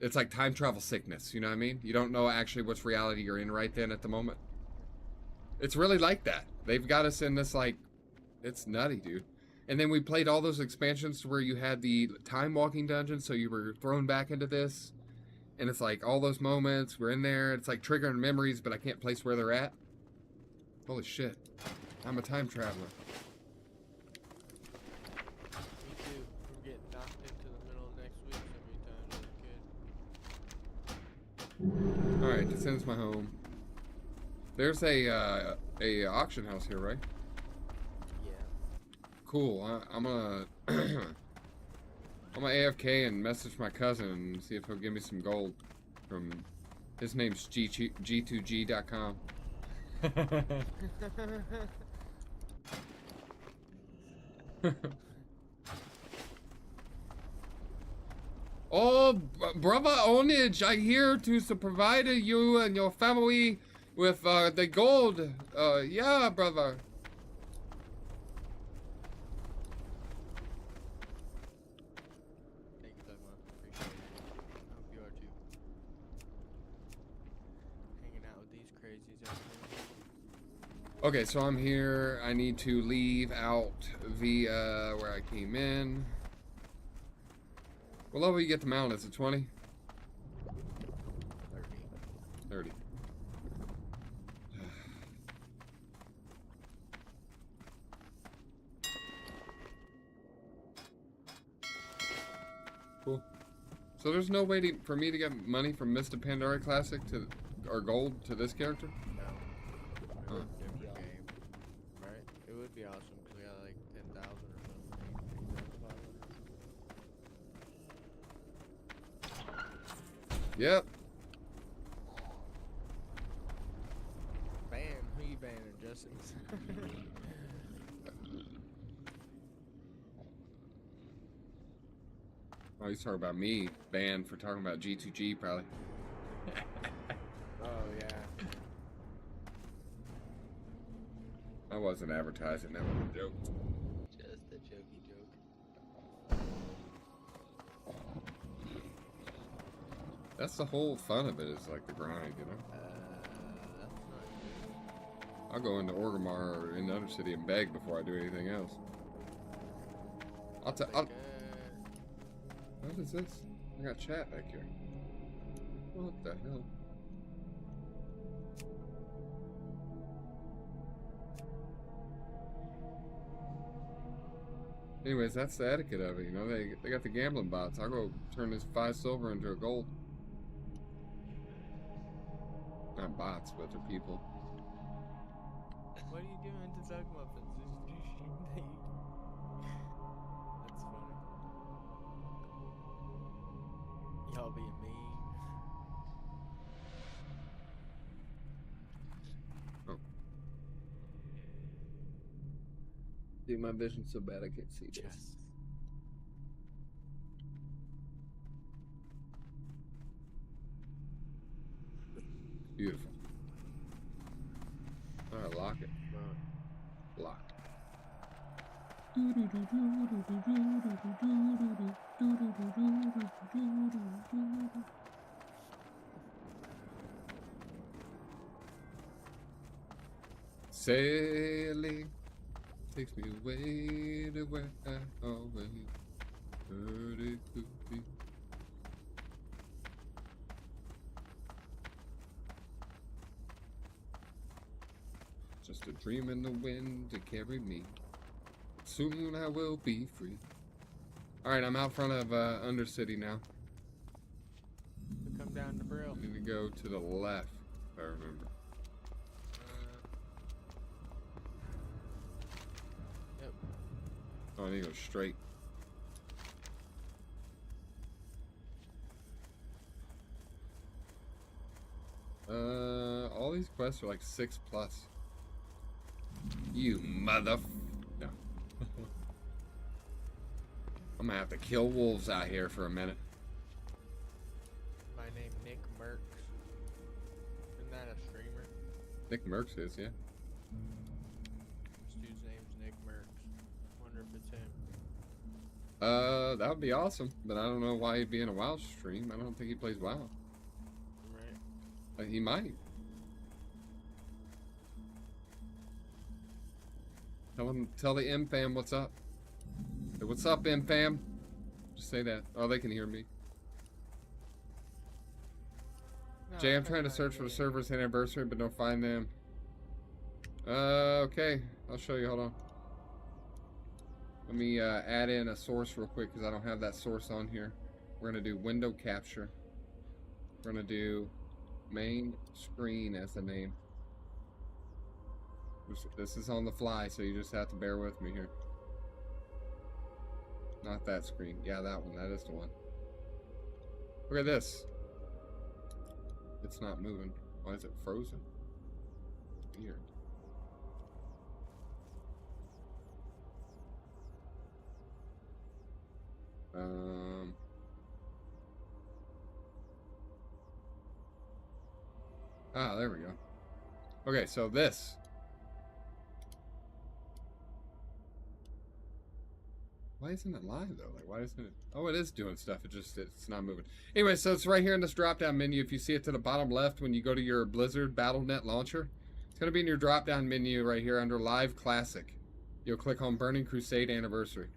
It's like time travel sickness, you know what I mean? You don't know actually which reality you're in right then at the moment. It's really like that. They've got us in this like, it's nutty, dude. And then we played all those expansions where you had the time walking dungeon, so you were thrown back into this. And it's like all those moments, we're in there, it's like triggering memories, but I can't place where they're at. Holy shit. I'm a time traveler. Me too. I'm getting knocked into the middle of next week every time as a kid. Alright, this ends my home. There's a auction house here, right? Yeah. Cool. I'm gonna I'm gonna AFK and message my cousin and see if he'll give me some gold from his name's G2G.com. Oh, brother Onage, I here to provide you and your family with the gold. Yeah, brother. Thank you, Dogma. Appreciate it. I hope you are too. Hanging out with these crazies out here. Okay, so I'm here. I need to leave out via where I came in. What level you get the mount? Is it 20? 30. Cool. So there's no way for me to get money from Mr. Pandora Classic to, or gold to this character? No. Huh. Different game. Right? It would be awesome because we got like 10,000 or something. Yep. Ban. Who you banning, Justin? Oh, he's talking about me, banned for talking about G2G, probably. Oh, yeah. I wasn't advertising, that was a joke. Just a jokey joke. That's the whole fun of it, is like the grind, you know? That's not good. I'll go into Orgrimmar or in the Undercity and beg before I do anything else. What is this? I got chat back here. What the hell? Anyways, that's the etiquette of it, you know? They got the gambling bots. I'll go turn this 5 silver into a gold. Not bots, but they're people. What are you doing to Doug Muffins? That's funny. Y'all being mean. Dude, my vision's so bad I can't see this. Chest. Beautiful. Alright, lock it. Lock. Sailing takes me away to where I always heard it could be. Just a dream in the wind to carry me. Soon I will be free. Alright, I'm out front of Undercity now. We come down to Brill. I need to go to the left, if I remember. Yep. Oh, I need to go straight. All these quests are like 6+. You mother... No. I'm gonna have to kill wolves out here for a minute. My name Nick Merckx. Isn't that a streamer? Nick Merckx is, yeah. This dude's name's Nick Merckx. Wonder if it's him. That would be awesome, but I don't know why he'd be in a WoW stream. I don't think he plays WoW. Right. He might. Tell the M fam what's up. Hey, what's up, M fam? Just say that. Oh, they can hear me. No, Jay, I'm trying to search for the server's anniversary, but don't find them. Okay. I'll show you. Hold on. Let me add in a source real quick because I don't have that source on here. We're going to do window capture. We're going to do main screen as the name. This is on the fly, so you just have to bear with me here. Not that screen. Yeah, that one. That is the one. Look at this. It's not moving. Why is it frozen? Weird. Ah, there we go. Okay, so this. Why isn't it live though? Like, why isn't it? Oh, it is doing stuff. It's not moving. Anyway, so it's right here in this drop-down menu. If you see it to the bottom left when you go to your Blizzard Battle.net launcher, it's gonna be in your drop-down menu right here under Live Classic. You'll click on Burning Crusade Anniversary.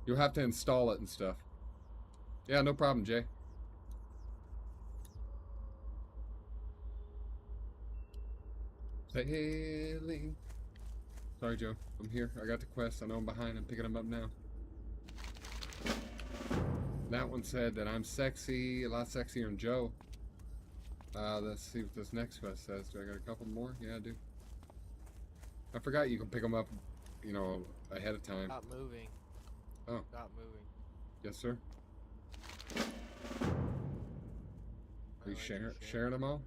You'll have to install it and stuff. Yeah, no problem, Jay. Sailing. Sorry, Joe. I'm here. I got the quest. I know I'm behind. I'm picking them up now. That one said that I'm sexy, a lot sexier than Joe. Let's see what this next quest says. Do I got a couple more? Yeah, I do. I forgot you can pick them up, you know, ahead of time. Stop moving. Oh. Stop moving. Yes, sir. Are you sharing them all?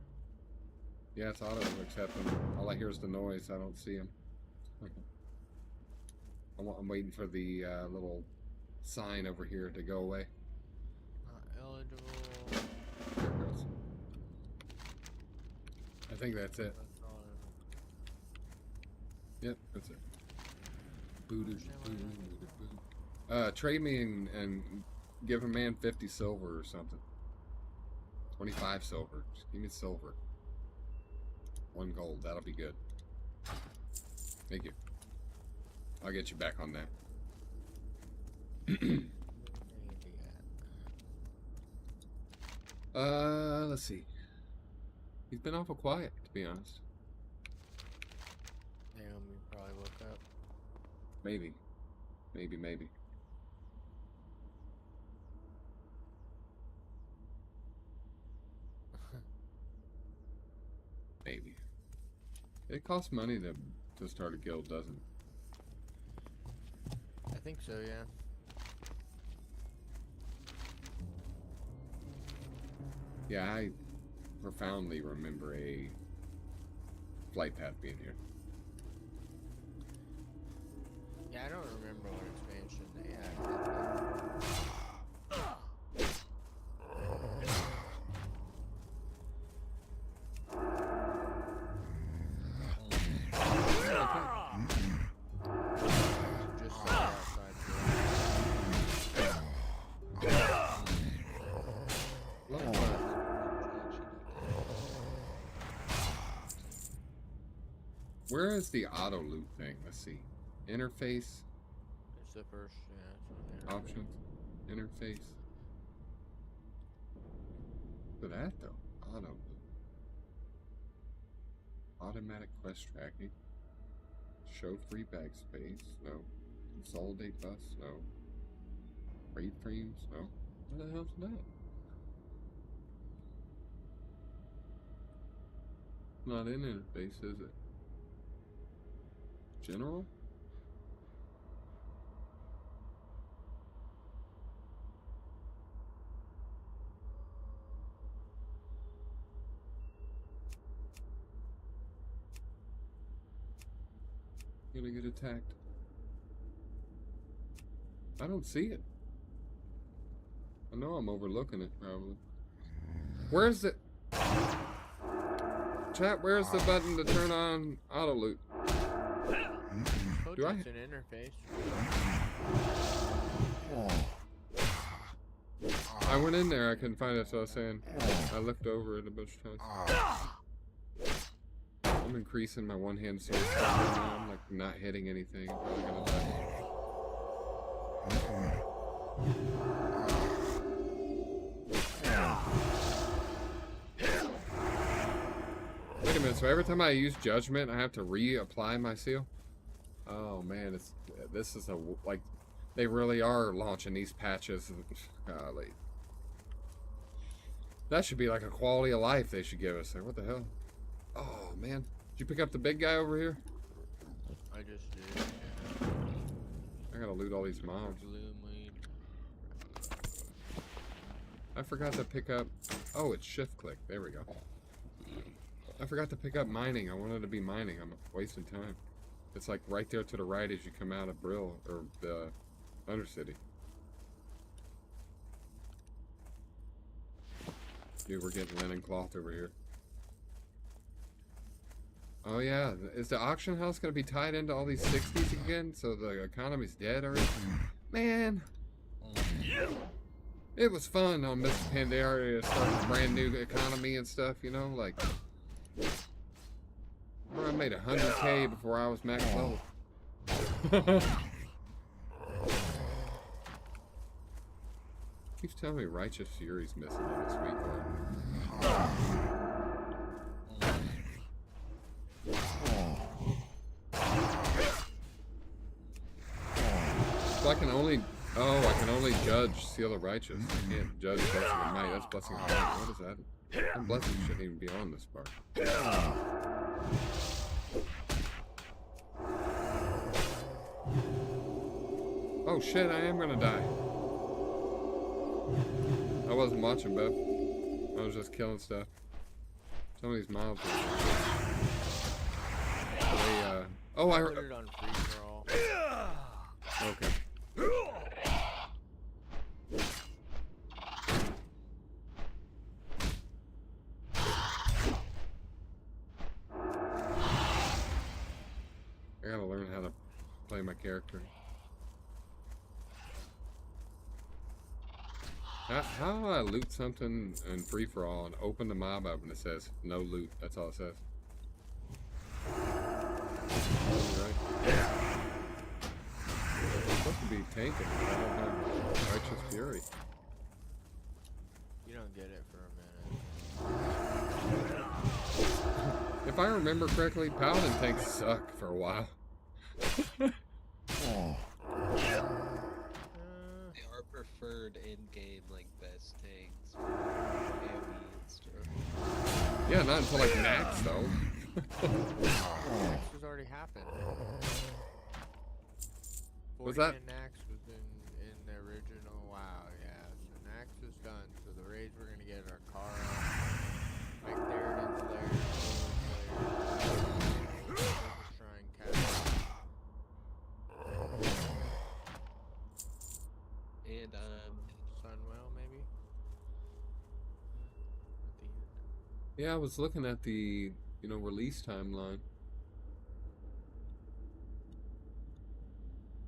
Yeah, it's auto accepting. All I hear is the noise. I don't see them. I'm waiting for the little sign over here to go away. Not eligible. There it goes. I think that's it. That's all Yep, that's it. Trade me and give a man 50 silver or something. 25 silver. Just give me silver. 1 gold. That'll be good. Thank you. I'll get you back on that. Let's see. He's been awful quiet, to be honest. Damn, we probably woke up. Maybe. Maybe. Maybe. It costs money to start a guild, doesn't it? I think so, yeah. Yeah, I profoundly remember a flight path being here. Yeah, I don't remember what expansion they had. Just outside. Where is the auto loot thing? Let's see. Interface, It's the first, yeah, it's on there. options, interface. For that though, auto loot. Automatic quest tracking. Show free bag space, no. Consolidate bus, no. Raid frames, no. What the hell's that? Not in interface, is it? General? Gonna get attacked. I don't see it. I know I'm overlooking it, probably. Where's the... Chat, where's the button to turn on auto loot? Do I... It's an interface. I went in there, I couldn't find it, so I was saying I looked over it a bunch of times. I'm increasing my one-hand sword now. I'm like not hitting anything. I'm probably gonna die. Wait a minute, so every time I use judgment I have to reapply my seal? Oh man, this is like they really are launching these patches. Golly. That should be like a quality of life they should give us there. What the hell? Oh man. Did you pick up the big guy over here? I just did. I gotta loot all these mobs. Gloom weed. I forgot to pick up... Oh, it's shift click. There we go. I forgot to pick up mining. I wanted to be mining. I'm wasting time. It's like right there to the right as you come out of Brill, or the Undercity. Dude, we're getting linen cloth over here. Oh yeah, is the auction house gonna be tied into all these 60s again? So the economy's dead already? Man! It was fun on Mr. Pandaria starting a brand new economy and stuff, you know, like... I made 100K before I was max level. Keeps telling me Righteous Fury's missing on this week card. only. Oh, I can only judge Seal of Righteous. I can't judge Blessing of Might. That's Blessing of Might. What is that? That blessing shouldn't even be on this part. Oh shit, I am gonna die. I wasn't watching, Bev. I was just killing stuff. Some of these mobs are... They, oh, I... Put it on free for all. Okay. I gotta learn how to play my character. How do I loot something in free for all and open the mob up and it says no loot? That's all it says. Right. It's supposed to be tanking, but I don't have Righteous Fury. You don't get it for a minute. If I remember correctly, Paladin tanks suck for a while. They are preferred in-game, like, best tanks for AoE and stuff. Yeah, not until like Nax though. Nax has already happened. Was that? Nax was in the original WoW, yeah. So Nax is done. So the raids we're gonna get are Kara, Mike Darren's Lair, Shrine Castle. And, Sunwell, maybe? At the end. Yeah, I was looking at the, release timeline.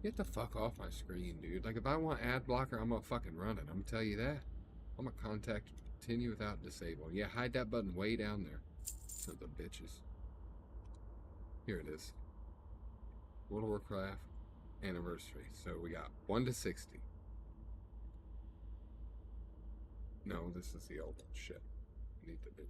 Get the fuck off my screen, dude. Like, if I want ad blocker, I'm gonna fucking run it. I'm gonna tell you that. I'm gonna contact continue without disable. Yeah, hide that button way down there. Sons of bitches. Here it is. World of Warcraft Anniversary. So we got 1 to 60. No, this is the old one. Shit. Need the bitch.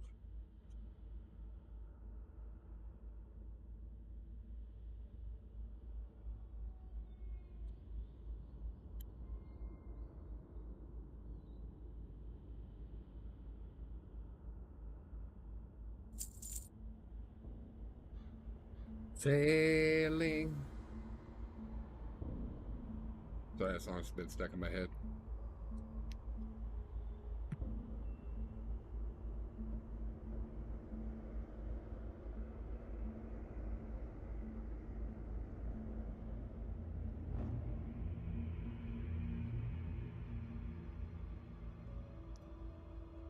Sailing. So that song's been stuck in my head.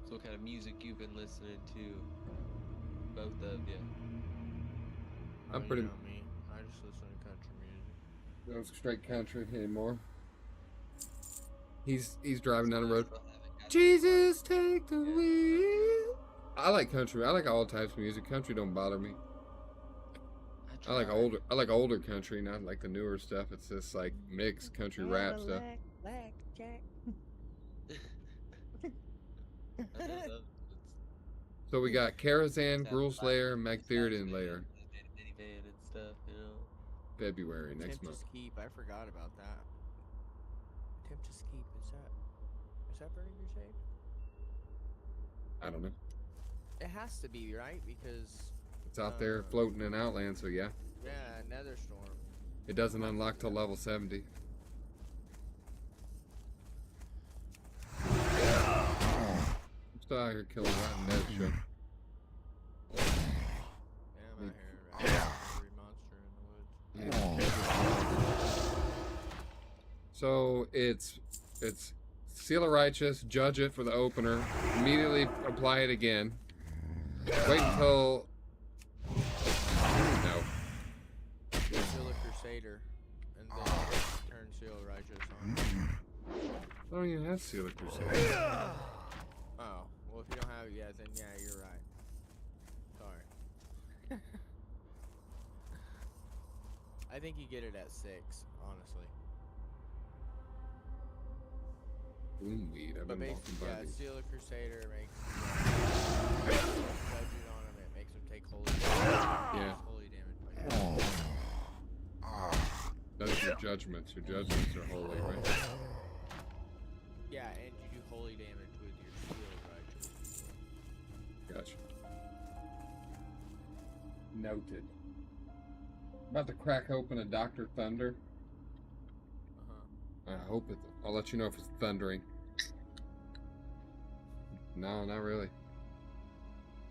So what kind of music you've been listening to, both of you? I'm pretty- You know me. I just listen to country music. No straight country anymore. He's driving down the road. Jesus, take the wheel. I like country. I like all types of music. Country don't bother me. I like older country, not like the newer stuff. It's just like mixed country rap stuff. So we got Karazhan, Gruul Slayer, Magtheridin Lair. Minivan and stuff, you know. February next month. Tempest Keep. I forgot about that. Tempest Keep. Is that Burning Crusade? I don't know. It has to be, right? Because It's out there floating in Outland, so yeah. yeah, Netherstorm. It doesn't unlock till level 70. I'm still out here killing rotten dead shit. Yeah, I'm out here. Every monster in the woods. So it's Seal of Righteous, judge it for the opener, immediately apply it again. Wait until no. Seal of Crusader, and then turn Seal of Righteous on. I don't even have Seal of Crusade. Oh, well if you don't have it yet, then yeah, you're right. Sorry. I think you get it at 6, honestly. Boom weed. I've But been walking basically, by yeah, these. Seal of Crusader makes budget on him. It makes him take holy damage. Yeah. Holy damage. Does your judgments. Your judgments are holy, right? Yeah, and you do holy damage with your shield, right? Gotcha. Noted. About to crack open a Dr. Thunder. Uh-huh. I hope it. I'll let you know if it's thundering. No, not really.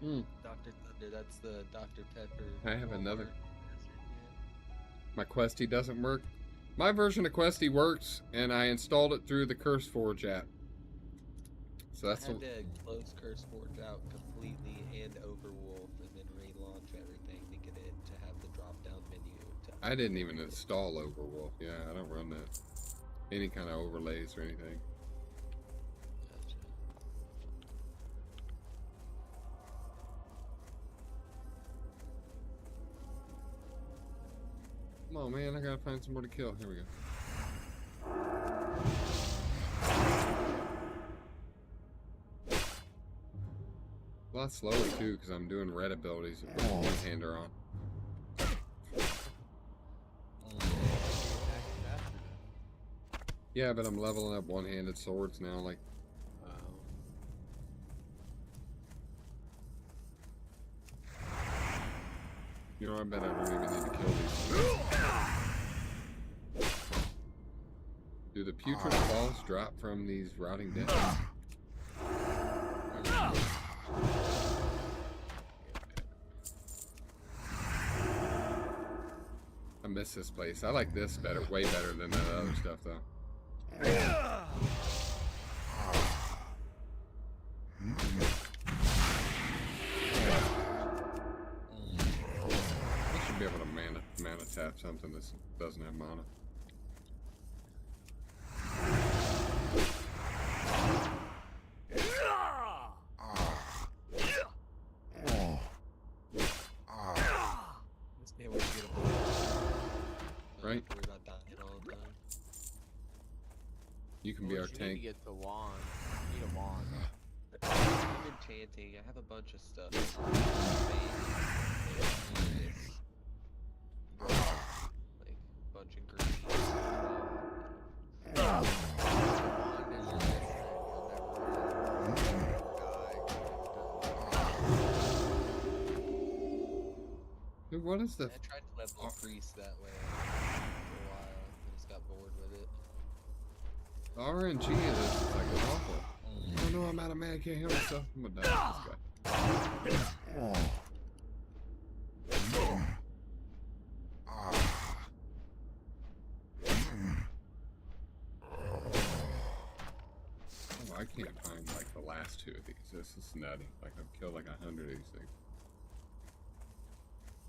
Dr. Thunder, that's the Dr. Pepper. I have another. Yeah. My Questy doesn't work. My version of Questy works, and I installed it through the CurseForge app. So that's I had to close CurseForge out completely and Overwolf, and then relaunch everything to get it to have the drop-down menu. I didn't even install Overwolf. Yeah, I don't run that. Any kind of overlays or anything. Gotcha. Come on, man. I gotta find somewhere to kill. Here we go. A lot slower, too, because I'm doing red abilities with the one-hander on. Yeah, but I'm leveling up one-handed swords now, like... You know, I bet I don't even need to kill these. Do the putrid balls drop from these rotting dead? I miss this place. I like this better, way better than that other stuff, though. I should be able to mana tap something that doesn't have mana. Just can't wait to get a board. Right? Worry about dying all the time. You can be our You need to tank. get the wand. You need a wand. I'm enchanting. I have a bunch of stuff. Like a bunch of green. Wand is your best friend. You'll never Dude, what is the... I tried to level a priest that way for a while. I just got bored with it. The RNG of this is like awful. Oh no, I'm out of mana, can't heal myself. I'm gonna die with this guy. Oh, I can't find like the last two of these. This is nutty. Like I've killed like 100 of these things.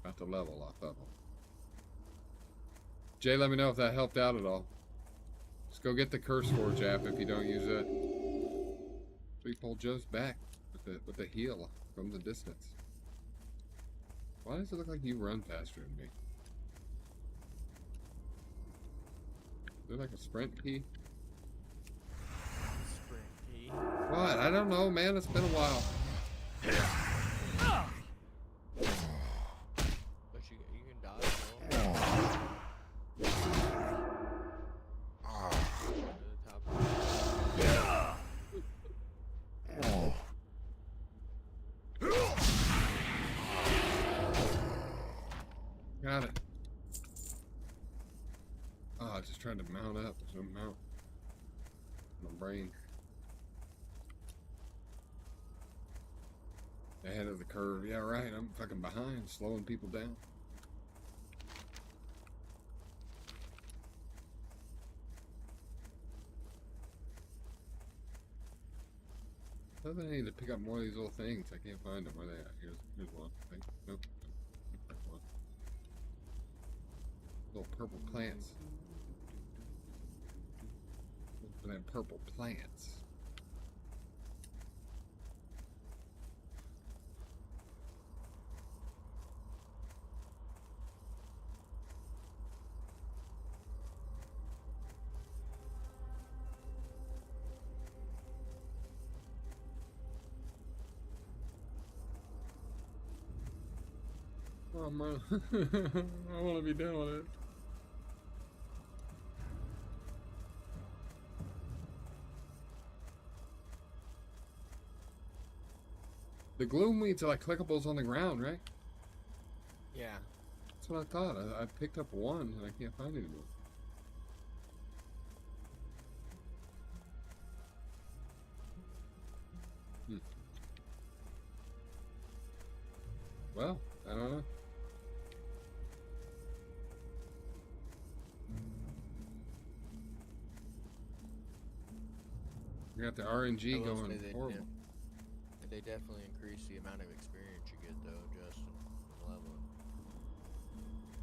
About to level off of them. Jay, let me know if that helped out at all. Just go get the CurseForge app if you don't use it. ThreePoleJoe's back with the heal from the distance. Why does it look like you run faster than me? Is there like a sprint key? sprint key. What? I don't know, man. It's been a while. But you can dodge though. To the top. Got it. Oh, I just tried to mount up. There's no mount. My brain. Ahead of the curve. Yeah, right. I'm fucking behind, slowing people down. I thought I need to pick up more of these little things. I can't find them. Where they at? Here's one. I think. Nope. One. Little purple plants. Look for them purple plants. Oh man, I want to be done with it. The gloom weeds are like clickables on the ground, right? Yeah. That's what I thought. I picked up one and I can't find it anymore. Well, I don't know. We got the RNG I will say going horrible. They definitely increase the amount of experience you get, though, Justin, from leveling.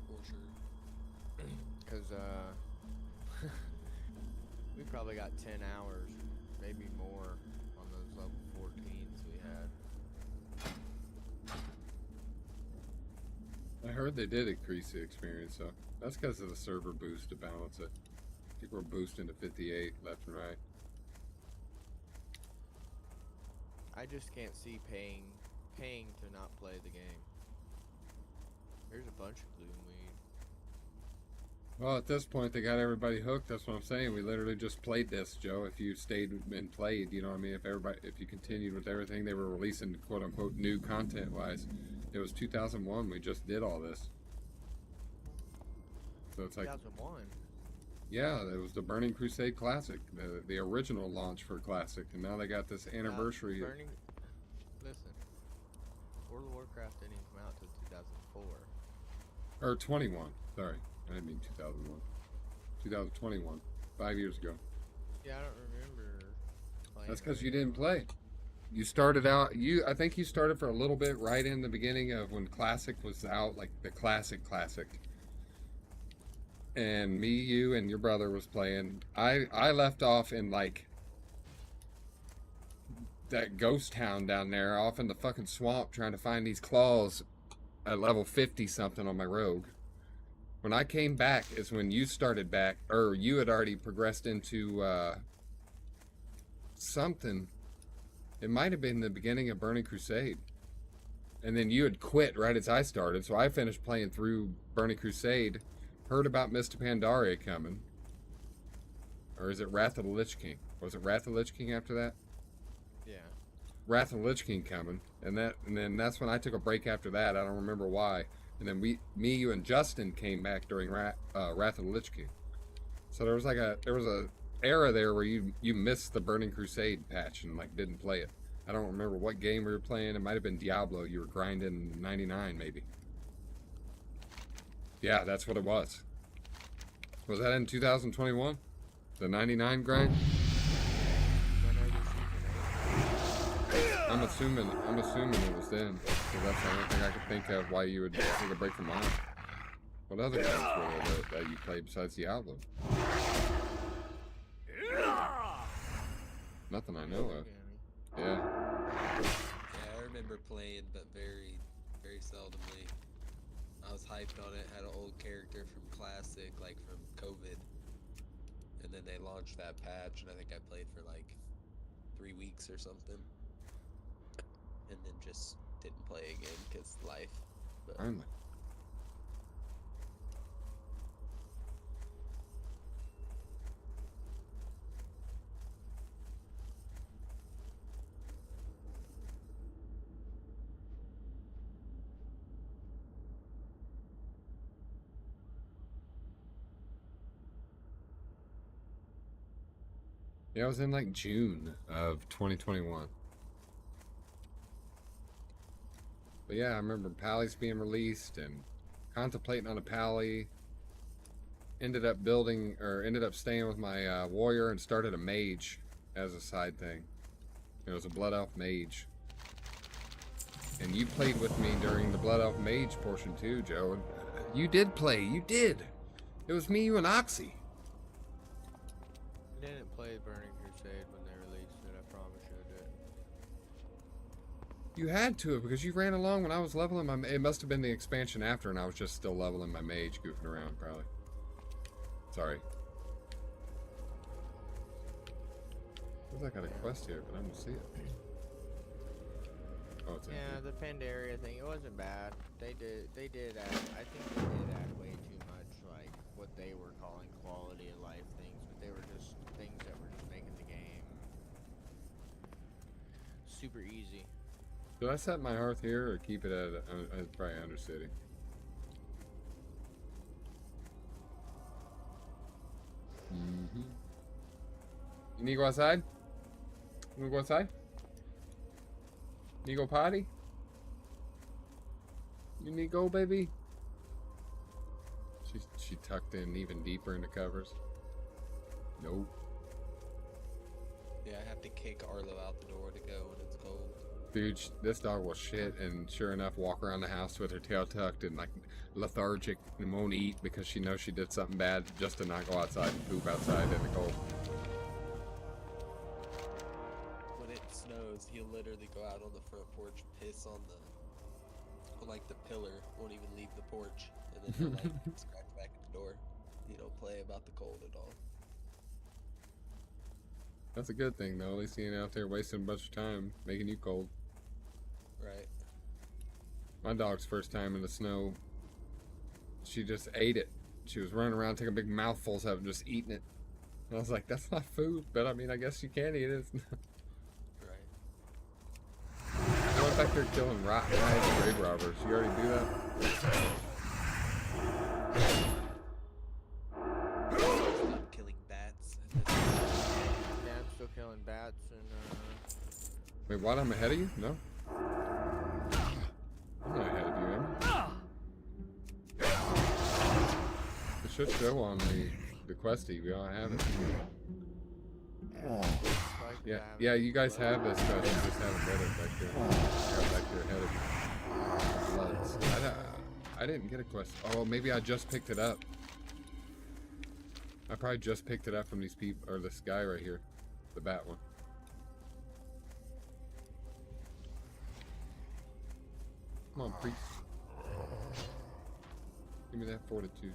For sure. Because, we probably got 10 hours, maybe more, on those level 14s we had. I heard they did increase the experience, so that's because of the server boost to balance it. People were boosting to 58 left and right. I just can't see paying to not play the game. There's a bunch of gloom weed. Well, at this point, they got everybody hooked. That's what I'm saying. We literally just played this, Joe. If you stayed and played, you know what I mean? If you continued with everything they were releasing, quote unquote, new content wise, it was 2001. We just did all this. So it's like 2001. Yeah, it was the Burning Crusade Classic, the original launch for Classic, and now they got this anniversary. Listen, World of Warcraft didn't even come out till 2004. Or 21, sorry. I didn't mean 2001. 2021, 5 years ago. Yeah, I don't remember playing. That's because you didn't play. You started out, I think you started for a little bit right in the beginning of when Classic was out, like the Classic. And me, you, and your brother was playing. I left off in like that ghost town down there, off in the fucking swamp, trying to find these claws at level 50 something on my rogue. When I came back is when you started back, or you had already progressed into something. It might have been the beginning of Burning Crusade. And then you had quit right as I started, so I finished playing through Burning Crusade. Heard about Mr. Pandaria coming. Or is it Wrath of the Lich King? Was it Wrath of the Lich King after that? Yeah. Wrath of the Lich King coming. And then that's when I took a break after that. I don't remember why. And then me, you, and Justin came back during Wrath of the Lich King. So there was a era there where you missed the Burning Crusade patch and like didn't play it. I don't remember what game we were playing. It might have been Diablo. You were grinding 99 maybe. Yeah, that's what it was. Was that in 2021? The 99 grind? I'm assuming it was then, because that's the only thing I could think of why you would take a break from mine. What other games were there that you played besides Diablo? Nothing I know of. Yeah. Yeah, I remember playing, but very, very seldomly. I was hyped on it, had an old character from Classic, like from COVID. And then they launched that patch, and I think I played for like 3 weeks or something. And then just didn't play again, because life. But Finally. Yeah, I was in like June of 2021. But yeah, I remember Pally's being released and contemplating on a Pally. Ended up staying with my warrior and started a mage as a side thing. It was a Blood Elf mage. And you played with me during the Blood Elf mage portion too, Joe. And you did play, you did. It was me, you, and Oxy. I didn't play Burning Crusade when they released it, I promise you I did. You had to, because you ran along when I was leveling my... It must have been the expansion after, and I was just still leveling my mage, goofing around, probably. Sorry. Feels like I got a quest here, but I don't see it. Oh, it's Yeah, empty. the Pandaria thing, it wasn't bad. I think they did add way too much, like, what they were calling quality of life things, but they were just things that were just making the game super easy. Should I set my hearth here or keep it at probably Undercity? Mm-hmm. You need to go outside? You wanna go outside? You go potty? You need to go, baby? She tucked in even deeper into covers. Nope. Yeah, I have to kick Arlo out the door to go when it's cold. Dude, this dog will shit and sure enough walk around the house with her tail tucked and like lethargic and won't eat because she knows she did something bad just to not go outside and poop outside in the cold. When it snows, he'll literally go out on the front porch, piss on like the pillar, won't even leave the porch, and then he'll like scratch back at the door. He don't play about the cold at all. That's a good thing though, at least he ain't out there wasting a bunch of time making you cold. Right. My dog's first time in the snow, she just ate it. She was running around taking big mouthfuls of it and just eating it. And I was like, that's not food, but I mean, I guess you can eat it. Right. I went back there killing rotten guys and grave robbers. You already do that? Stop killing bats. Yeah, I'm still killing bats and Wait, what? I'm ahead of you? No. I'm not ahead of you, am I? It should show on the questy. We all have it. Yeah, you guys have this stuff. You just haven't read it back there. Got back there ahead of you. Bloods. I didn't get a quest. Oh, maybe I just picked it up. I probably just picked it up from these people, or this guy right here, the bat one. Come on, priest. Give me that fortitude.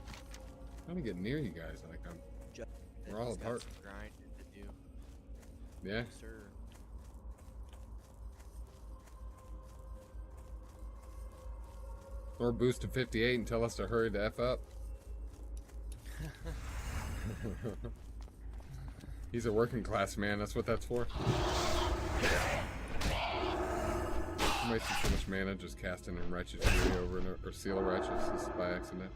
I'm trying to get near you guys like we're all apart. grinding to do. Yeah. Yes, sir. Or boost to 58 and tell us to hurry the F up. He's a working class man, that's what that's for. I'm wasting so much mana just casting in Righteous Fury over or Seal of Righteousness by accident.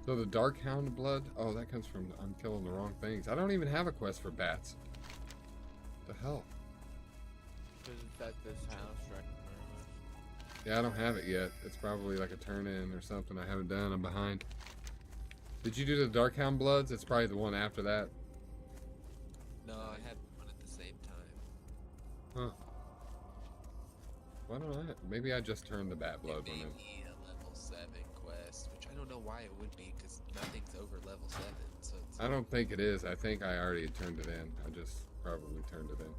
So the Dark Hound blood? Oh, that comes from I'm killing the wrong things. I don't even have a quest for bats. What the hell? Because it's at this house right there. Yeah, I don't have it yet. It's probably like a turn in or something I haven't done. I'm behind. Did you do the Darkhound Bloods? It's probably the one after that. No, I had one at the same time. Huh. Why don't I? Maybe I just turned the Bat Blood It one may in. be a level 7 quest, which I don't know why it would be, because nothing's over level 7. So it's I don't think it is. I think I already turned it in. I just probably turned it in.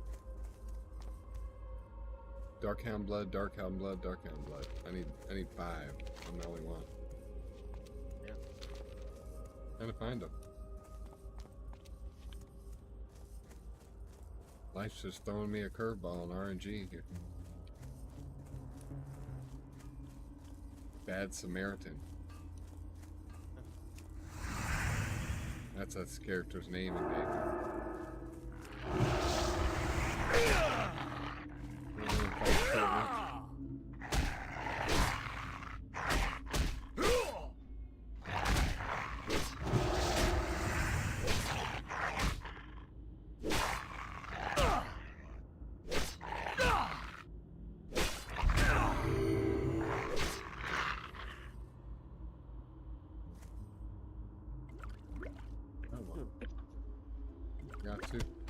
Darkhound Blood, Darkhound Blood, Darkhound Blood. I need 5. I'm the only one. Yep. Trying to find them. Life's just throwing me a curveball on RNG here. Bad Samaritan. That's that character's name in game.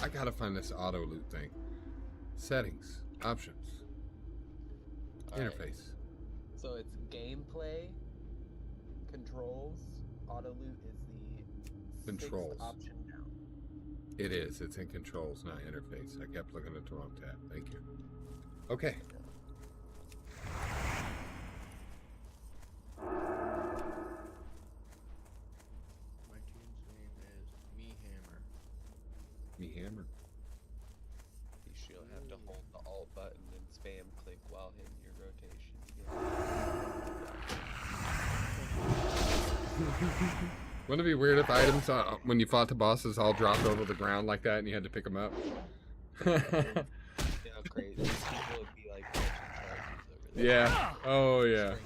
I gotta find this auto loot thing. Settings, options, Alright. interface. So it's gameplay, controls, auto loot is the Controls. 6th option down. It is. It's in controls, not interface. I kept looking at the wrong tab. Thank you. Okay. My team's name is Me Hammer. Me hammer. You should have to hold the alt button and spam click while hitting your rotation. Wouldn't it be weird if items, when you fought the bosses, all dropped over the ground like that and you had to pick them up? Yeah, how crazy. These people would be like catching charges over there. Yeah. Oh, yeah.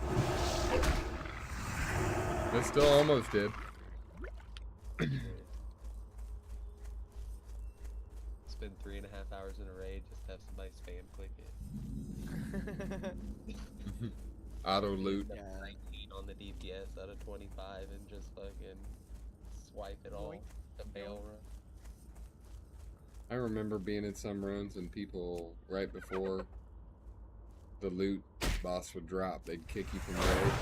They still almost did. Spend 3.5 hours in a raid just to have somebody spam click it. Auto loot. Yeah. 19 on the DPS out of 25 and just fucking swipe it all. The fail run. I remember being in some runs and people, right before the loot boss would drop, they'd kick you from raid.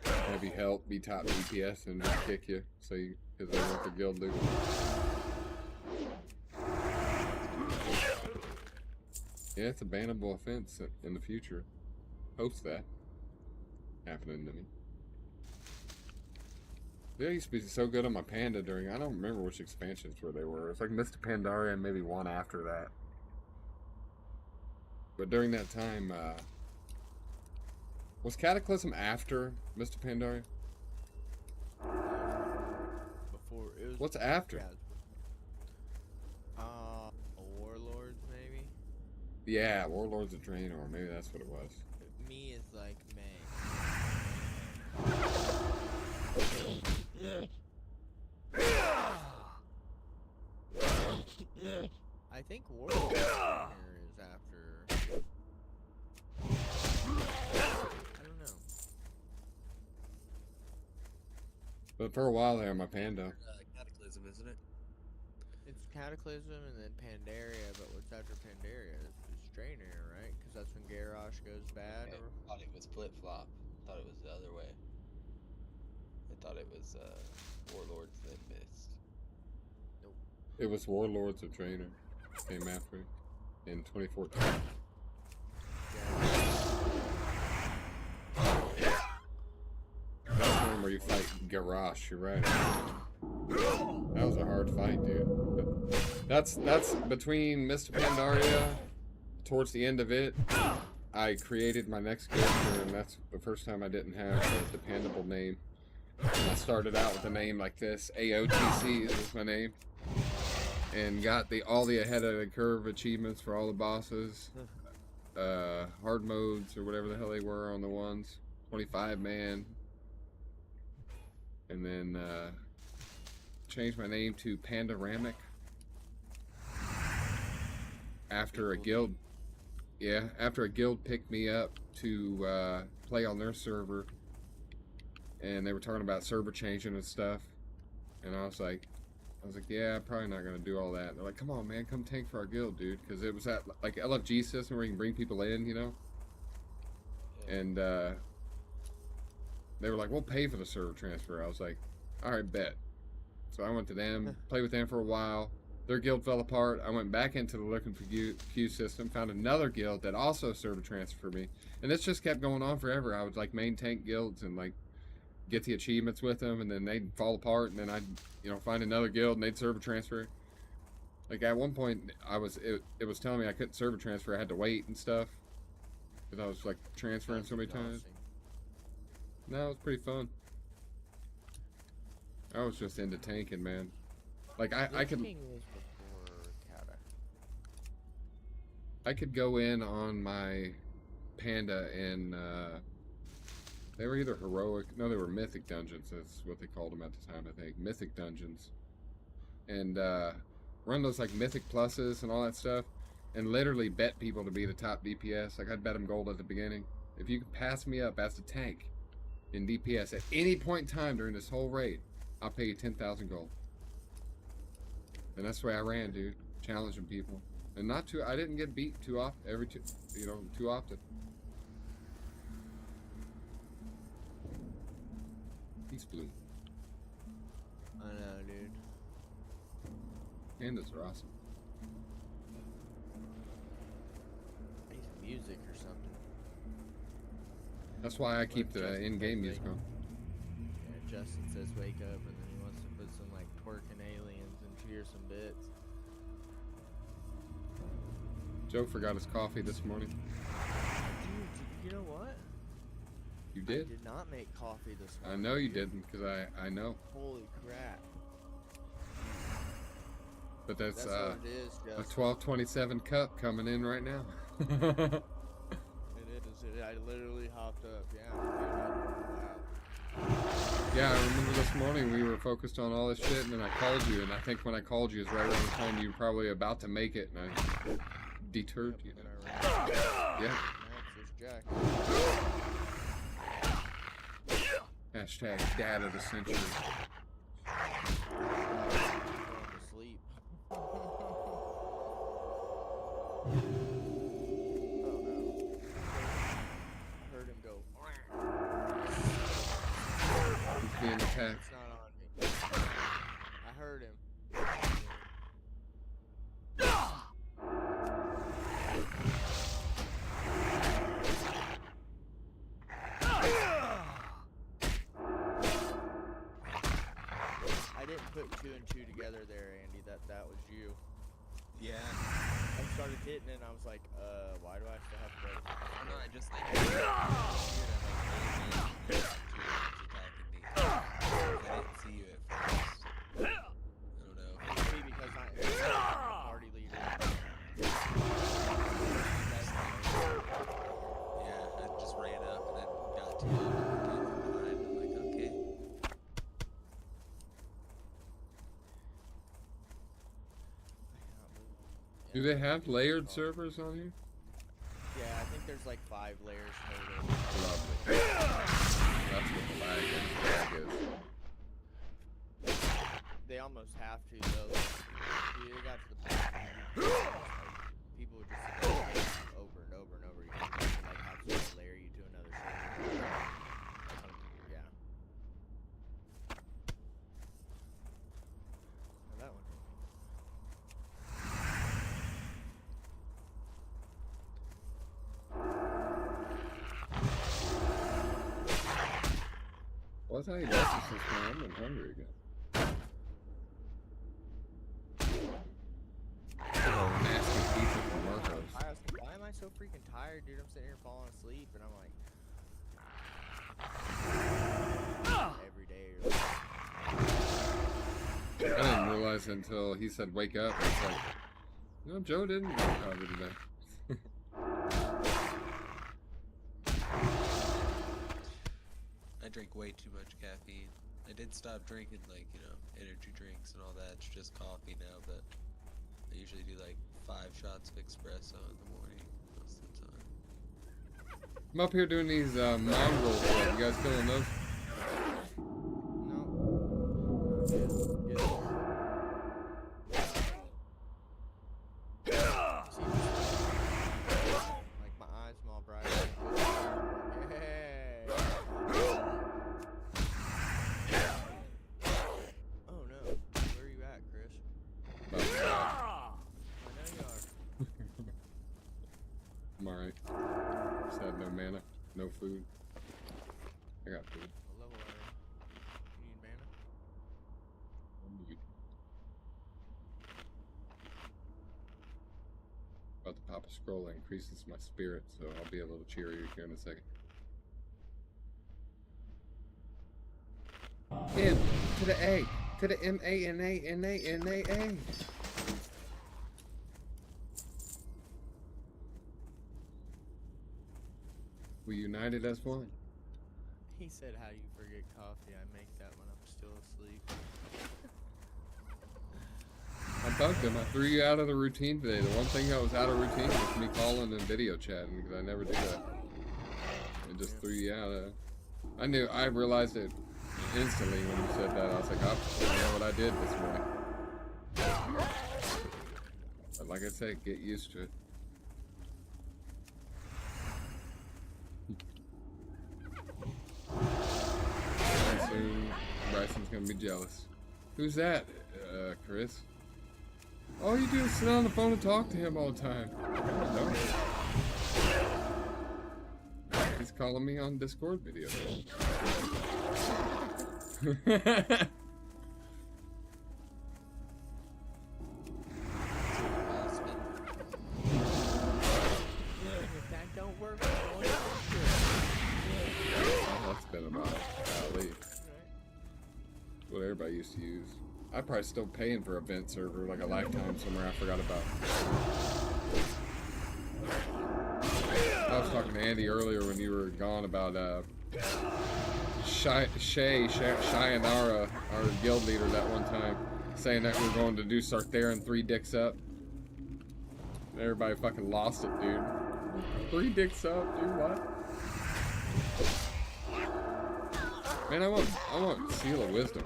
Have you help be top DPS and just kick you, so you, because they want the guild loot. Yeah, it's a bannable offense in the future. Hopes that happening to me. They used to be so good on my Panda during, I don't remember which expansions where they were. It's like Mr. Pandaria and maybe one after that. But during that time, was Cataclysm after Mr. Pandaria? Before it was. What's after? Warlords maybe. Yeah, Warlords of Draenor, maybe that's what it was. Me is like May. I think Warlords is after. I don't know. But for a while there, my Panda. Cataclysm, isn't it? It's Cataclysm and then Pandaria, but what's after Pandaria? It's Draenor, right? Because that's when Garrosh goes bad. I Or... thought it was flip flop. Thought it was the other way. I thought it was Warlords that missed. It was Warlords of Draenor. Came after it in 2014. That's the one where you fight Garrosh, you're right. That was a hard fight, dude. But that's between Mr. Pandaria, towards the end of it, I created my next character, and that's the first time I didn't have a dependable name. And I started out with a name like this, AOTC is my name. And got all the ahead of the curve achievements for all the bosses. Hard modes or whatever the hell they were on the ones. 25 man. And then changed my name to Pandaramic. After a guild, after a guild picked me up to play on their server. And they were talking about server changing and stuff. And I was like, yeah, I'm probably not going to do all that. They're like, come on, man, come tank for our guild, dude. Because it was that, like, LFG system where you can bring people in, you know? Yeah. And they were like, we'll pay for the server transfer. I was like, all right, bet. So I went to them, played with them for a while. Their guild fell apart. I went back into the looking for queue system, found another guild that also server transferred for me. And this just kept going on forever. I would, like, main tank guilds and, like, get the achievements with them, and then they'd fall apart, and then I'd, find another guild, and they'd server transfer. Like, at one point, it was telling me I couldn't server transfer, I had to wait and stuff, because I was, like, transferring so many times. No, it was pretty fun. I was just into tanking, man. Like, I could go in on my Panda and, they were either heroic, no, they were mythic dungeons, that's what they called them at the time, I think. Mythic dungeons. And run those, like, mythic pluses and all that stuff, and literally bet people to be the top DPS. Like, I'd bet them gold at the beginning. If you can pass me up as a tank in DPS at any point in time during this whole raid, I'll pay you 10,000 gold. And that's the way I ran, dude. Challenging people. And I didn't get beat too often, too often. Peace Bloom. I know, dude. Pandas are awesome. I need some music or something. That's why I keep the in-game music on. Yeah, Justin says wake up, and then he wants to put some, like, twerking aliens and cheer some bits. Joe forgot his coffee this morning. Dude, did you did. I did not make coffee this I morning. know you didn't, because I know. Holy crap. But that's, That's what it is, a Justin. 1227 cup coming in right now. It is. I literally hopped up. Yeah. Wow. Yeah, I remember this morning we were focused on all this shit, and then I called you, and I think when I called you is right around the time you were probably about to make it, and I deterred you. And I ran. Yeah. Jack. Hashtag dad of the century. Going to sleep. Oh no. I heard him go. He's being attacked. It's not on me. I heard him. I didn't put two and two together there, Andy, that was you. Yeah. I started hitting it and I was like, why do I still have to go? Oh no, I just like attacking me. I didn't see you at first. I don't know. Maybe because I'm a party leader. Yeah, I just ran up and then got to you and came from behind. I'm like, okay. Do they have layered servers on here? Yeah, I think there's like 5 layers total. Lovely. That's what the lag is. They almost have to though. They got to the point where people would just sit there over and over and over again. Like have to layer you to another server. Yeah. Now that one. What's how you this since I'm hungry again? Oh, nasty pizza from Marco's. I was like, why am I so freaking tired, dude? I'm sitting here falling asleep, and I'm like, every day. I didn't realize until he said wake up. It's like, no, Joe didn't wake up today. I drink way too much caffeine. I did stop drinking, like, you know, energy drinks and all that. It's just coffee now, but I usually do like 5 shots of espresso in the morning most of the time. I'm up here doing these mongrels. You guys killing those? No. Like my eyes small bright. Oh no. Where are you at, Chris? About to die. I know you are. I'm alright. Just had no mana, no food. I got food. What level are you? You need mana? About to pop a scroll that increases my spirit, so I'll be a little cheerier here in a second. M to the A to the M-A-N-A-N-A-N-A-A. We united as one. He said, how do you forget coffee? I make that when I'm still asleep. I bugged him. I threw you out of the routine today. The one thing that was out of routine was me calling and video chatting, because I never do that. It just threw you out. I realized it instantly when you said that. I was like, oh, I know what I did this morning. But like I said, get used to it. Pretty soon, Bryson's gonna be jealous. Who's that, Chris? All you do is sit on the phone and talk to him all the time. No. He's calling me on Discord video. If that don't work, I'm going to been about. Golly. What everybody used to use. I'm probably still paying for a vent server, like a lifetime somewhere I forgot about. I was talking to Andy earlier when you were gone about Shayanara, our guild leader that one time, saying that we're going to do Sartheran 3 dicks up. Everybody fucking lost it, dude. 3 dicks up, dude, what? Man, I want Seal of Wisdom.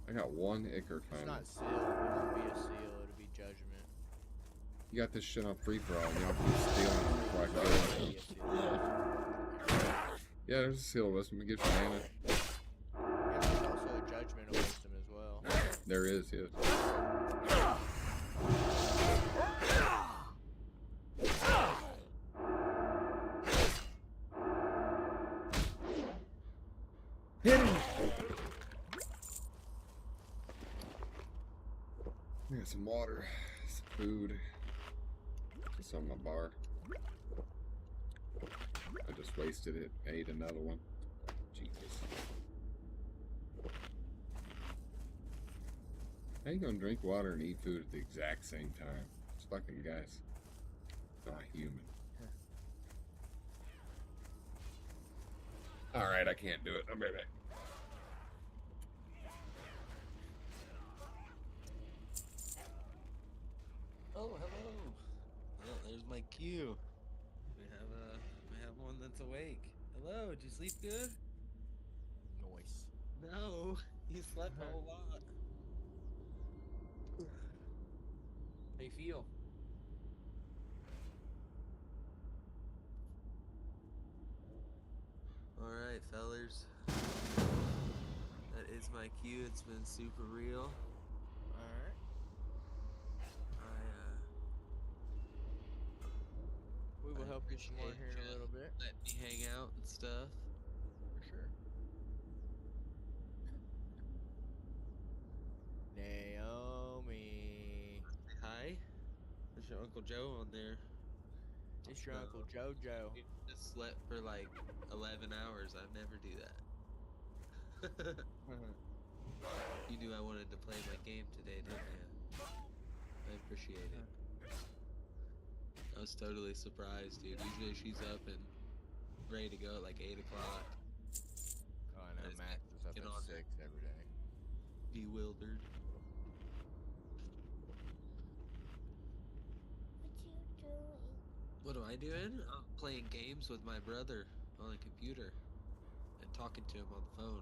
I got 1 Ichor It's finally. not seal. It won't be a seal. It'll be judgment. You got this shit on free for all, and y'all keep stealing them before I can get It'll it. be a seal. Yeah, there's a Seal of Wisdom. It gives you mana. Yeah, there's also a judgment of wisdom as well. There is, yes. Hit him! I got some water, some food. Just on my bar. I just wasted it. Ate another one. Jesus. How you gonna drink water and eat food at the exact same time? It's fucking guys. Not human. Alright, I can't do it. I'll be right back. Oh, hello. Well, there's my cue. We have one that's awake. Hello, did you sleep good? Noise. No, you slept a whole lot. How you feel? Alright, fellers. That is my cue. It's been super real. Alright. We will help you some more here in a little bit. Let me hang out and stuff. For sure. Naomi. Say hi. There's your Uncle Joe on there. It's your Uncle JoJo. You just slept for like 11 hours. I'd never do that. You knew I wanted to play my game today, didn't you? I appreciate it. I was totally surprised, dude. Usually she's up and ready to go at like 8 o'clock. Oh, I know. just Max is up get at on 6 every day. Bewildered. What am I doing? I'm playing games with my brother on the computer and talking to him on the phone.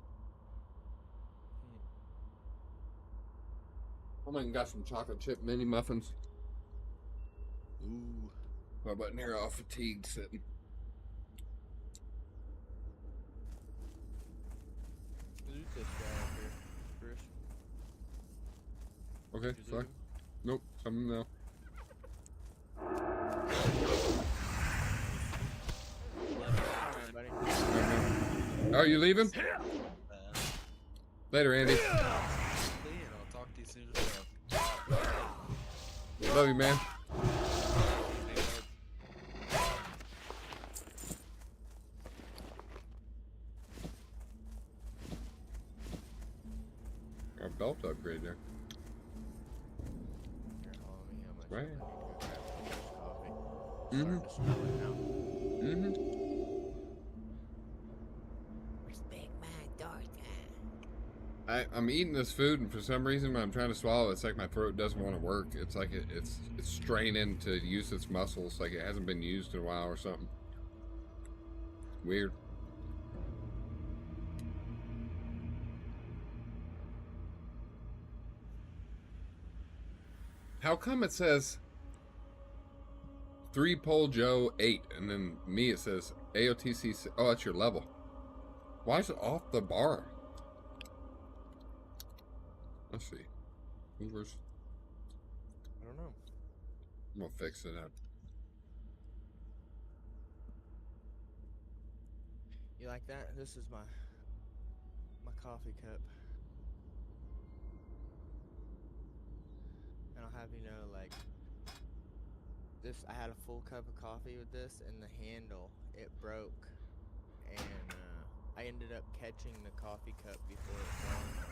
I went and got some chocolate chip mini muffins. Ooh. My button here all fatigued sitting. Loot this guy up here, Chris. Okay, Did you sorry. loot him? Nope, something now. Alright, buddy. Oh, you leaving? Later, Andy. And I'll talk to you soon as well. Love you, man. Our belt upgrade there. Here, hold me how much Right. I need to go grab some coffee. Mhm. Starting to smell it now. Mm-hmm. I'm eating this food, and for some reason, when I'm trying to swallow, it's like my throat doesn't want to work. It's like it's straining to use its muscles, like it hasn't been used in a while or something. Weird. How come it says ThreePoleJoe 8, and then me it says AOTC? Oh, that's your level. Why is it off the bar? Let's see. Movers. I don't know. I'm gonna fix it up. You like that? This is my coffee cup. And I'll have you know, like, this, I had a full cup of coffee with this, and the handle, it broke and I ended up catching the coffee cup before it fell in my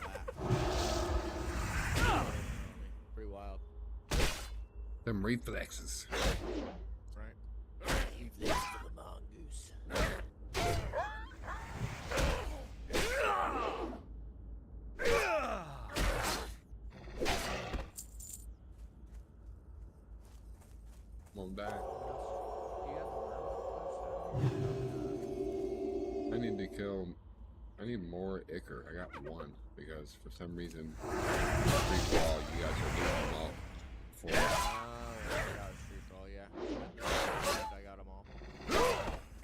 lap. Pretty wild. Them reflexes. Right. Reflexes of a mongoose. Won't die. Do you have the I need to kill. I need more Ichor. I got one because for some reason, free for all, you guys are doing them all. For I got free for all, yeah. I got them all.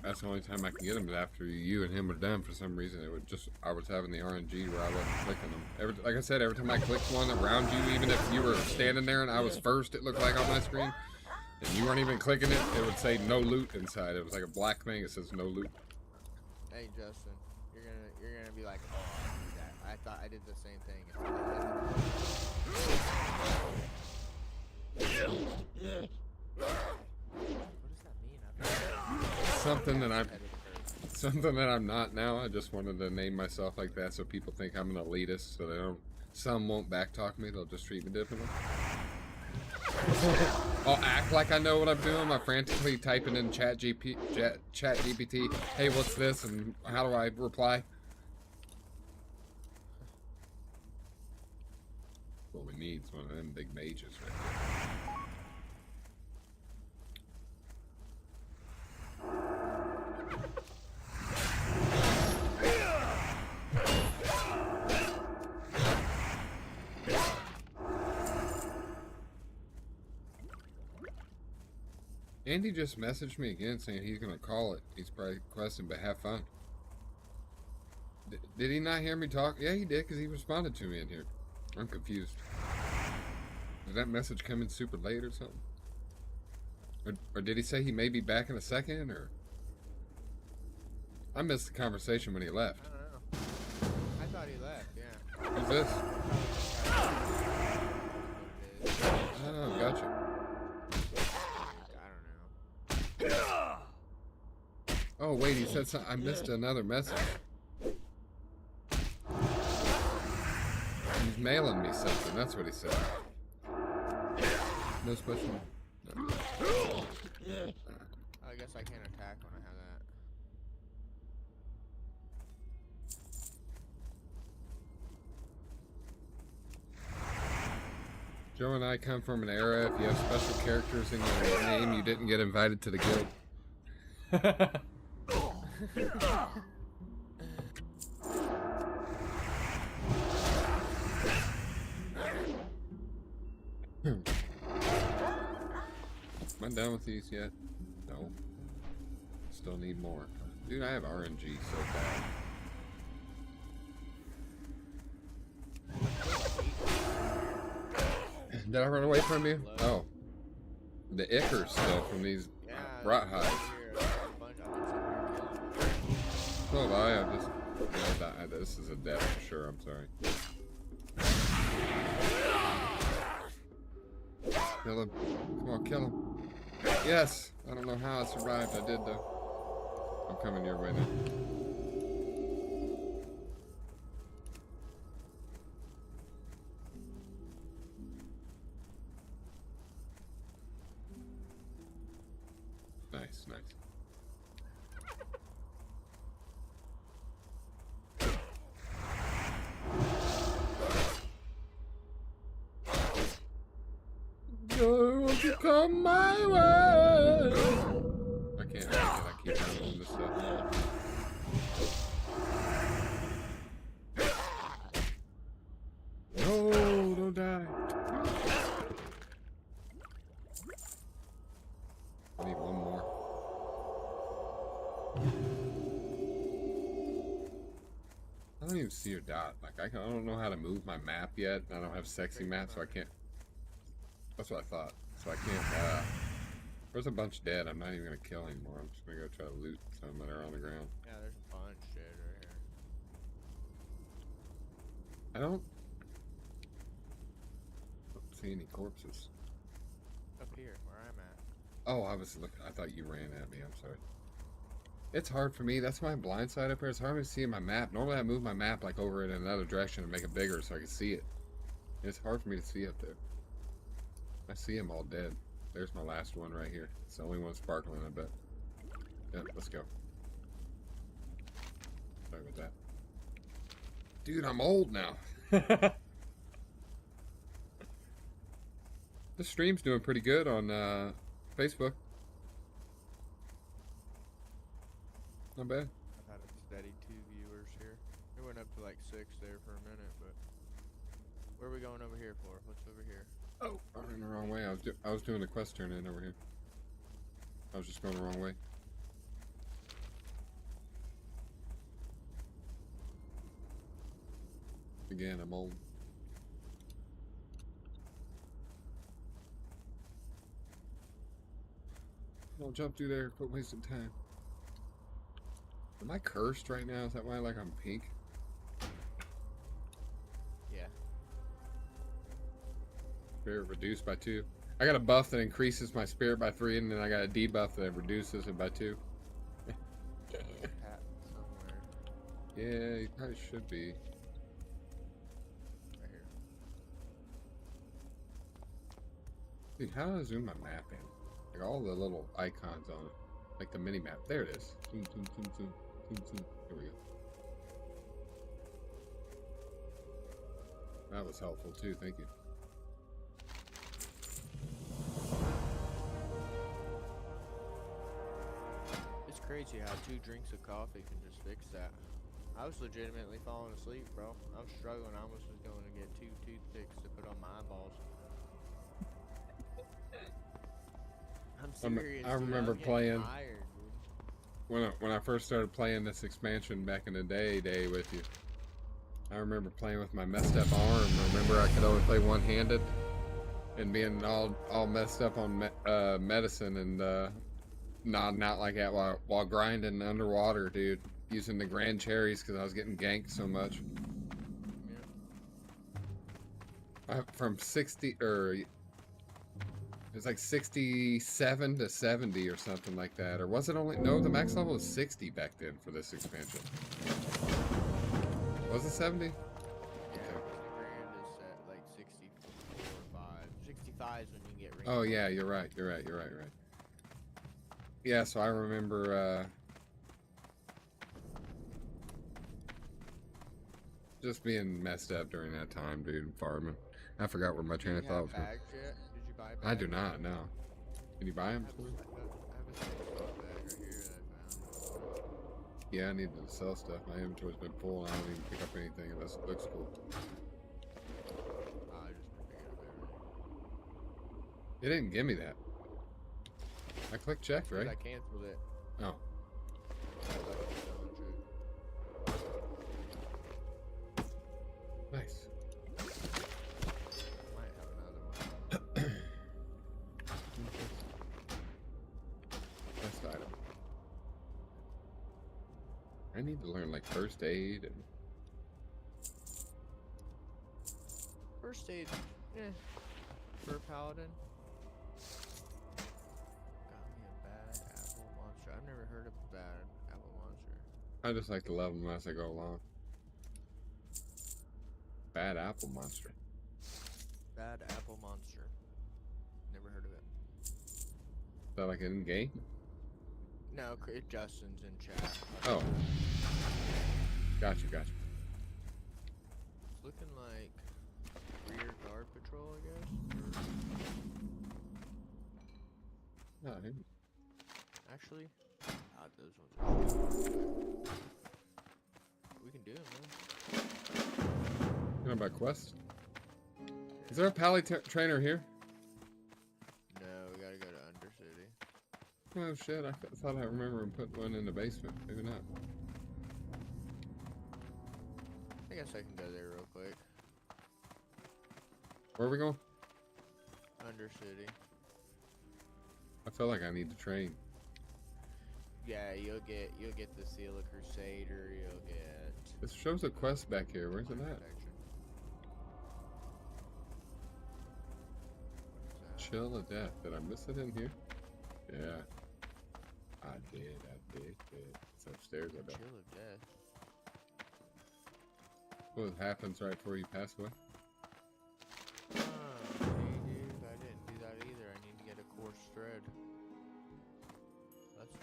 that's the only time I can get them. But after you and him were done, for some reason, it would just I was having the RNG where I wasn't clicking them. Like I said, every time I clicked one around you, even if you were standing there and I was first, it looked like on my screen. And you weren't even clicking it, it would say no loot inside. It was like a black thing. It says no loot. Hey Justin, you're gonna be like, oh, I do that. I thought I did the same thing. What does that mean? Something that I'm not now. I just wanted to name myself like that so people think I'm an elitist, so they don't. Some won't backtalk me. They'll just treat me differently. I'll act like I know what I'm doing. I'm frantically typing in chat GPT. Hey, what's this? And how do I reply? What we need is one of them big mages right there. Andy just messaged me again saying he's gonna call it. He's probably questing, but have fun. Did he not hear me talk? Yeah, he did, because he responded to me in here. I'm confused. Did that message come in super late or something? Or did he say he may be back in a second, or? I missed the conversation when he left. I don't know. I thought he left, yeah. Who's this? Oh, gotcha. I don't know. Oh, wait, he said something. I missed another message. He's mailing me something. That's what he said. No special. No. I guess I can't attack when I have that. Joe and I come from an era, if you have special characters in your name, you didn't get invited to the guild. Am I done with these yet? No. Still need more. Dude, I have RNG so bad. Did I run away from you? Oh. The Ichor still from these rot hides. So have I. I just... This is a death for sure. I'm sorry. Kill him. Come on, kill him. Yes! I don't know how I survived. I did, though. I'm coming your way now. Nice, nice. Won't you come my way? I can't make it. I keep running this stuff. No, don't die. I need one more. I don't even see your dot. Like I don't know how to move my map yet. I don't have sexy map, so I can't. That's what I thought. So I can't, there's a bunch dead. I'm not even gonna kill anymore. I'm just gonna go try to loot some that are on the ground. Yeah, there's a bunch dead right here. I don't see any corpses. Up here, where I'm at. Oh, I was looking. I thought you ran at me. I'm sorry. It's hard for me. That's why I'm blind up here. It's hard for me to see my map. Normally I move my map like over in another direction and make it bigger so I can see it. It's hard for me to see up there. I see them all dead. There's my last one right here. It's the only one sparkling, I bet. Yep, let's go. Sorry about that. Dude, I'm old now. This stream's doing pretty good on Facebook. Not bad. I've had a steady 2 viewers here. It went up to like 6 there for a minute, but where are we going over here for? What's over here? Oh, I ran the wrong way. I was doing a quest turn in over here. I was just going the wrong way. Again, I'm old. Don't jump through there. Quit wasting time. Am I cursed right now? Is that why like I'm pink? Yeah. Spirit reduced by 2. I got a buff that increases my spirit by 3, and then I got a debuff that reduces it by 2. Pat somewhere. Yeah, you probably should be. Right here. Dude, how do I zoom my map in? Like all the little icons on it. Like the mini map. There it is. Zoom, zoom, zoom, zoom, zoom, zoom. Here we go. That was helpful too, thank you. It's crazy how 2 drinks of coffee can just fix that. I was legitimately falling asleep, bro. I was struggling. I almost was going to get 2 toothpicks to put on my eyeballs. I'm serious. I dude. remember I'm getting playing tired, dude. when I first started playing this expansion back in the day with you. I remember playing with my messed up arm. Remember I could only play one-handed and being all messed up on medicine and nodding out like that while grinding underwater, dude. Using the grand cherries because I was getting ganked so much. From 60 or it was like 67 to 70 or something like that. Or was it only, no, the max level was 60 back then for this expansion. Was it 70? Yeah, the grand is at like 64 or 5. 65 is when you get ring. Oh yeah, you're right. Yeah, so I remember just being messed up during that time, dude, farming. I forgot where my train of thought was going. Bags yet? Did you buy bags? I do not, no. Can you buy them? I have a six bag right here that I found. Yeah, I need to sell stuff. My inventory's been full and I don't even pick up anything unless it looks cool. I just been picking up everything. It didn't give me that. I clicked check, right? I canceled it. Oh. I thought it was selling shit. Nice. Might have another one. Best item. I need to learn like first aid and First aid, for a paladin. Got me a bad apple monster. I've never heard of a bad apple monster. I just like to level them as I go along. Bad apple monster. Bad apple monster. Never heard of it. Is that like in game? No, Justin's in chat. Oh. Gotcha. It's looking like rear guard patrol, I guess. No, I didn't. Actually, those ones are. We can do them, man. You know about quest? Is there a pally trainer here? No, we gotta go to Undercity. Oh shit, I thought I remember him putting one in the basement. Maybe not. I guess I can go there real quick. Where are we going? Undercity. I feel like I need to train. Yeah, you'll get the Seal of Crusader. You'll get. It shows a quest back here. Where's it at? Protection. Chill of Death. Did I miss it in here? Yeah. I did. upstairs, I bet. Chill of death. What happens right before you pass away? Hey, dude, I didn't do that either. I need to get a coarse thread. That's dumb.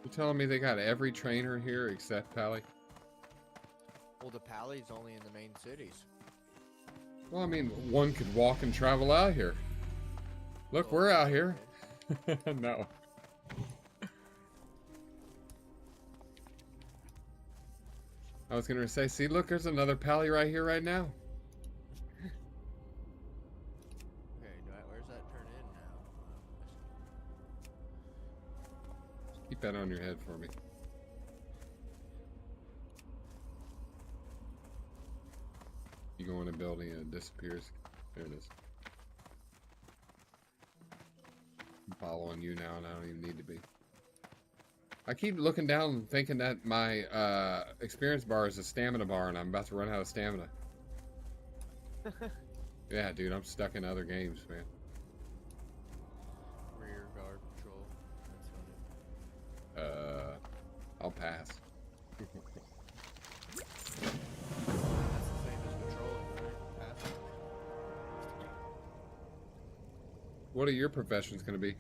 You telling me they got every trainer here except Pally? Well, the Pally's only in the main cities. Well, I mean, one could walk and travel out here. Look, we're out here. No. I was gonna say, see, look, there's another Pally right here, right now. Okay, where's that turn in now? Keep that on your head for me. You go in a building and it disappears. There it is. I'm following you now and I don't even need to be. I keep looking down and thinking that my experience bar is a stamina bar and I'm about to run out of stamina. Yeah, dude, I'm stuck in other games, man. Rear guard patrol. That's funny. I'll pass. That's the same as patrolling, right? Passing. What are your professions going to be?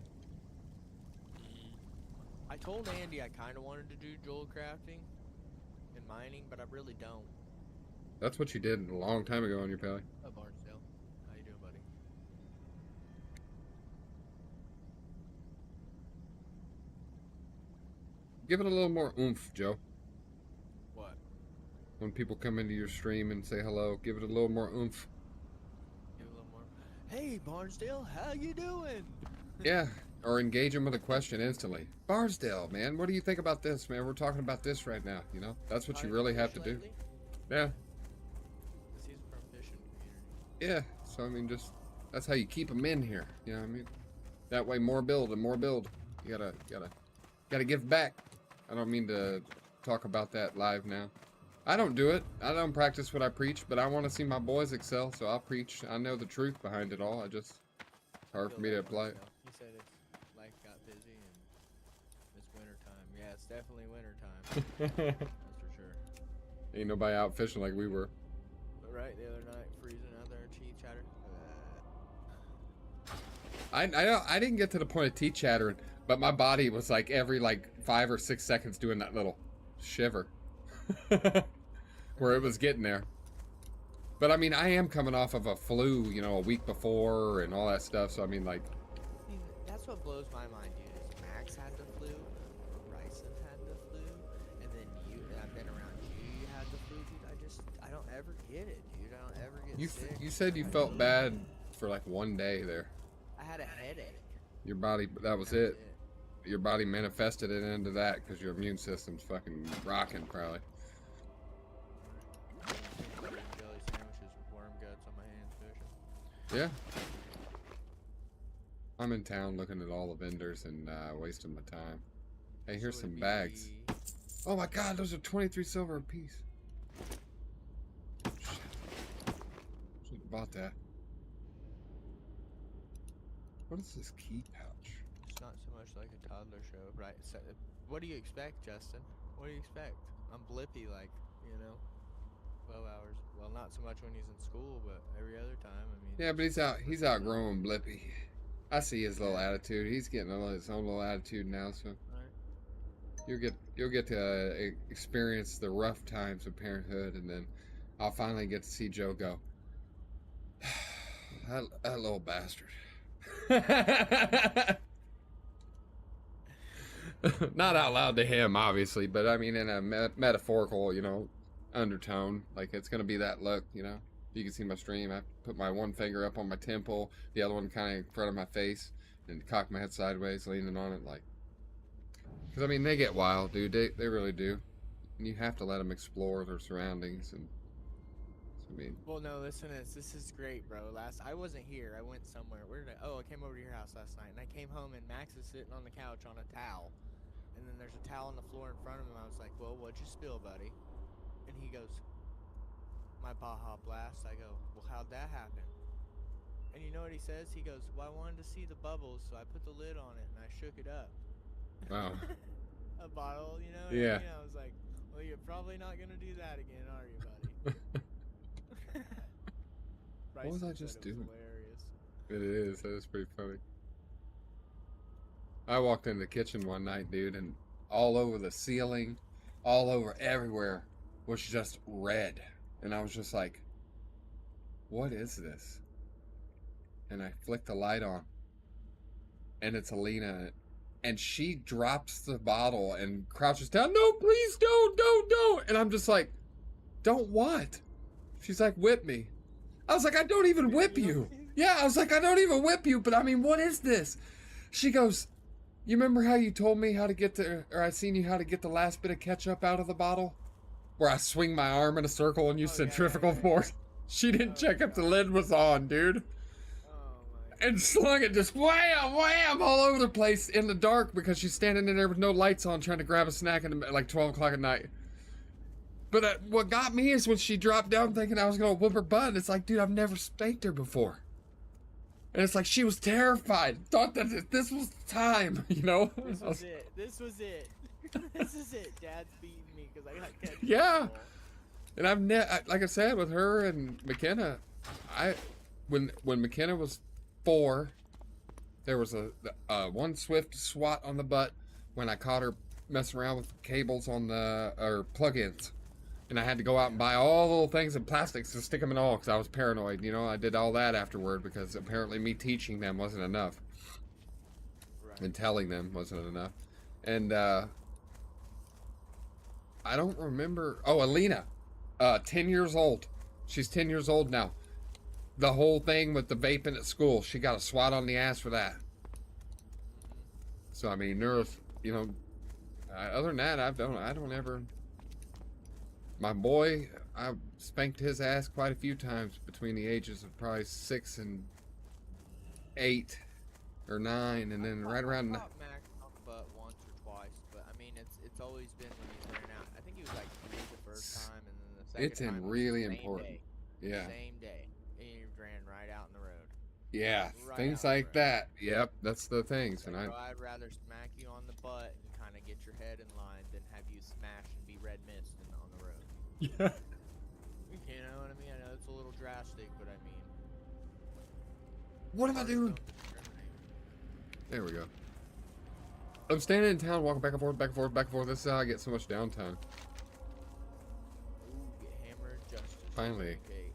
I told Andy I kind of wanted to do jewel crafting and mining, but I really don't. That's what you did a long time ago on your Pally. Oh, Barnsdale. How you doing, buddy? Give it a little more oomph, Joe. What? When people come into your stream and say hello, give it a little more oomph. Give it a little more. Hey, Barnsdale, how you doing? Yeah, or engage them with a question instantly. Barsdale, man, what do you think about this, man? We're talking about this right now, you know? That's what you really have to do. Yeah. He's from fishing community. Yeah, so I mean, just, that's how you keep them in here, you know what I mean? That way, more build and more build. You gotta give back. I don't mean to talk about that live now. I don't do it. I don't practice what I preach, but I want to see my boys excel, so I'll preach. I know the truth behind it all. It's hard for me to apply it. He said his life got busy and it's winter time. Yeah, it's definitely winter time. That's for sure. Ain't nobody out fishing like we were. But right, the other night, freezing out there, teeth chatter. I didn't get to the point of teeth chattering, but my body was like every 5 or 6 seconds doing that little shiver. Where it was getting there. But I mean, I am coming off of a flu, you know, a week before and all that stuff, so I mean, like... That's what blows my mind, dude, is Max had the flu, Bryson had the flu, and then I've been around you had the flu, dude. I don't ever get it, dude. I don't ever get sick. You said you felt bad for like 1 day there. I had a headache. Your body, that was it. Your body manifested it into that because your immune system's fucking rocking, probably. Jelly sandwiches with worm guts on my hands fishing. Yeah. I'm in town looking at all the vendors and wasting my time. Hey, here's some bags. Oh my god, those are 23 silver a piece. Shit. Should have bought that. What is this key pouch? It's not so much like a toddler show, right? So, what do you expect, Justin? What do you expect? I'm blippy, 12 hours. Well, not so much when he's in school, but every other time. I mean. Yeah, but he's outgrowing Blippy. I see his little attitude. He's getting his own little attitude now, so you'll get to experience the rough times of parenthood, and then I'll finally get to see Joe go. That little bastard. Not out loud to him, obviously, but I mean in a metaphorical, undertone. Like, it's gonna be that look, You can see my stream. I put my one finger up on my temple, the other one kind of in front of my face, and cock my head sideways, leaning on it, because I mean they get wild, dude. They really do, and you have to let them explore their surroundings. And I mean, well, no, listen to this. This is great, bro. I wasn't here. I went somewhere. Where did I? Oh, I came over to your house last night, and I came home, and Max is sitting on the couch on a towel, and then there's a towel on the floor in front of him. I was like, well, what'd you spill, buddy? And he goes, my Baja Blast. I go, well, how'd that happen? And you know what he says? He goes, well, I wanted to see the bubbles, so I put the lid on it and I shook it up. Wow. A bottle, you know? Yeah. I was like, well, you're probably not going to do that again, are you, buddy? What was I Bryson just said it was doing? hilarious. It is. That is pretty funny. I walked in the kitchen one night, dude, and all over the ceiling, all over everywhere was just red. And I was just like, what is this? And I flicked the light on. And it's Alina. And she drops the bottle and crouches down. No, please don't. And I'm just like, don't what? She's like, whip me. I was like, I don't even whip you. Yeah, I was like, I don't even whip you. But I mean, what is this? She goes, you remember how you told me how to get the, or I seen you how to get the last bit of ketchup out of the bottle? Where I swing my arm in a circle and use centrifugal force. She didn't check if the lid was on, dude. And slung it just wham, wham, all over the place in the dark because she's standing in there with no lights on trying to grab a snack at like 12 o'clock at night. But what got me is when she dropped down thinking I was going to whip her butt. It's like, dude, I've never spanked her before. And it's like she was terrified. Thought that this was the time, you know? This was it. This was it. This is it. Dad's beating me because I got ketchup. Yeah. And like I said, with her and McKenna, when McKenna was 4, there was a one swift swat on the butt when I caught her messing around with cables on or plug-ins, and I had to go out and buy all the little things in plastics and stick them in all because I was paranoid. You know, I did all that afterward because apparently me teaching them wasn't enough, and telling them wasn't enough. And I don't remember. Oh, Alina, 10 years old. She's 10 years old now. The whole thing with the vaping at school, she got a swat on the ass for that. So I mean, you know, other than that, I don't ever. My boy, I spanked his ass quite a few times between the ages of probably 6 and 8 or 9, and then right around. I caught Max on the butt once or twice, but I mean, it's always been when he's learning out. I think he was like 3 the first time, and then the second It's time really was the same important. day. Yeah. Same day. And he ran right out in the road. Yeah, Right things out like the road. that. Yep, that's the things. And Bro, I'd rather smack you on the butt and kind of get your head in line than have you smash and be red mist on the road. yeah. You know what I mean? I know it's a little drastic, but I mean. What am I doing? Don't discriminate. There we go. I'm standing in town, walking back and forth, back and forth, back and forth. This is how I get so much downtime. Ooh, get hammered justice. Finally. Okay.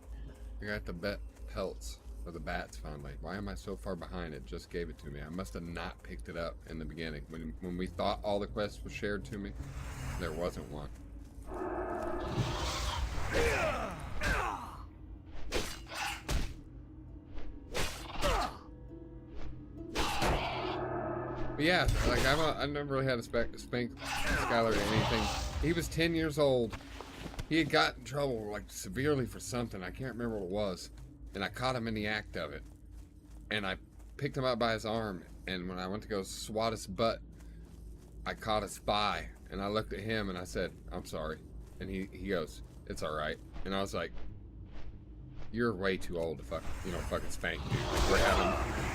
I got the pelts, or the bats finally. Why am I so far behind? It just gave it to me. I must have not picked it up in the beginning. When we thought all the quests were shared to me, there wasn't one. But yeah, like I never really had to spank Skylar or anything. He was 10 years old. He had got in trouble like severely for something. I can't remember what it was. And I caught him in the act of it. And I picked him up by his arm. And when I went to go swat his butt, I caught his thigh. And I looked at him and I said, I'm sorry. And he goes, it's all right. And I was like, you're way too old to fucking spank, dude. Like, we're having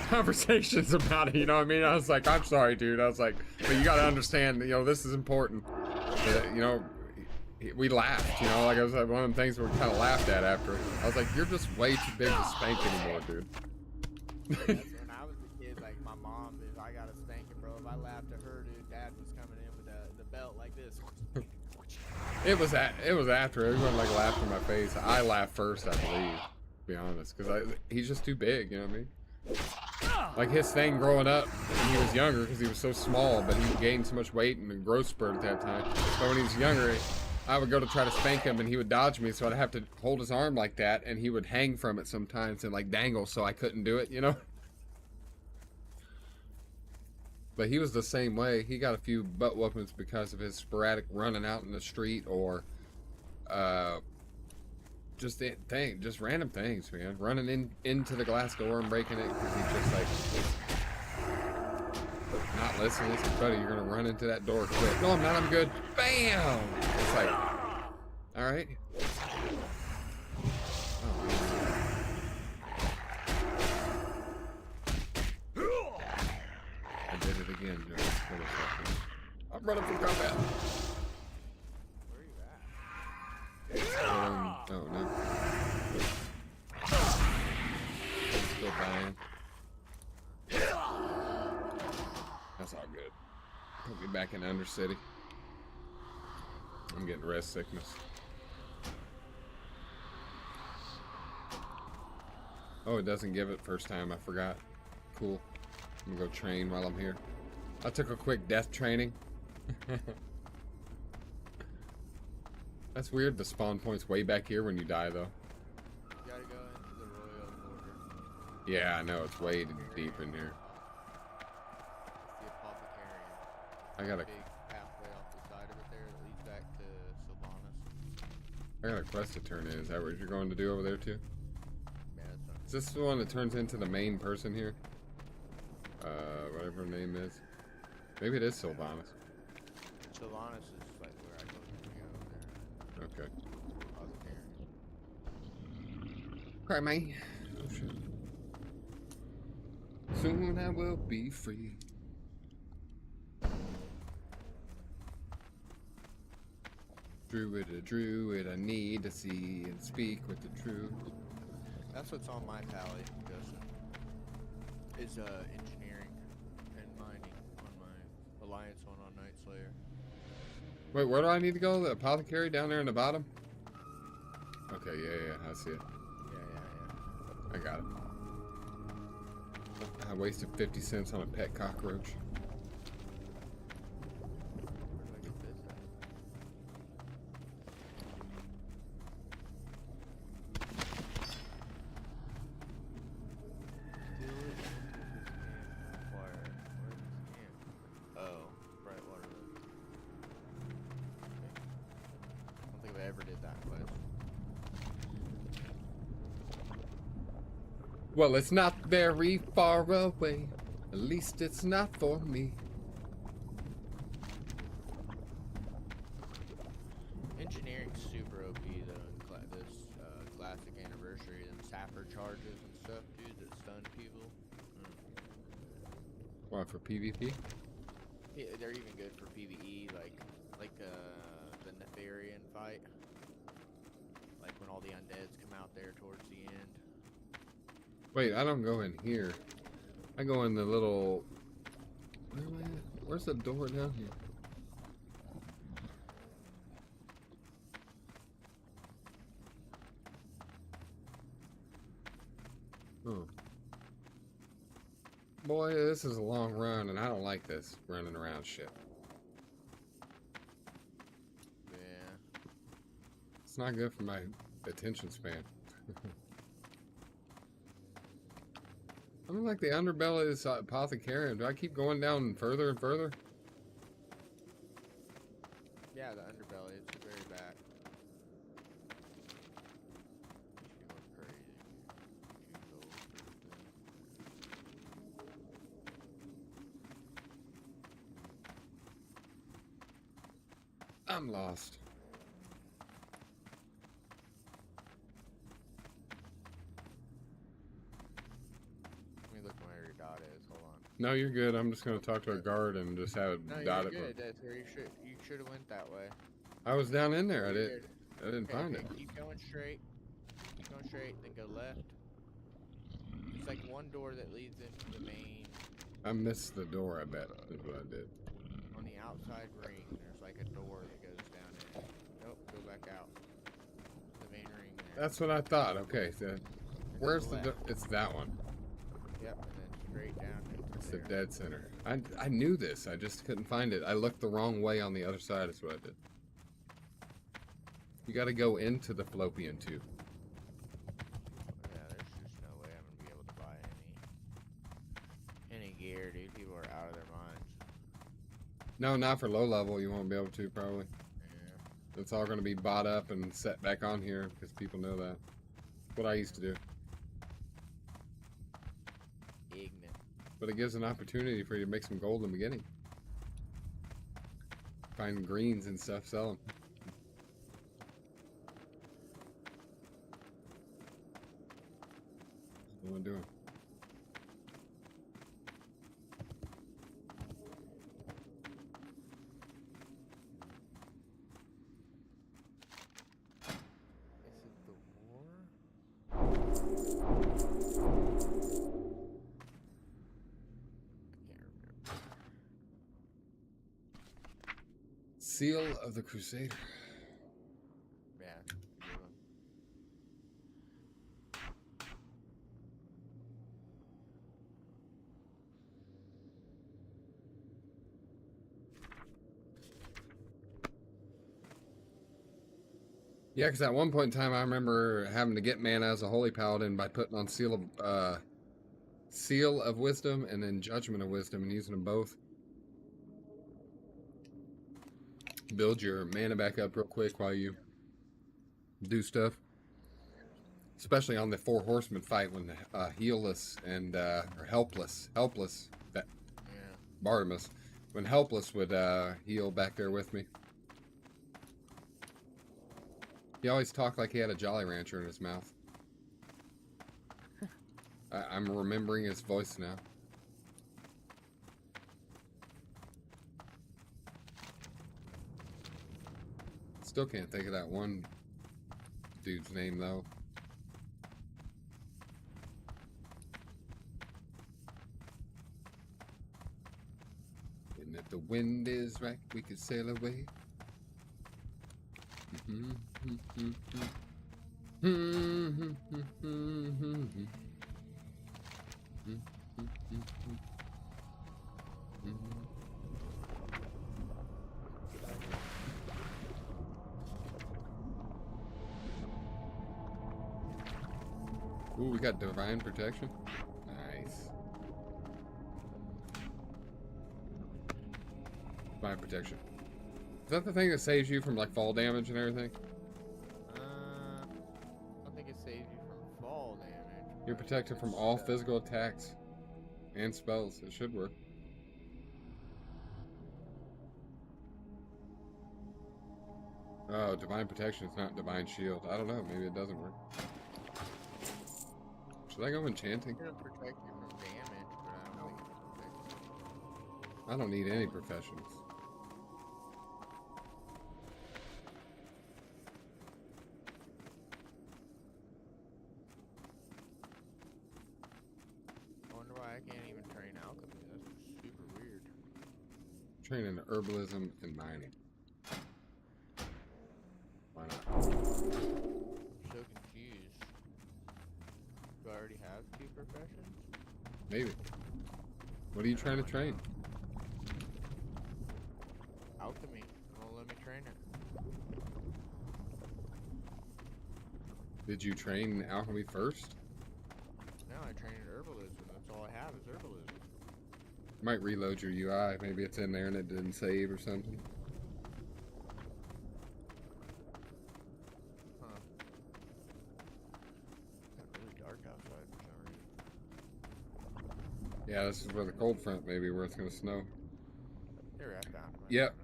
conversations about it, you know what I mean? I was like, I'm sorry, dude. I was like, but you gotta understand, you know, this is important. You know, we laughed, you know, like I was like, one of the things we kind of laughed at after. I was like, you're just way too big to spank anymore, dude. That's when I was a kid, like my mom, if I got a spanking, bro, if I lauged at her, dude, dad was coming in with the belt like this. It was after everyone like laughed in my face. I laughed first, I believe, to be honest, because he's just too big, you know what I mean? Like his thing growing up when he was younger, because he was so small, but he gained so much weight and a growth spurt at that time. So when he was younger, I would go to try to spank him and he would dodge me, so I'd have to hold his arm like that, and he would hang from it sometimes and like dangle, so I couldn't do it, you know? But he was the same way. He got a few butt whoopings because of his sporadic running out in the street, or just random things, man. Running into the glass door and breaking it because he's just like not listening. It's like, buddy, you're gonna run into that door quick. No, I'm not. I'm good. Bam! It's like, all right. Oh, again, Joe. Hold a second. I'm running from combat. Where are you at? Oh no. Still dying. That's all good. Put me back in Undercity. I'm getting rest sickness. Oh, it doesn't give it first time. I forgot. Cool. I'm gonna go train while I'm here. I took a quick death training. That's weird. The spawn point's way back here when you die, though. You gotta go into the royal order. Yeah, I know. It's way deep in here. It's the apothecarian. I got a Big pathway off the side of it there that leads back to Sylvanas. I got a quest to turn in. Is that what you're going to do over there too? Yeah, that's not. Is this the one that turns into the main person here? Whatever her name is. Maybe it is Sylvanas. Sylvanas is like where I told you to go there. Okay. Apothecarian. Cry me. Oh shit. Soon I will be free. Druid, I need to see and speak with the truth. That's what's on my tally, Justin. Is engineering and mining on my alliance one on Night Slayer. Wait, where do I need to go? The apothecary down there in the bottom? Okay, yeah, I see it. Yeah. I got it. I wasted 50 cents on a pet cockroach. Where do I get this at? Steal it. Acquire. Where's the scan? Oh, Brightwater. Okay. I don't think I ever did that quest. Well, it's not very far away. At least it's not for me. Engineering's super OP though in this classic anniversary and sapper charges and stuff, dude, that stun people. What, for PvP? Yeah, they're even good for PvE, like the Nefarian fight. Like when all the undeads come out there towards the end. Wait, I don't go in here. I go in the little... Where am I at? Where's the door down here? Oh. Boy, this is a long run, and I don't like this running around shit. Yeah. It's not good for my attention span. I don't like the underbelly is apothecarian. Do I keep going down further and further? Yeah, the underbelly, it's the very back. She's going crazy. I'm lost. Let me look where your dot is. Hold on. No, you're good. I'm just gonna talk to a guard and just have it No, dot you're it. good. That's where you should have went that way. I was down in there. I You're didn't good. find Okay, it. keep going straight. Keep going straight, then go left. It's like one door that leads into the main. I missed the door. I bet is what I did. On the outside ring, there's like a door that goes down in. Nope, go back out. The main ring there. That's what I thought. Okay, so And where's then the? left. It's that one. Yep, and then straight down into It's the there. dead center. I knew this. I just couldn't find it. I looked the wrong way on the other side. Is what I did. You got to go into the fallopian tube. Yeah, there's just no way I'm gonna be able to buy any gear, dude. People are out of their minds. No, not for low level. You won't be able to probably. Yeah. It's all going to be bought up and set back on here because people know that. What I used to do. Ignorant. But it gives an opportunity for you to make some gold in the beginning. Find greens and stuff, sell them. What am I doing? Seal of the Crusader. Yeah. Good one. Yeah, because at one point in time, I remember having to get mana as a holy paladin by putting on Seal of Wisdom and then Judgment of Wisdom and using them both. Build your mana back up real quick while you do stuff. Especially on the Four Horsemen fight when healless and or helpless that Yeah. Bartimus, when helpless would heal back there with me. He always talked like he had a Jolly Rancher in his mouth. I'm remembering his voice now. Still can't think of that one dude's name though. And if the wind is right, we could sail away. Ooh, we got divine protection. Nice. Divine protection. Is that the thing that saves you from like fall damage and everything? I don't think it saves you from fall damage. You're but protected from it's, all physical attacks and spells. It should work. Oh, divine protection is not divine shield. I don't know. Maybe it doesn't work. Should I go enchanting? It's gonna protect you from damage, but I don't think it's protecting. I don't need any professions. I wonder why I can't even train alchemy. That's super weird. Training herbalism and mining. Why not? I'm so confused. Do I already have 2 professions? Maybe. What are you trying to train? Alchemy. It won't let me train it. Did you train alchemy first? No, I trained herbalism. That's all I have is herbalism. You might reload your UI. Maybe it's in there and it didn't save or something. Huh. It's really dark outside for some reason. Yeah, this is where the cold front maybe where it's gonna snow. Here, I found it. Yep.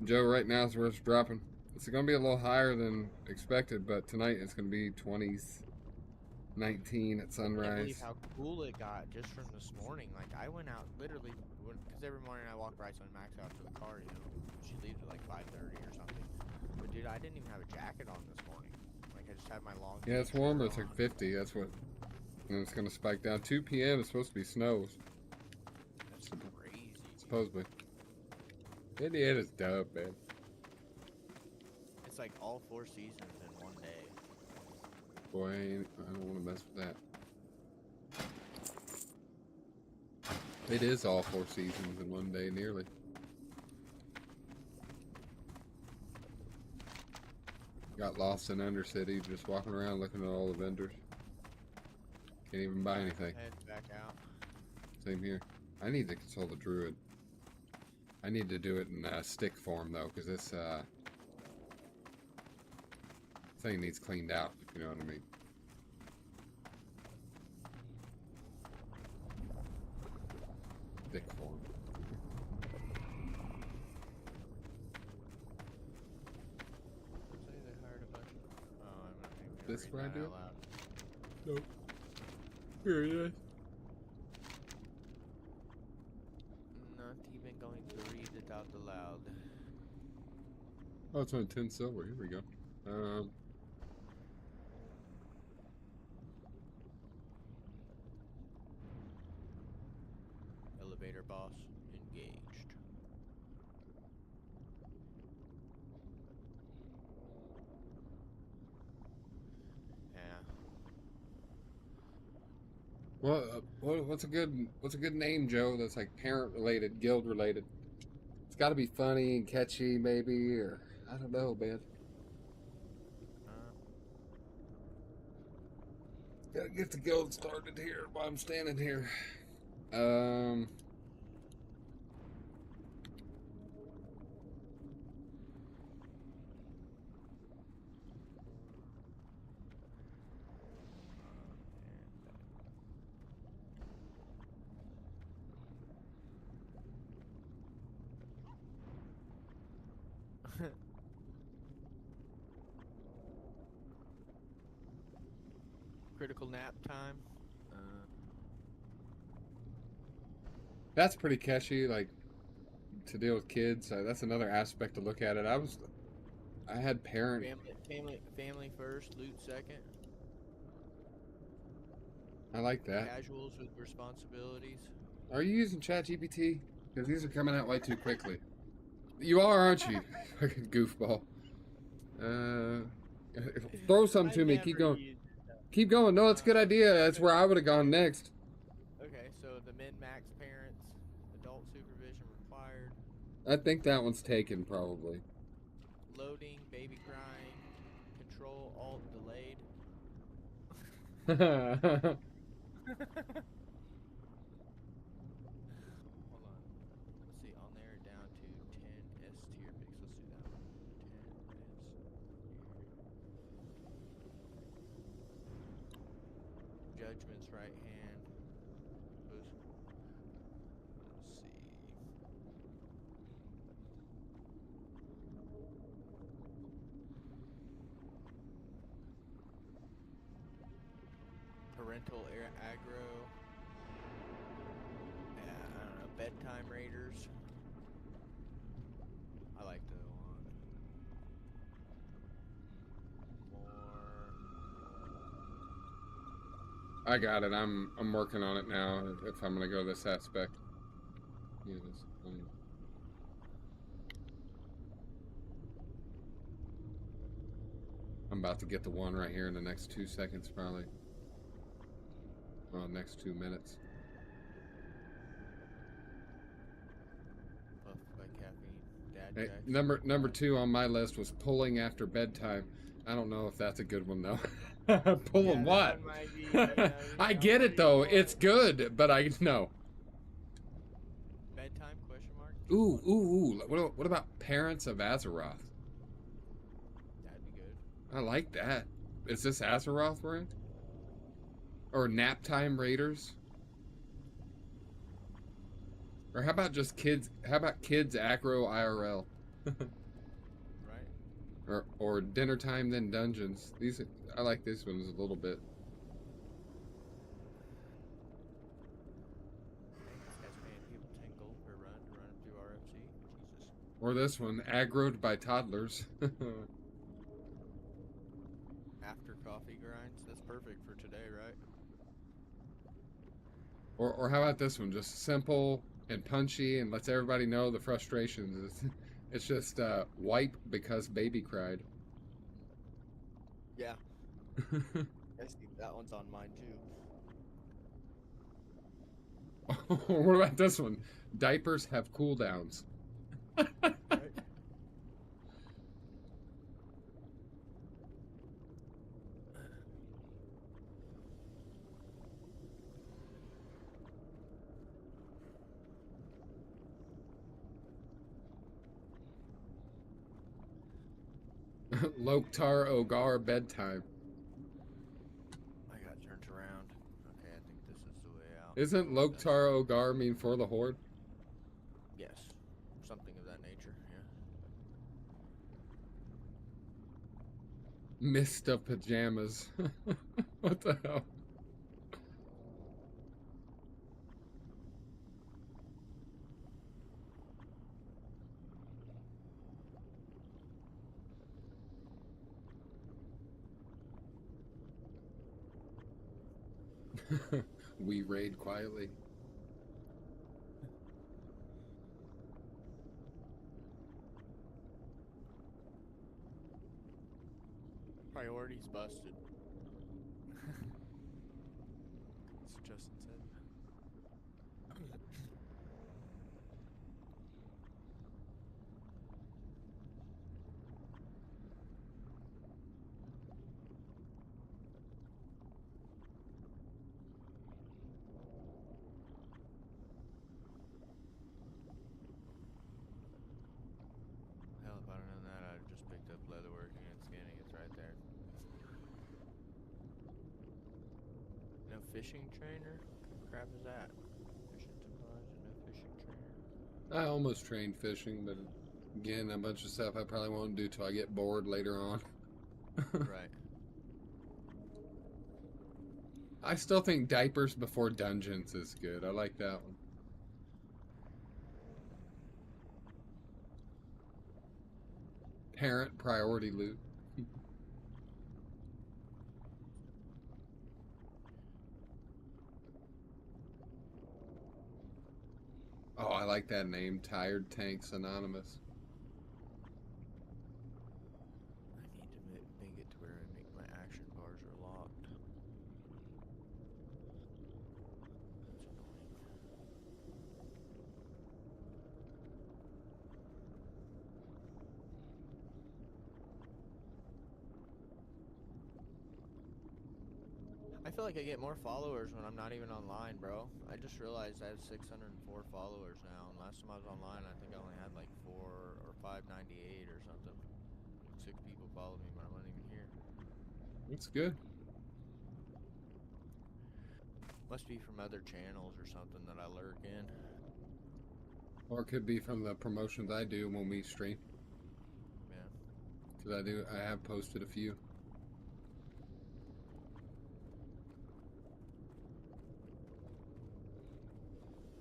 Joe, right now is where it's dropping. It's gonna be a little higher than expected, but tonight it's gonna be 20s, 19 at I can't sunrise. believe how cool it got just from this morning. Like, I went out literally, because every morning I walk right on Max out to the car, you know. She leaves at like 5:30 or something. But dude, I didn't even have a jacket on this morning. Like, I just had my long Yeah, it's sleeve warmer. shirt It's like on. 50. That's what. And it's gonna spike down. 2 p.m. It's supposed to be snows, That's crazy. Dude. supposedly. Indiana's dope, man. It's like all 4 seasons in one day. Boy, I don't want to mess with that. It is all 4 seasons in one day, nearly. Got lost in Undercity, just walking around looking at all the vendors. Can't even buy anything. Head back out. Same here. I need to console the druid. I need to do it in stick form though, because this thing needs cleaned out, if you know what I mean. Stick form. Say they hired a bunch of. Oh, I'm not even gonna This read what I that do? out loud. Nope. Here it is. Not even going to read it out loud. Oh, it's on 10 silver. Here we go. Elevator boss engaged. What's a good name, Joe? That's like parent related, guild related. It's got to be funny and catchy, maybe, or I don't know, man. Gotta get the guild started here while I'm standing here. Critical nap time. That's pretty catchy, like to deal with kids. That's another aspect to look at it. I had parent. Family first, loot second. I like that. Casuals with responsibilities. Are you using ChatGPT? Because these are coming out way too quickly. You are, aren't you? Fucking goofball. Throw some to me. Keep going. Keep going. No, that's a good idea. That's where I would have gone next. Okay, so the min-max parents, adult supervision required. I think that one's taken, probably. Loading, baby crying, control, alt, delayed. Hold on. Let's see, I'll narrow it down to 10 S tier picks. Let's do that one. 10 S tier. Judgment's right hand. Let's see. Parental aggro. Yeah, I don't know. Bedtime raiders. I like the one. More. I got it. I'm working on it now. If I'm gonna go this aspect. Yeah, this one. I'm about to get the one right here in the next 2 seconds, probably. Well, next 2 minutes. Puffed by caffeine. Dad Hey, jacks. number 2 on my list was pulling after bedtime. I don't know if that's a good one though. Pulling that what? one might be, you know, I you get know, it though. you It's good, but I no. Bedtime question mark? Ooh. What about Parents of Azeroth? That'd be good. I like that. Is this Azeroth we're in? Or Nap Time Raiders? Or how about just kids? How about kids aggro IRL? Right. Or dinner time then dungeons. These I like these ones a little bit. This guy's paying people 10 gold per run to run through RFC. Jesus. Or this one, aggroed by toddlers. After coffee grinds. That's perfect for today, right? Or how about this one? Just simple and punchy and lets everybody know the frustrations. It's just wipe because baby cried. Yeah. I see that one's on mine too. What about this one? Diapers have cooldowns. Right? Loktar Ogar bedtime. I got turned around. Okay, I think this is the way out. Isn't Loktar Ogar mean for the Horde? Yes. Something of that nature, yeah. Mist of pajamas. What the hell? We raid quietly. Priorities busted. Justin said. Hell, if I'd have known that, I'd have just picked up leatherworking and scanning. It's right there. No fishing trainer? What kind of crap is that? Fishing supplies and no fishing trainer. I almost trained fishing, but again, a bunch of stuff I probably won't do till I get bored later on. Right. I still think diapers before dungeons is good. I like that one. Parent priority loot. Oh, I like that name. Tired Tanks Anonymous. I need to make it to where I make my action bars are locked. That's annoying. I feel like I get more followers when I'm not even online, bro. I just realized I have 604 followers now, and last time I was online, I think I only had like 4 or 598 or something. Like 6 people followed me, but I'm not even here. It's good. Must be from other channels or something that I lurk in. Or it could be from the promotions I do when we stream. Yeah. Because I have posted a few.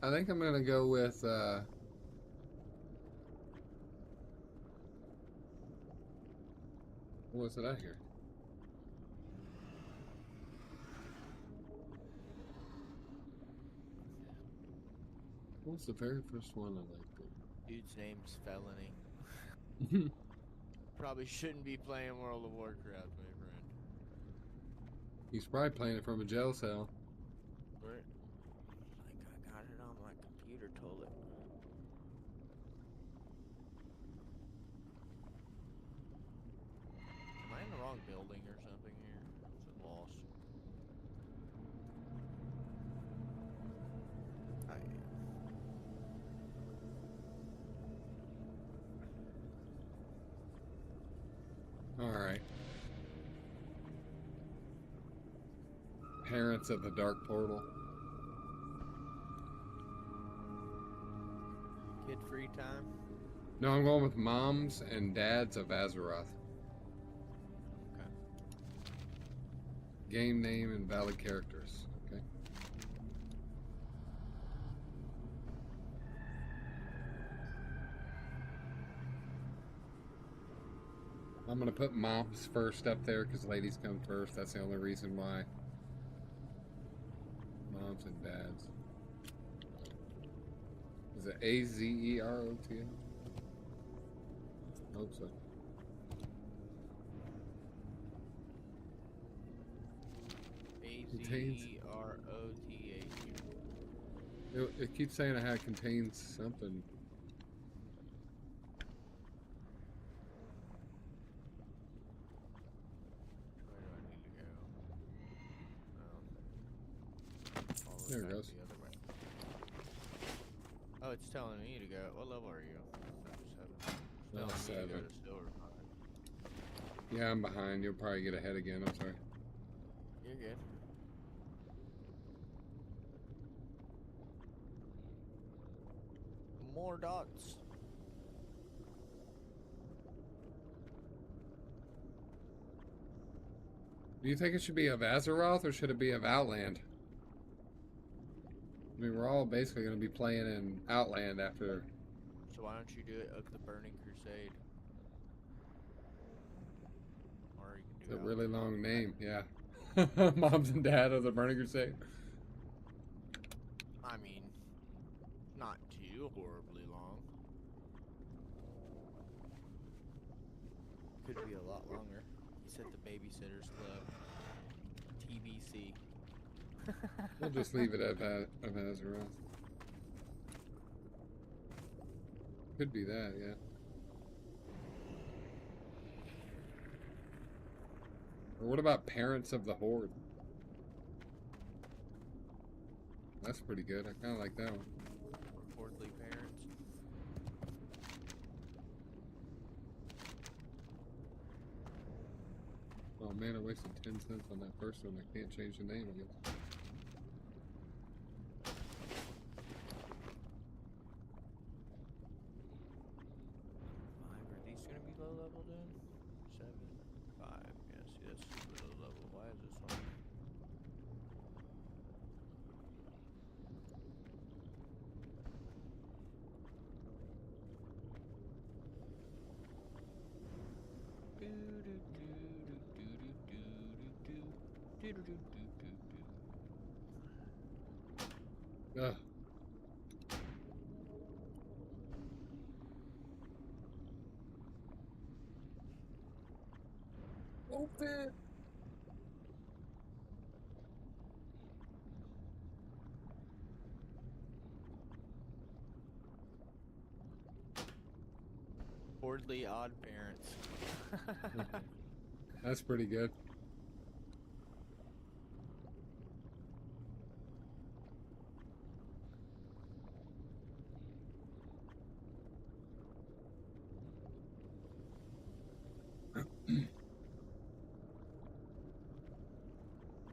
I think I'm gonna go with what was it I hear? What was the very first one I liked? Dude's name's Felony. Probably shouldn't be playing World of Warcraft, my friend. He's probably playing it from a jail cell. Right? Like, I got it on my computer, told it. Am I in the wrong building or something here? Is it lost? I am. Alright. Parents of the Dark Portal. Kid free time? No, I'm going with Moms and Dads of Azeroth. Okay. Game name and valid characters. Okay. I'm gonna put Moms first up there because ladies come first. That's the only reason why. Moms and Dads. Is it Azerot? Hope so. Contains- Azerothu. It keeps saying I had contains something. Where do I need to go? Follow There it back goes. the other way. Oh, it's telling me to go. What level are you? 7. It's telling me to go 7. to silver 5. Yeah, I'm behind. You'll probably get ahead again. I'm sorry. You're good. More dots. Do you think it should be of Azeroth or should it be of Outland? I mean, we're all basically going to be playing in Outland after. So why don't you do it of the Burning Crusade? Or you can It's do a Outland. really long name, yeah. Moms and Dad of the Burning Crusade. I mean, not too horribly long. Could be a lot longer. He said the Babysitters Club. TBC. We'll just leave it at Azeroth. Could be that, yeah. Or what about Parents of the Horde? That's pretty good. I kind of like that one. Hordely parents. Oh man, I wasted 10 cents on that first one. I can't change the name of it. Are these gonna be low level then? 7, 5. Yeah, see that's super low level. Why is this one? Ugh. Open. Hordely odd parents. That's pretty good.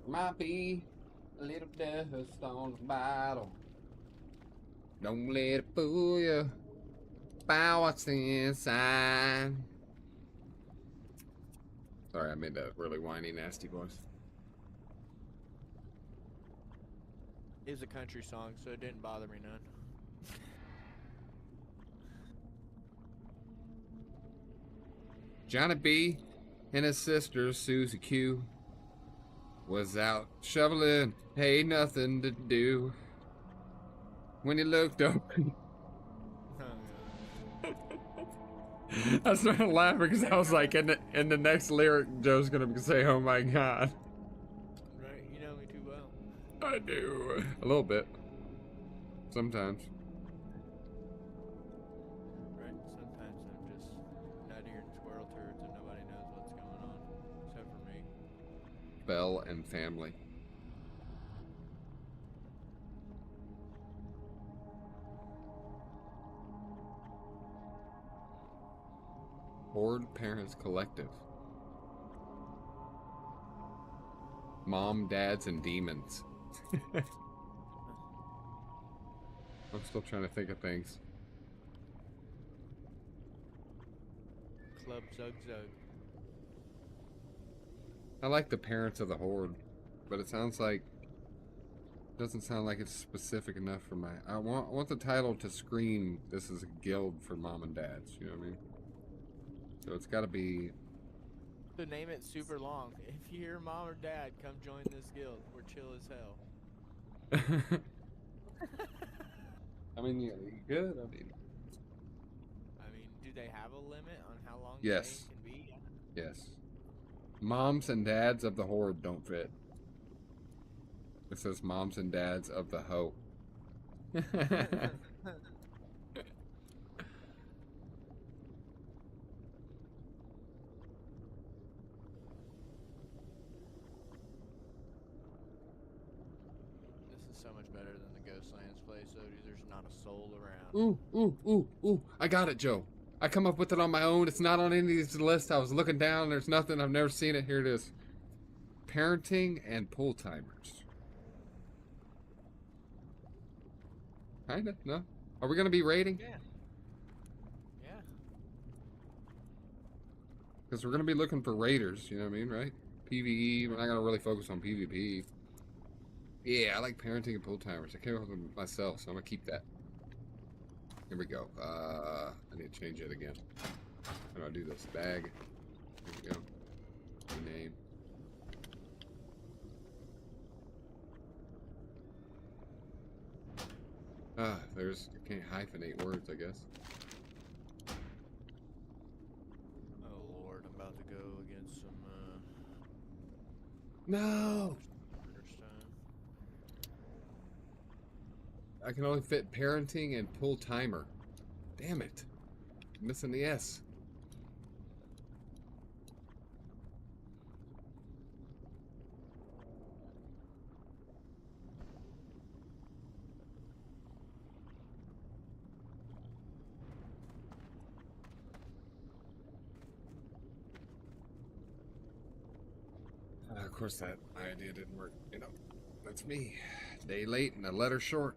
Might be a little dust on the bottle. Don't let it fool you about what's inside. Sorry, I made that really whiny, nasty voice. It was a country song, so it didn't bother me none. Johnny B and his sister Susie Q was out shoveling, hey, nothing to do. When he looked over, I started laughing because I was like, in the next lyric, Joe's gonna say, "Oh my God." Right, you know me too well. I do a little bit, sometimes. Right, sometimes I'm just out here in squirrel turds and nobody knows what's going on, except for me. Belle and family. Horde Parents Collective. Mom, dads, and demons. I'm still trying to think of things. Club Zug Zug. I like the Parents of the Horde, but it sounds like doesn't sound like it's specific enough for my. I want the title to scream this is a guild for mom and dads. You know what I mean? So it's got to be. So name it super long. If you hear mom or dad, come join this guild. We're chill as hell. I mean, yeah, you could. I mean, Do they have a limit on how long yes, the name can be? yes. Moms and dads of the Horde don't fit. It says moms and dads of the hoe. This is so much better than the Ghostlands place, though. There's not a soul around. Ooh, ooh, ooh, ooh. I got it, Joe. I come up with it on my own. It's not on any of these lists. I was looking down. There's nothing. I've never seen it. Here it is. Parenting and pull timers. Kinda, no? Are we gonna be rating? Yeah. Yeah. Because we're gonna be looking for raiders, you know what I mean, right? PvE, we're not gonna really focus on PvP. Yeah, I like parenting and pull timers. I came up with them myself, so I'm gonna keep that. Here we go. I need to change it again. How do I do this? Bag. Here we go. Rename. There's, I can't hyphenate words, I guess. Oh lord, I'm about to go against some No! first time. I can only fit parenting and pull timer. Damn it. I'm missing the S. Of course, that idea didn't work. You know, that's me. Day late and a letter short.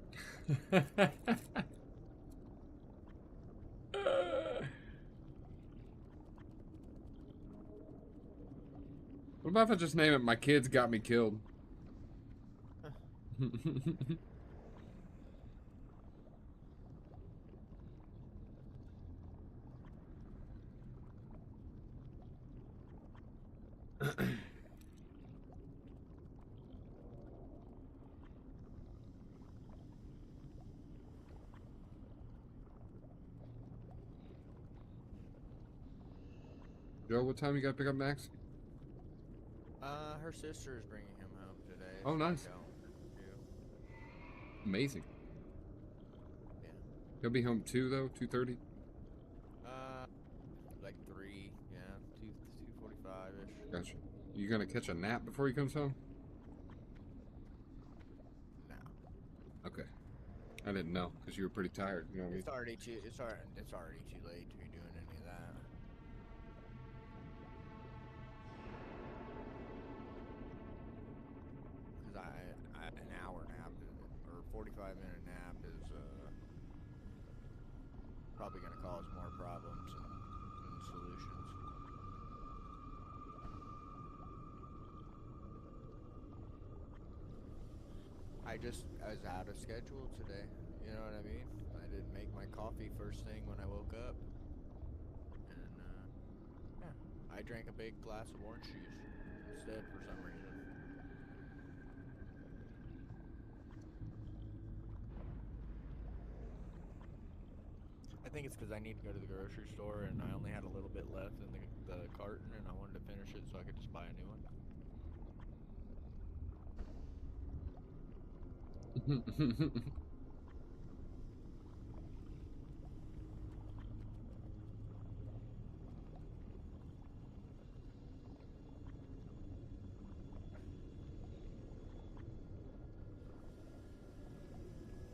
What about if I just name it "My Kids Got Me Killed"? Joe, what time you got to pick up Max? Her sister is bringing him home today. Oh, so I nice. don't do. Amazing. Yeah. He'll be home 2 though, 2:30. Like 3, yeah, 2:45 ish. Gotcha. You gonna catch a nap before he comes home? No, Okay. I didn't know because you were pretty tired. You know what I mean? it's already too. It's already too late to be doing any of that. Cause an hour nap or 45-minute nap is probably gonna cause more problems than solutions. I was out of schedule today. You know what I mean? I didn't make my coffee first thing when I woke up, and yeah, I drank a big glass of orange juice instead for some reason. I think it's because I need to go to the grocery store and I only had a little bit left in the carton and I wanted to finish it so I could just buy a new one.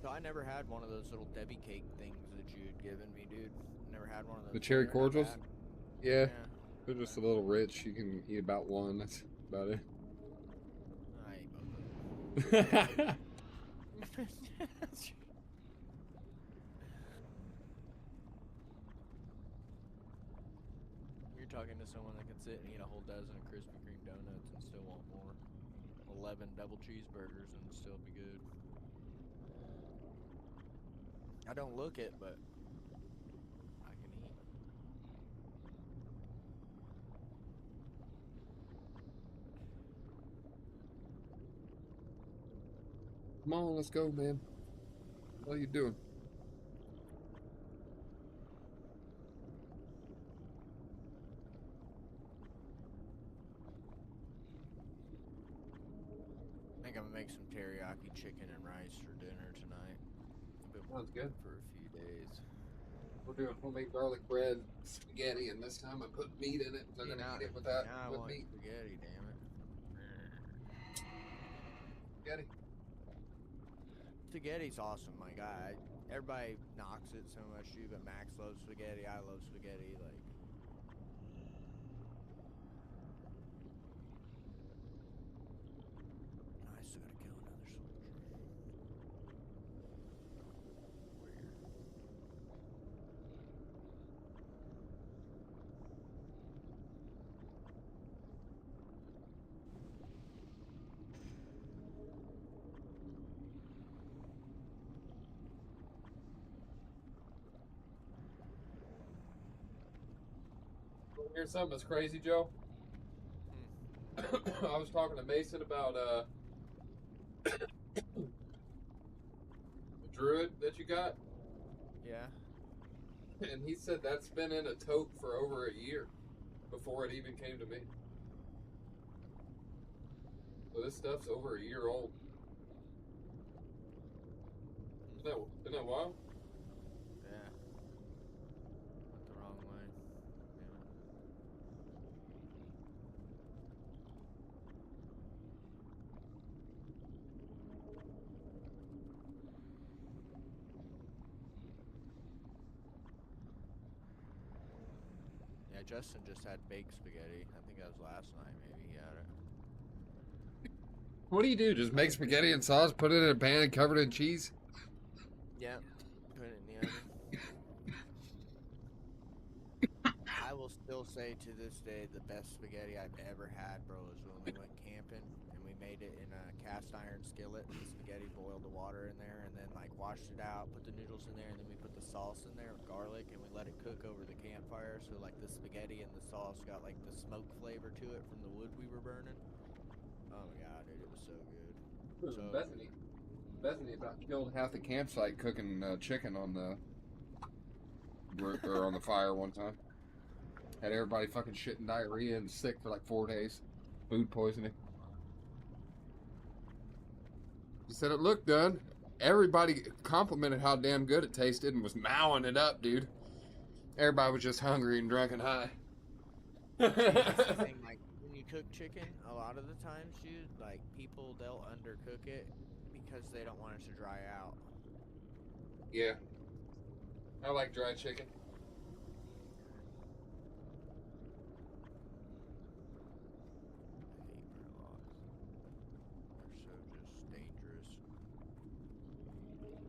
So I never had one of those little Debbie cake things that you had given me, dude. Never had one of those. The cherry They're not cordials? bad. Yeah, they're just a little rich. You can eat about one. That's about it. I ate both of them. You're talking to someone that can sit and eat a whole dozen of Krispy Kreme donuts and still want more. 11 double cheeseburgers and still be good. I don't look it, but I can eat. Come on, let's go, man. What are you doing? I think I'm gonna make some teriyaki chicken and rice for dinner tonight. I've been Sounds good. for a few days. We're doing homemade garlic bread, spaghetti, and this time I put meat in it. They're gonna eat it without Now I with want meat. spaghetti, damn it. Spaghetti. Spaghetti's awesome. Like everybody knocks it so much, dude. But Max loves spaghetti. I love spaghetti. Like, I still gotta kill another soldier. Warrior. Here's something that's crazy, Joe. I was talking to Mason about the druid that you got, Yeah. and he said that's been in a tote for over a year before it even came to me. So this stuff's over a year old. Isn't that wild? Yeah. Went the wrong way. Yeah, Justin just had baked spaghetti. I think that was last night, maybe he had it. What do you do? Just make spaghetti and sauce, put it in a pan, and cover it in cheese? Yep. Put it in the oven. I will still say to this day the best spaghetti I've ever had, bro, is when we went camping and we made it in a cast iron skillet. The spaghetti boiled the water in there and then like washed it out, put the noodles in there, and then we put the sauce in there with garlic and we let it cook over the campfire. So like the spaghetti and the sauce got like the smoke flavor to it from the wood we were burning. Oh my god, dude, it was so good. So Bethany about killed half the campsite cooking chicken on the or on the fire one time. Had everybody fucking shitting diarrhea and sick for like 4 days. Food poisoning. He said it looked done. Everybody complimented how damn good it tasted and was mowing it up, dude. Everybody was just hungry and drunk and high. that's the thing, like when you cook chicken, a lot of the times, dude, like people they'll undercook it because they don't want it to dry out. Yeah. I like dry chicken.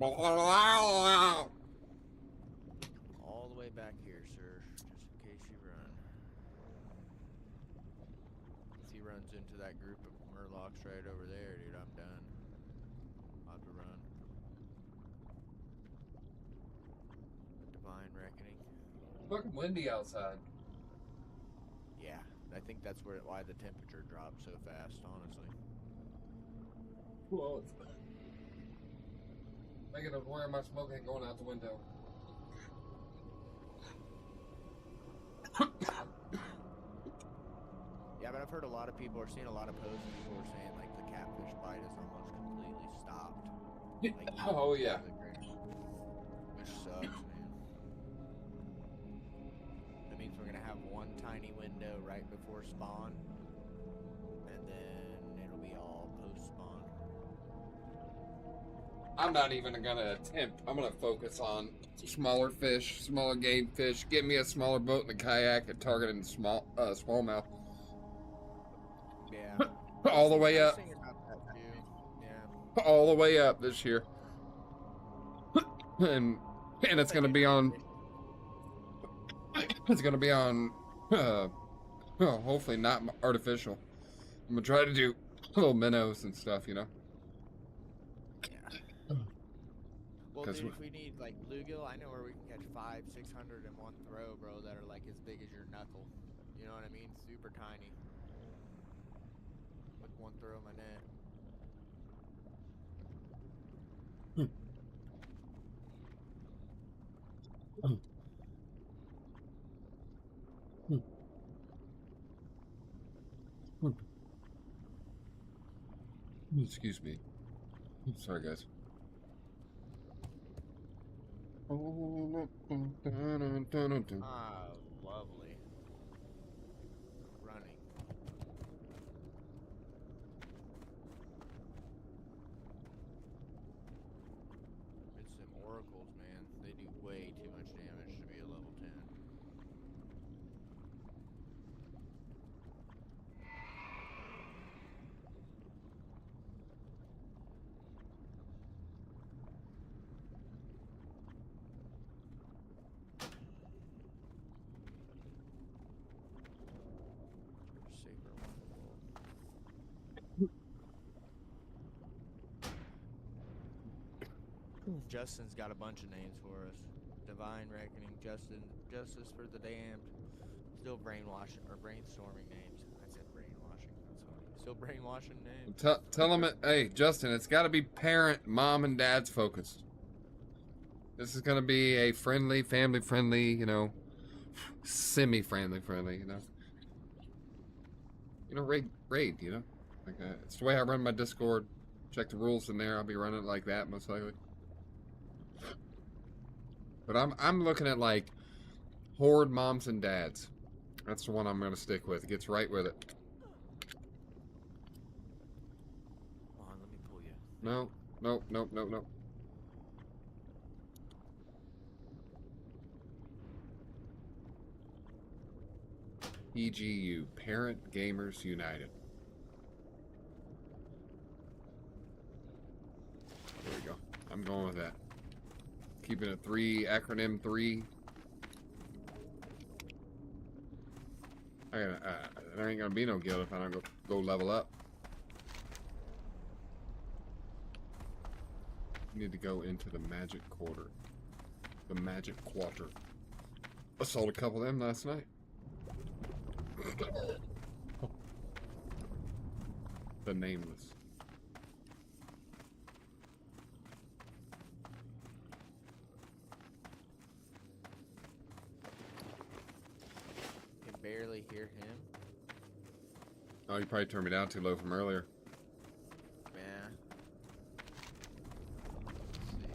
All the way back here, sir, just in case you run. If he runs into that group of murlocs right over there, dude, I'm done. I'll have to run. Divine Reckoning. Fucking windy outside. Yeah, I think that's why the temperature dropped so fast, honestly. Well, it's thinking of where am I smoking and going out the window. Yeah, but I've heard a lot of people are seeing a lot of posts. People are saying like the catfish bite is almost completely stopped. Like, Oh, yeah. Which sucks, man. That means we're gonna have one tiny window right before spawn, and then it'll be all post spawn. I'm not even gonna attempt. I'm gonna focus on smaller fish, smaller game fish. Get me a smaller boat and a kayak and targeting smallmouth. Yeah. All the way I was up. thinking about that too. Yeah. All the way up this year. and it's gonna be on. It's gonna be on. Well, hopefully not artificial. I'm gonna try to do little minnows and stuff, you know. Well, 'Cause dude, if we need like bluegill, I know where we can catch 500, 600 in one throw, bro. That are like as big as your knuckle. You know what I mean? Super tiny. With one throw of my net. Excuse me. Sorry, guys. Ah, lovely. Running. It's some oracles, man. They do way too much damage to be a level 10. Saber Wonderbolt. Justin's got a bunch of names for us. Divine Reckoning, Justin, Justice for the Damned. Still brainwashing, or brainstorming names. I said brainwashing, that's funny. Still brainwashing names. Tell them, hey, Justin, it's got to be parent, mom, and dad's focused. This is going to be a friendly, family-friendly, you know, semi-friendly, you know. You know, raid, you know. Like it's the way I run my Discord. Check the rules in there. I'll be running it like that, most likely. But I'm looking at like Horde Moms and Dads. That's the one I'm gonna stick with. It gets right with it. Come on, let me pull you. No, nope, nope, nope, nope. PGU, Parent Gamers United. There we go. I'm going with that. Keeping it 3, acronym 3. There ain't gonna be no guild if I don't go level up. Need to go into the Magic Quarter. The Magic Quarter. I sold a couple of them last night. The Nameless. Can barely hear him. Oh, you probably turned me down too low from earlier. Yeah. Let's see.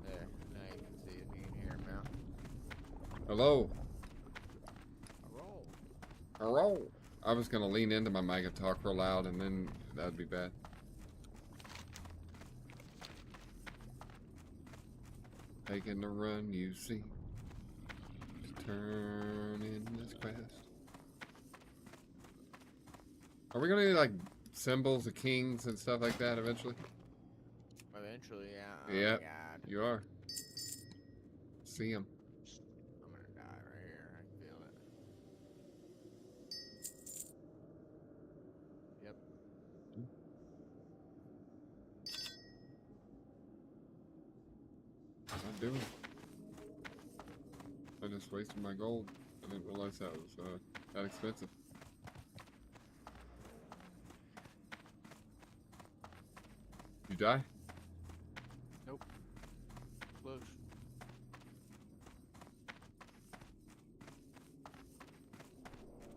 There. Now you can see if you can hear him now. Hello. Roll. Hello. I was gonna lean into my mic and talk real loud, and then that'd be bad. Taking the run, you see. Turn in this quest. Are we gonna do like symbols of kings and stuff like that eventually? Eventually, yeah. Oh Yep. my God. You are. See them. I'm gonna die right here. I can feel it. Yep. I'm doing it. I just wasted my gold. I didn't realize that was that expensive. You die? Nope. Close.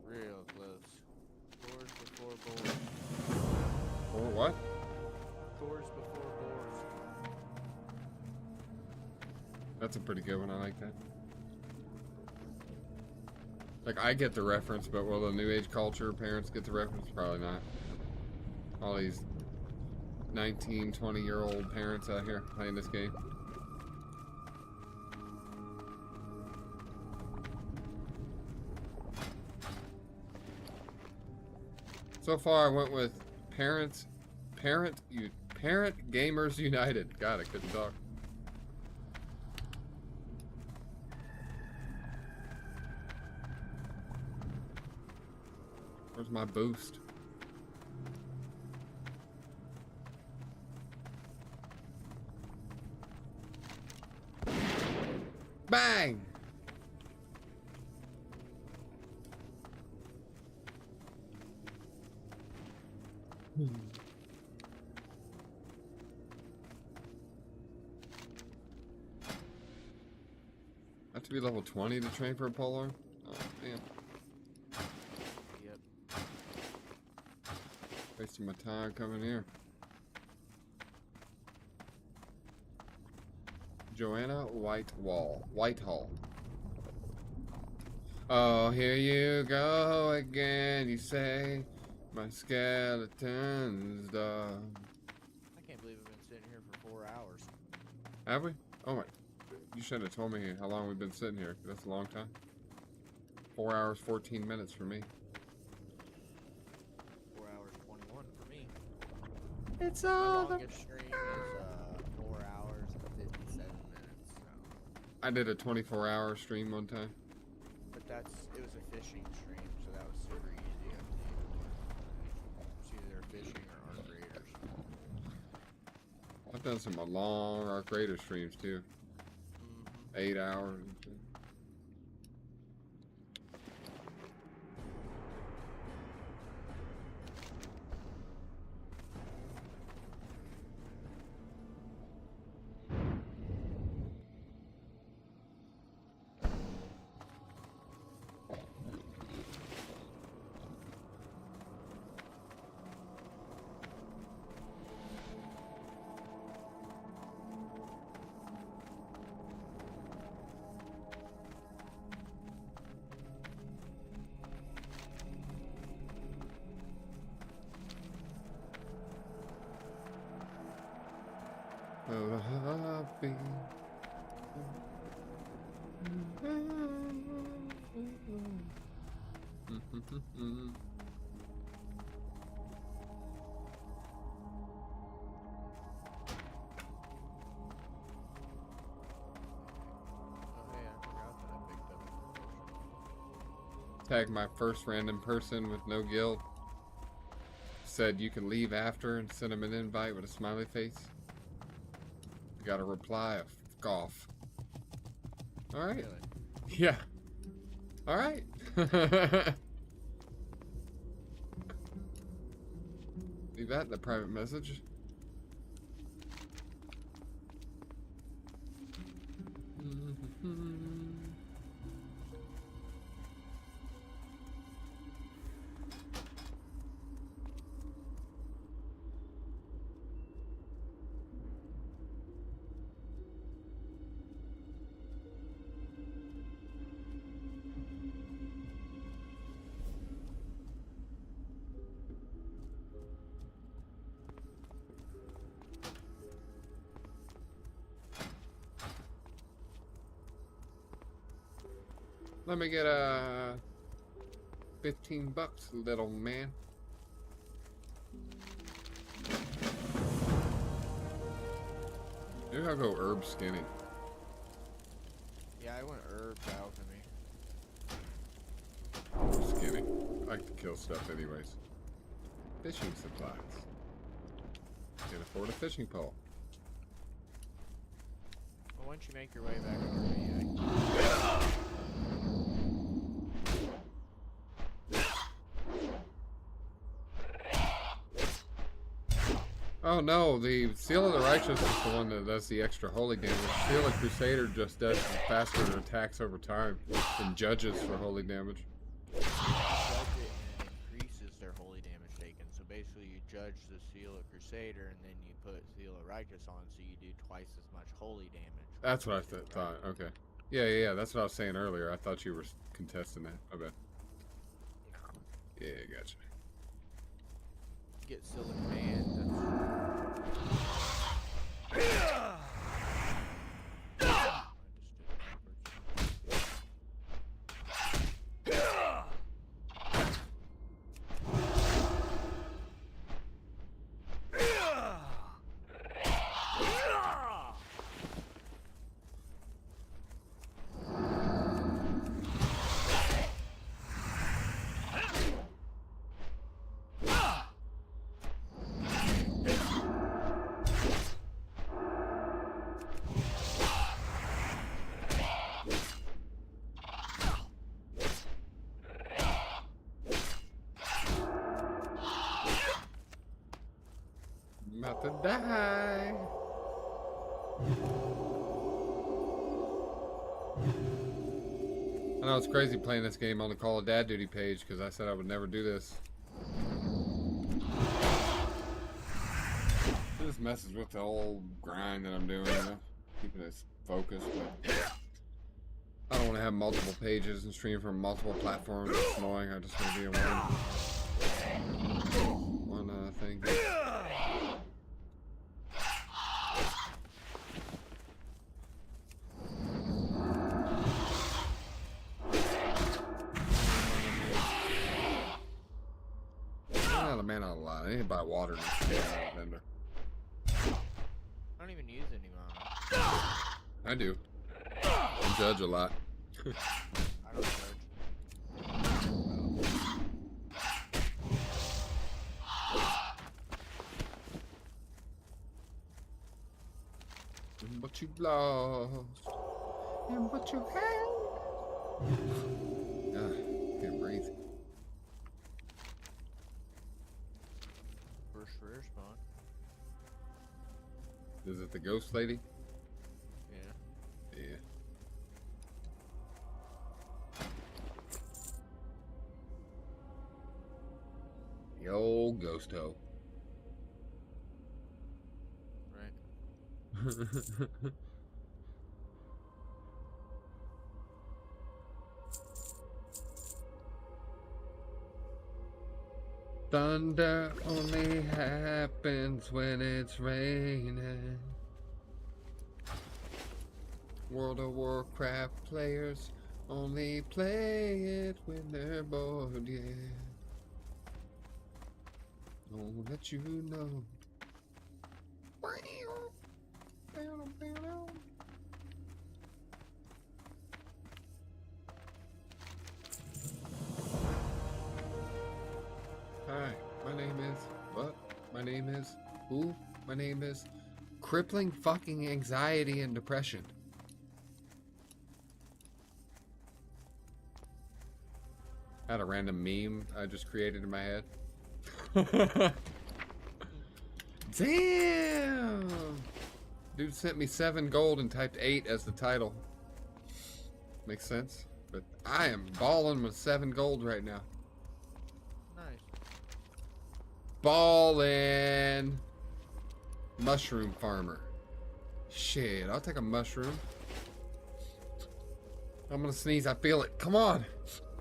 Real close. Doors before boars. Or what? Doors before boars. That's a pretty good one. I like that. Like, I get the reference, but will the new age culture parents get the reference? Probably not. All these 19, 20-year-old parents out here playing this game. So far, I went with Parent Gamers United. God, I couldn't talk. Where's my boost? Bang! Have to be level 20 to train for a polearm? Oh, damn. Yep. Wasting my time coming here. Joanna Whitehall. Oh, here you go again, you say. My skeleton's dog. I can't believe I've been sitting here for 4 hours. Have we? Oh my. You should have told me how long we've been sitting here. That's a long time. 4 hours, 14 minutes for me. 4 hours 21 for me. It's My all the... longest stream is 4 hours and 57 minutes. So. I did a 24-hour stream one time. But it was a fishing stream, so that was super easy. It's either fishing or Arc Raiders. I've done some long Arc Raider streams too. 8 hours. Loving. Oh hey, I forgot that I picked up a promotion. Tag my first random person with no guild. Said you can leave after and send him an invite with a smiley face. Got a reply of fuck off. Alright. Really? Yeah. Alright. Leave that in the private message. Let me get 15 bucks, little man. Maybe I'll go herb skinny. Yeah, I went herb alchemy. Herb skinny. I like to kill stuff anyways. Fishing supplies. Can't afford a fishing pole. Well, once you make your way back over to me, Oh no, the Seal of the Righteous is the one that does the extra holy damage. Seal of Crusader just does faster attacks over time and judges for holy damage. judge it and it increases their holy damage taken. So basically you judge the Seal of Crusader and then you put Seal of Righteous on so you do twice as much holy damage. That's what I thought. Okay. Yeah, that's what I was saying earlier. I thought you were contesting that. I bet. Yeah, gotcha. Get Seal of Command. I'm about to die. I know it's crazy playing this game on the Call of Dad Duty page because I said I would never do this. This messes with the whole grind that I'm doing, you know? Keeping it focused, but I don't want to have multiple pages and stream from multiple platforms. It's annoying. I just want to be on one thing. Man, a lot. I need to buy water in this vendor. I don't even use any mana. I do. I judge a lot. I don't judge. And what you lost, and what you had. Can't breathe. Rare spawn. Is it the ghost lady? Yeah. Yeah. The old ghost hoe. Right. Thunder only happens when it's raining. World of Warcraft players only play it when they're bored, yeah. I'll let you know. Hi, my name is what? My name is who? My name is crippling fucking anxiety and depression. I had a random meme I just created in my head. Damn! Dude sent me 7 gold and typed 8 as the title. Makes sense. But I am balling with 7 gold right now. Nice. Ballin'! Mushroom farmer. Shit, I'll take a mushroom. I'm gonna sneeze, I feel it. Come on!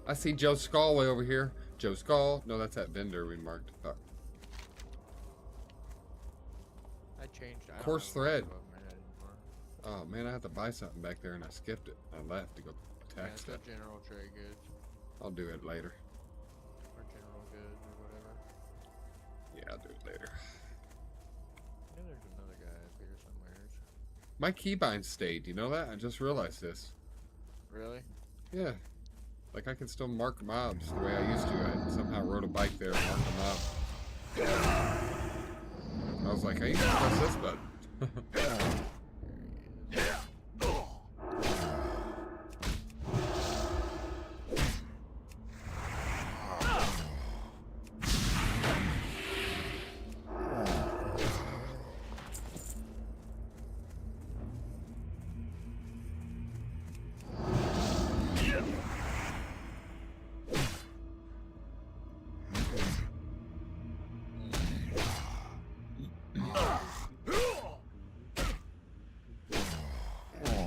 I see Joe Skull way over here. Joe Skull. No, that's that vendor we marked. Fuck. I changed. I don't Course have a thread. above my head anymore. Oh man, I had to buy something back there and I skipped it. I left to go Yeah, tax it's that. a general trade goods I'll do it later. or general goods or whatever. Yeah, I'll do it later. I know there's another guy up here somewhere. My keybind stayed. You know that? I just realized this. Really? Yeah. Like I can still mark mobs the way I used to. I somehow rode a bike there and marked them up. I was like, I used to press this button.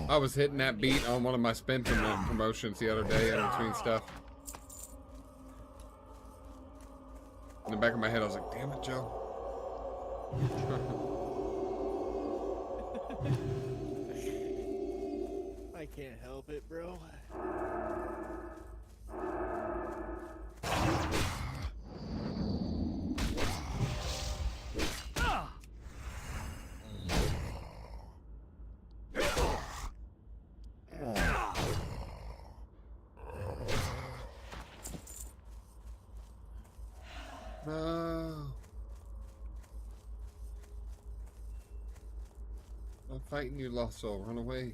I was hitting that beat on one of my spin promotions the other day in between stuff. In the back of my head, I was like, damn it, Joe. I can't help it, bro. No. I'm fighting you, Lost Soul. Run away.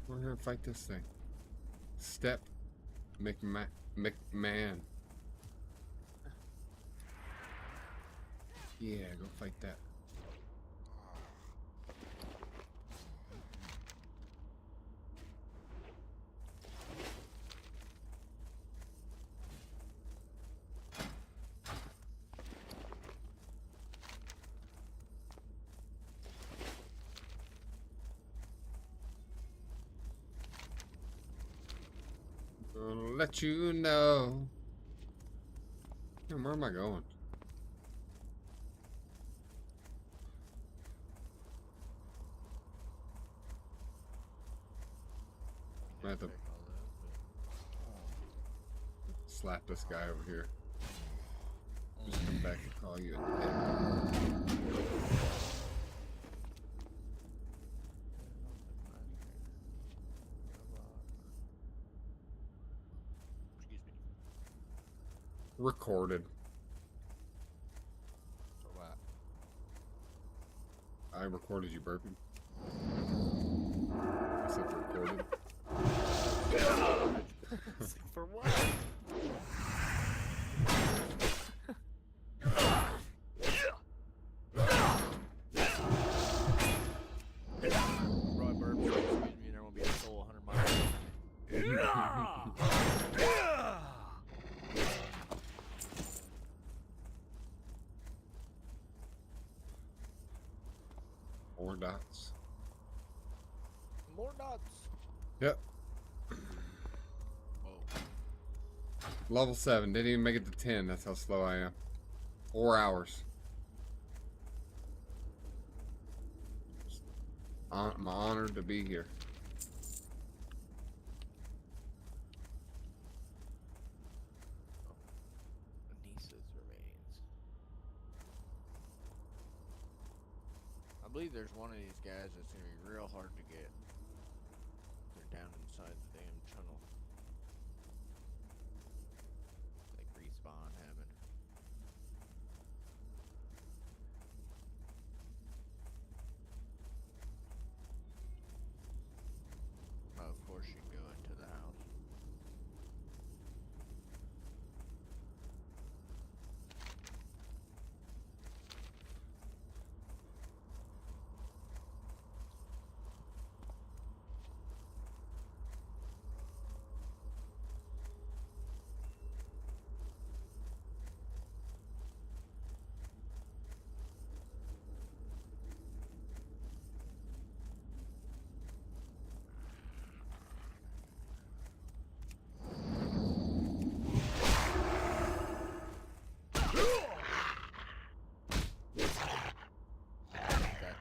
We're here to fight this thing. Step McMahon. Yeah, go fight that. Gonna let you know. Damn, where am I going? I have to slap this guy over here. Just come back and call you in the head. Excuse me. Recorded. For what? I recorded you burping. I said recorded. For what? Bro, I burped. Excuse me, there won't be a soul 100 miles. More dots. More dots. Yep. Whoa. Level 7. Didn't even make it to 10. That's how slow I am. 4 hours. I'm honored to be here. Anissa's remains. I believe there's one of these guys that's gonna be real hard to get. They're down inside the damn tunnel. Like respawn heaven. Oh, of course you go into the house.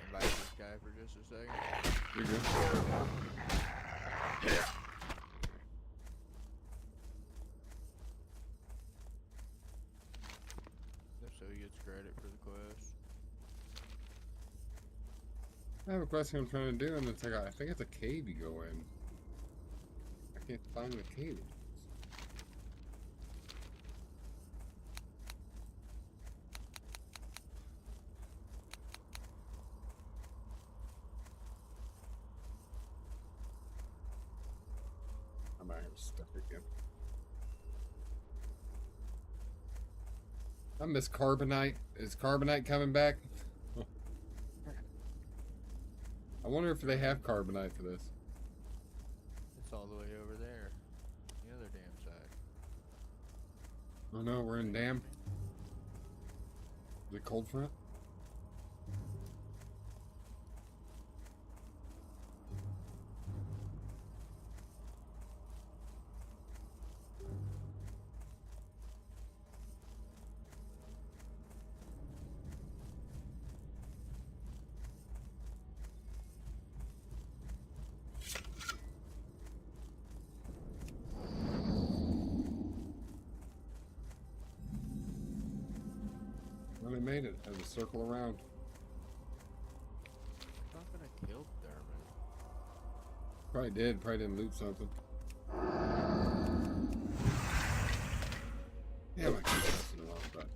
Invite this guy for just a second. You're good. Just so he gets credit for the quest. I have a question I'm trying to do, and it's like, I think it's a cave you go in. I can't find the cave. I might have stuck again. I miss Carbonite. Is Carbonite coming back? I wonder if they have Carbonite for this. It's all the way over there. The other damn side. Oh no, we're in Dam. Is it cold front? Well, they made it. Has a circle around. I'm not gonna kill Thurman. Probably did. Probably didn't loot something. Yeah, I keep pressing the wrong button.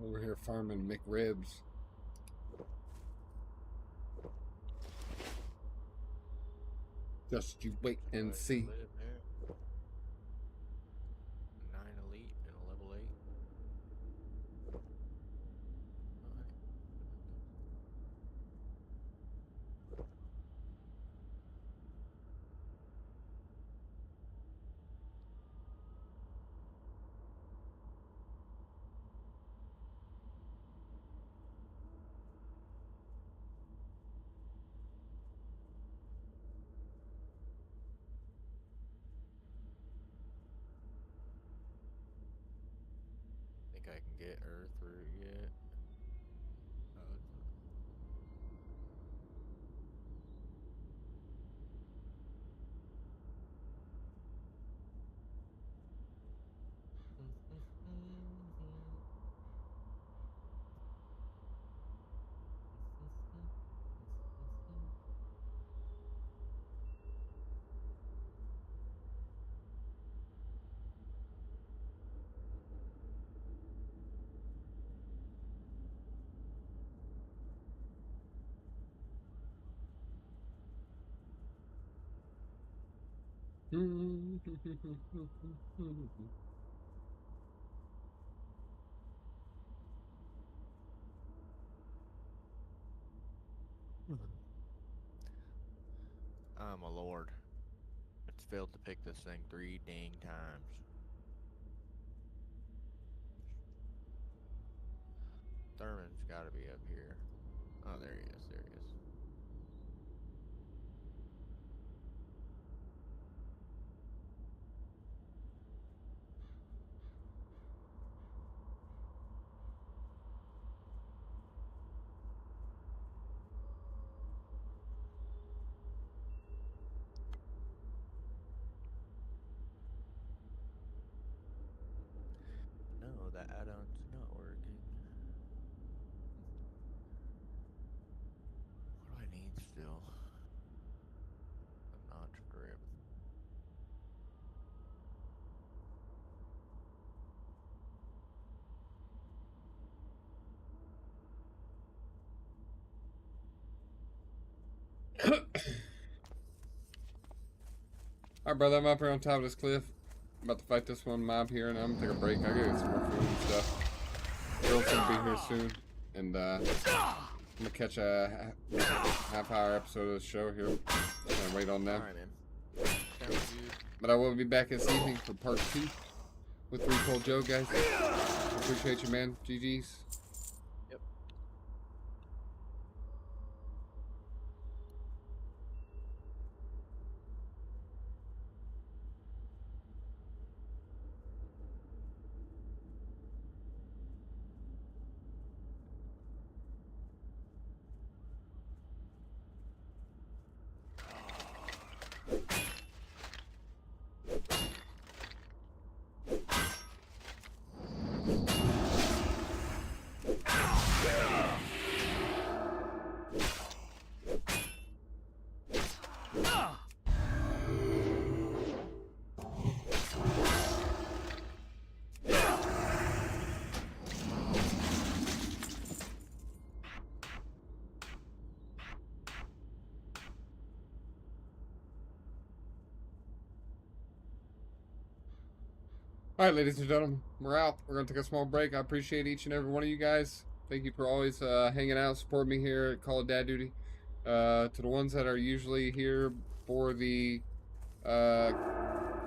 Over here farming McRibs. Just you wait and see. Live there. 9 elite and a level 8. Alright. Think I can get Earth root yet? Oh, it's not. Oh my lord. It's failed to pick this thing 3 dang times. Thurman's gotta be up here. Oh, there he is. There he is. No, the add-on's not working. What do I need still? A notch grip. Alright, brother, I'm up here on top of this cliff. I'm about to fight this one mob here, and I'm gonna take a break. I gotta get some more food and stuff. Girl's gonna be here soon, and I'm gonna catch a half-hour episode of the show here. I'm gonna wait on them. Alright, man. Sounds good. But I will be back this evening for part 2 with ThreePoleJoe, guys. Appreciate you, man. GG's. Alright, ladies and gentlemen, we're out. We're going to take a small break. I appreciate each and every one of you guys. Thank you for always hanging out, supporting me here at Call of Dad Duty. To the ones that are usually here for the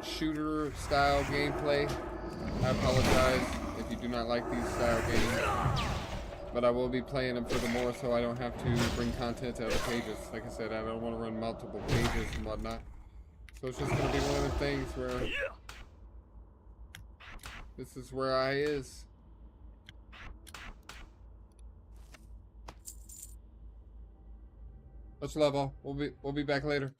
shooter-style gameplay, I apologize if you do not like these style games. But I will be playing them furthermore, so I don't have to bring content to other pages. Like I said, I don't want to run multiple pages and whatnot. So it's just going to be one of the things where... this is where I is. Much love all. We'll be back later.